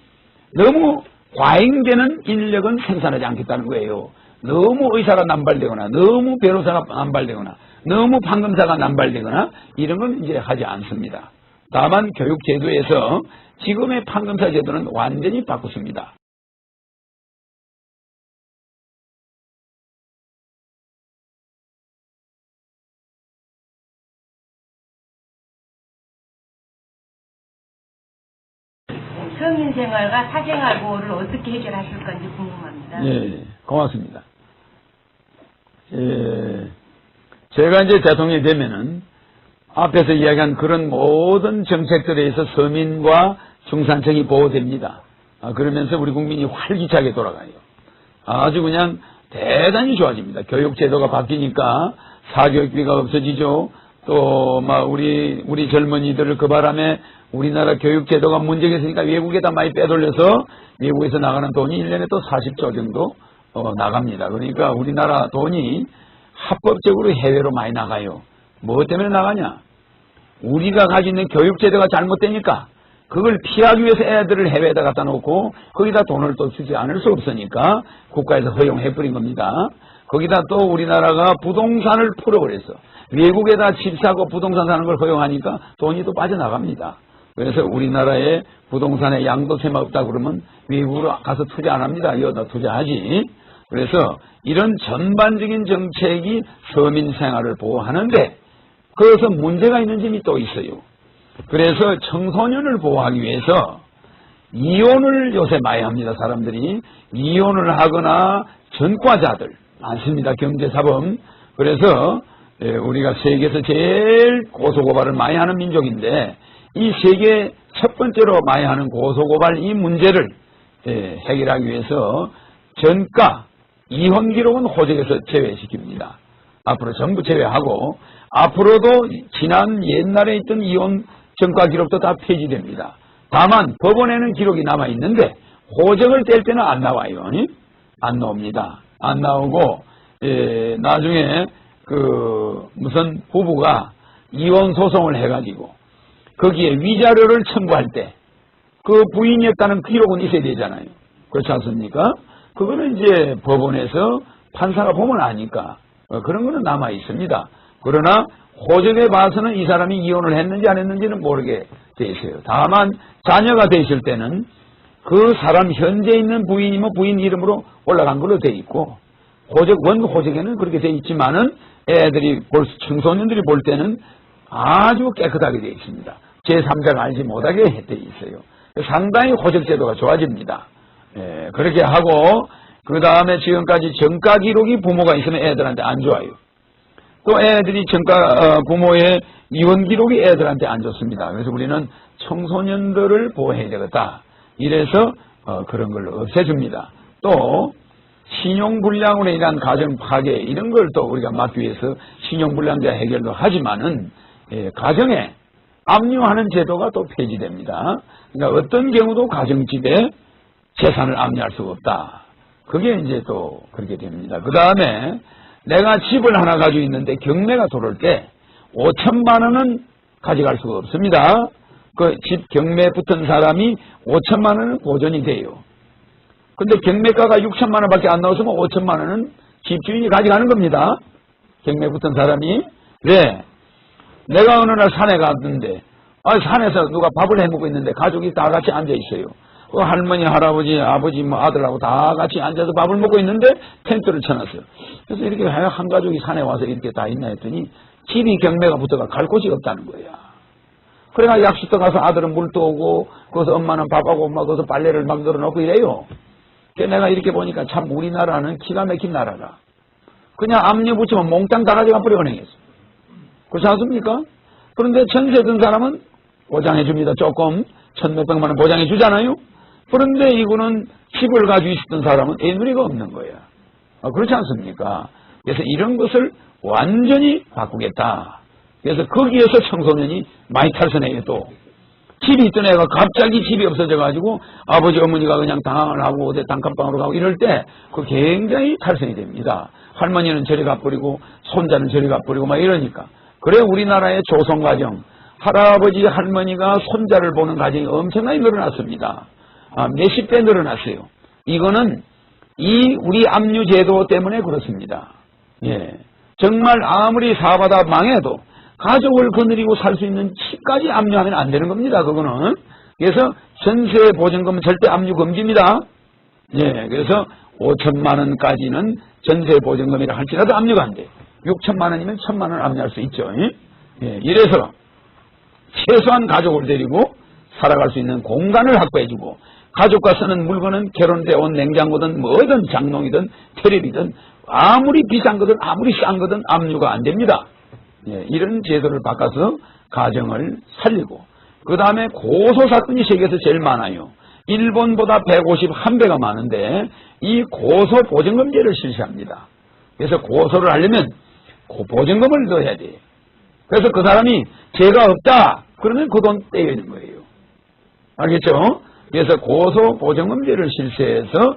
너무 과잉되는 인력은 생산하지 않겠다는 거예요. 너무 의사가 남발되거나 너무 변호사가 남발되거나 너무 판검사가 남발되거나 이런 건 이제 하지 않습니다. 다만 교육제도에서 지금의 판검사 제도는 완전히 바꿨습니다. 서민생활과 사생활 보호를 어떻게 해결하실 건지 궁금합니다. 예, 고맙습니다. 제가 이제 대통령이 되면은 앞에서 이야기한 그런 모든 정책들에 의해서 서민과 중산층이 보호됩니다. 그러면서 우리 국민이 활기차게 돌아가요. 아주 그냥 대단히 좋아집니다. 교육제도가 바뀌니까 사교육비가 없어지죠. 또 막 우리 젊은이들을 그 바람에 우리나라 교육제도가 문제가 있으니까 외국에다 많이 빼돌려서 외국에서 나가는 돈이 1년에 또 40조 정도 나갑니다. 그러니까 우리나라 돈이 합법적으로 해외로 많이 나가요. 뭐 때문에 나가냐? 우리가 가지고 있는 교육제도가 잘못되니까 그걸 피하기 위해서 애들을 해외에다 갖다 놓고 거기다 돈을 또 주지 않을 수 없으니까 국가에서 허용해버린 겁니다. 거기다 또 우리나라가 부동산을 풀어버렸어. 외국에다 집 사고 부동산 사는 걸 허용하니까 돈이 또 빠져나갑니다. 그래서 우리나라에 부동산에 양도세가 없다 그러면 외국으로 가서 투자 안 합니다. 여기다 투자하지. 그래서 이런 전반적인 정책이 서민 생활을 보호하는데 거기서 문제가 있는 점이 또 있어요. 그래서 청소년을 보호하기 위해서 이혼을 요새 많이 합니다. 사람들이 이혼을 하거나 전과자들 많습니다. 경제사범. 그래서 우리가 세계에서 제일 고소고발을 많이 하는 민족인데 이 세계 첫 번째로 많이 하는 고소고발 이 문제를 해결하기 위해서 전과 이혼 기록은 호적에서 제외시킵니다. 앞으로 전부 제외하고 앞으로도 지난 옛날에 있던 이혼 전과 기록도 다 폐지됩니다. 다만 법원에는 기록이 남아있는데 호적을 뗄 때는 안 나와요. 안 나옵니다. 안 나오고 나중에 무슨 부부가 이혼 소송을 해가지고 거기에 위자료를 청구할 때 그 부인이었다는 기록은 있어야 되잖아요. 그렇지 않습니까? 그거는 이제 법원에서 판사가 보면 아니까 그런 거는 남아 있습니다. 그러나 호적에 봐서는 이 사람이 이혼을 했는지 안 했는지는 모르게 돼 있어요. 다만 자녀가 되실 때는 그 사람 현재 있는 부인이면 부인 이름으로 올라간 걸로 돼 있고 원 호적에는 그렇게 돼 있지만은 애들이 청소년들이 볼 때는 아주 깨끗하게 돼 있습니다. 제3자가 알지 못하게 돼 있어요. 상당히 호적 제도가 좋아집니다. 그렇게 하고 그 다음에 지금까지 전과 기록이 부모가 있으면 애들한테 안 좋아요. 또 애들이 부모의 이혼 기록이 애들한테 안 좋습니다. 그래서 우리는 청소년들을 보호해야 되겠다. 이래서 그런 걸 없애줍니다. 또 신용불량으로 인한 가정 파괴 이런 걸 또 우리가 막기 위해서 신용불량자 해결도 하지만은 가정에 압류하는 제도가 또 폐지됩니다. 그러니까 어떤 경우도 가정집에 재산을 압류할 수가 없다. 그게 이제 또 그렇게 됩니다. 그 다음에 내가 집을 하나 가지고 있는데 경매가 들어올 때 5천만 원은 가져갈 수가 없습니다. 그 집 경매 붙은 사람이 5천만 원은 보존이 돼요. 근데 경매가가 6천만 원밖에 안 나왔으면 5천만 원은 집주인이 가져가는 겁니다. 경매 붙은 사람이. 왜? 내가 어느 날 산에 갔는데 산에서 누가 밥을 해먹고 있는데 가족이 다 같이 앉아 있어요. 할머니, 할아버지, 아버지, 아들하고 다 같이 앉아서 밥을 먹고 있는데 텐트를 쳐놨어요. 그래서 이렇게 한 가족이 산에 와서 이렇게 다 있나 했더니 집이 경매가 붙어가 갈 곳이 없다는 거야. 그래가 약수터 가서 아들은 물 떠오고 거기서 엄마는 밥하고 엄마 거기서 빨래를 막 널어놓고 이래요. 그래서 내가 이렇게 보니까 참 우리나라는 기가 막힌 나라다. 그냥 압류 붙이면 몽땅 다 가져가 버려버리겠어. 그렇지 않습니까? 그런데 전세 든 사람은 보장해 줍니다. 조금 1,몇백만 원 보장해 주잖아요. 그런데 이거는 집을 가지고 있었던 사람은 애누리가 없는 거야. 그렇지 않습니까? 그래서 이런 것을 완전히 바꾸겠다. 그래서 거기에서 청소년이 많이 탈선해요. 또 집이 있던 애가 갑자기 집이 없어져가지고 아버지 어머니가 그냥 당황을 하고 어디 단칸방으로 가고 이럴 때 그 굉장히 탈선이 됩니다. 할머니는 저리 가버리고 손자는 저리 가버리고 막 이러니까. 그래 우리나라의 조선가정 할아버지 할머니가 손자를 보는 가정이 엄청나게 늘어났습니다. 몇십 배 늘어났어요. 이거는 이 우리 압류제도 때문에 그렇습니다. 예, 정말 아무리 사바다 망해도 가족을 거느리고 살 수 있는 집까지 압류하면 안 되는 겁니다. 그거는. 그래서 전세 보증금은 절대 압류 금지입니다. 예, 그래서 5천만 원까지는 전세 보증금이라 할지라도 압류가 안 돼요. 6천만 원이면 1,000만 원 압류할 수 있죠. 예, 이래서 최소한 가족을 데리고 살아갈 수 있는 공간을 확보해주고 가족과 쓰는 물건은 결혼돼 온 냉장고든 뭐든 장롱이든 테레비든 아무리 비싼 거든 아무리 싼 거든 압류가 안 됩니다. 예, 이런 제도를 바꿔서 가정을 살리고 그 다음에 고소사건이 세계에서 제일 많아요. 일본보다 151배가 많은데 이 고소보증금제를 실시합니다. 그래서 고소를 하려면 보증금을 넣어야 돼요. 그래서 그 사람이 죄가 없다 그러면 그 돈 떼이는 거예요. 알겠죠? 그래서 고소보증금제를 실시해서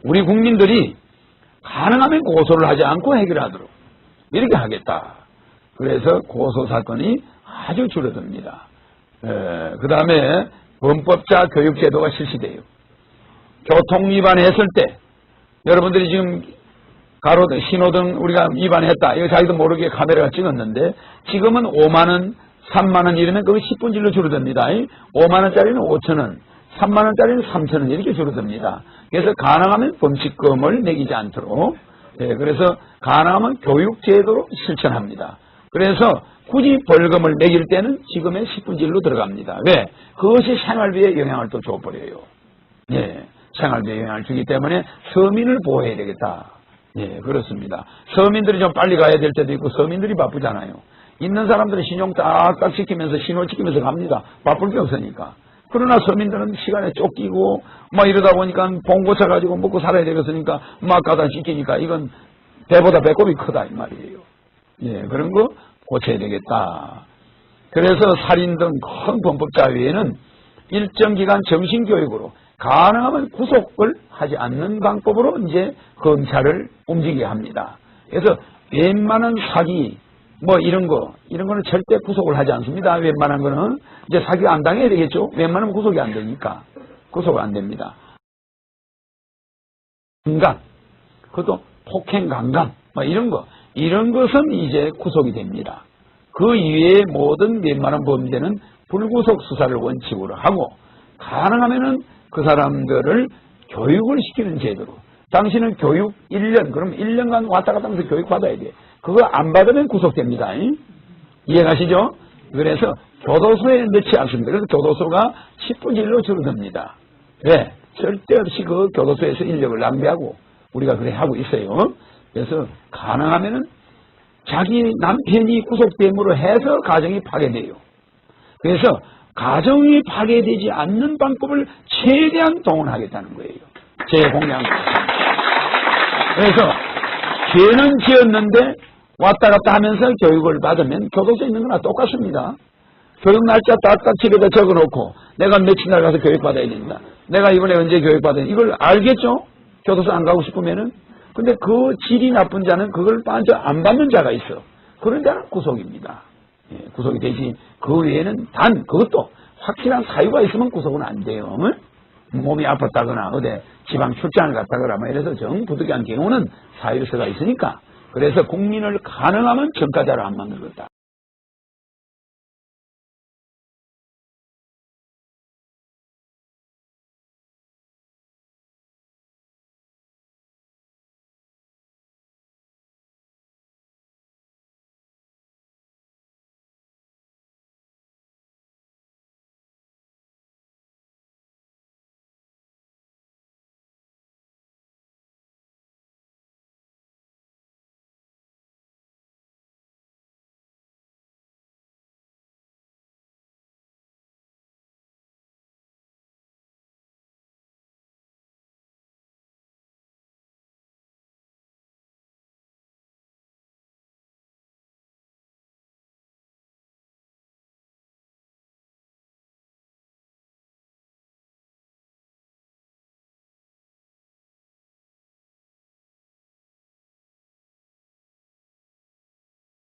우리 국민들이 가능하면 고소를 하지 않고 해결하도록 이렇게 하겠다. 그래서 고소사건이 아주 줄어듭니다. 그 다음에 범법자 교육제도가 실시돼요. 교통 위반했을 때 여러분들이 지금 가로등, 신호등 우리가 위반했다. 이거 자기도 모르게 카메라가 찍었는데 지금은 5만 원, 3만 원 이러면 그거 10분질로 줄어듭니다. 5만 원짜리는 5천 원, 3만 원짜리는 3천 원 이렇게 줄어듭니다. 그래서 가능하면 범칙금을 매기지 않도록 그래서 가능하면 교육제도로 실천합니다. 그래서 굳이 벌금을 매길 때는 지금의 10분질로 들어갑니다. 왜? 그것이 생활비에 영향을 또 줘버려요. 예, 생활비에 영향을 주기 때문에 서민을 보호해야 되겠다. 예, 그렇습니다. 서민들이 좀 빨리 가야 될 때도 있고 서민들이 바쁘잖아요. 있는 사람들은 신용 딱딱 지키면서 신호 지키면서 갑니다. 바쁠 게 없으니까. 그러나 서민들은 시간에 쫓기고 막 이러다 보니까 봉고차 가지고 먹고 살아야 되겠으니까 막 가다 지키니까 이건 배보다 배꼽이 크다 이 말이에요. 예, 그런 거 고쳐야 되겠다. 그래서 살인 등 큰 범법자 외에는 일정 기간 정신교육으로 가능하면 구속을 하지 않는 방법으로 이제 검찰을 움직이게 합니다. 그래서 웬만한 사기 뭐 이런 거는 절대 구속을 하지 않습니다. 웬만한 거는 이제 사기가 안 당해야 되겠죠. 웬만하면 구속이 안 되니까 구속은 안 됩니다. 강간, 그것도 폭행 강간 뭐 이런 것은 이제 구속이 됩니다. 그 이외의 모든 웬만한 범죄는 불구속 수사를 원칙으로 하고 가능하면은 그 사람들을 교육을 시키는 제도로. 당신은 교육 1년, 그럼 1년간 왔다 갔다 하면서 교육 받아야 돼. 그거 안 받으면 구속됩니다. 이해가시죠? 그래서 교도소에 넣지 않습니다. 그래서 교도소가 10분의 1로 줄어듭니다. 왜? 쓸데없이 그 교도소에서 인력을 낭비하고 우리가 그래 하고 있어요. 그래서 가능하면은 자기 남편이 구속됨으로 해서 가정이 파괴돼요. 그래서 가정이 파괴되지 않는 방법을 최대한 동원하겠다는 거예요. 제 공약은. 그래서 죄는 지었는데 왔다 갔다 하면서 교육을 받으면 교도소에 있는 거나 똑같습니다. 교육 날짜 딱딱 집에다 적어놓고 내가 며칠 날 가서 교육받아야 된다. 내가 이번에 언제 교육받아야 된다. 이걸 알겠죠? 교도소 안 가고 싶으면은. 근데 그 질이 나쁜 자는 그걸 안 받는 자가 있어. 그런 자는 구속입니다. 예, 구속이 되지. 그 외에는 단 그것도 확실한 사유가 있으면 구속은 안 돼요. 몸이 아팠다거나 어디 지방 출장을 갔다거나 뭐 이래서 정부득이한 경우는 사유서가 있으니까. 그래서 국민을 가능하면 전과자로 안 만들겠다.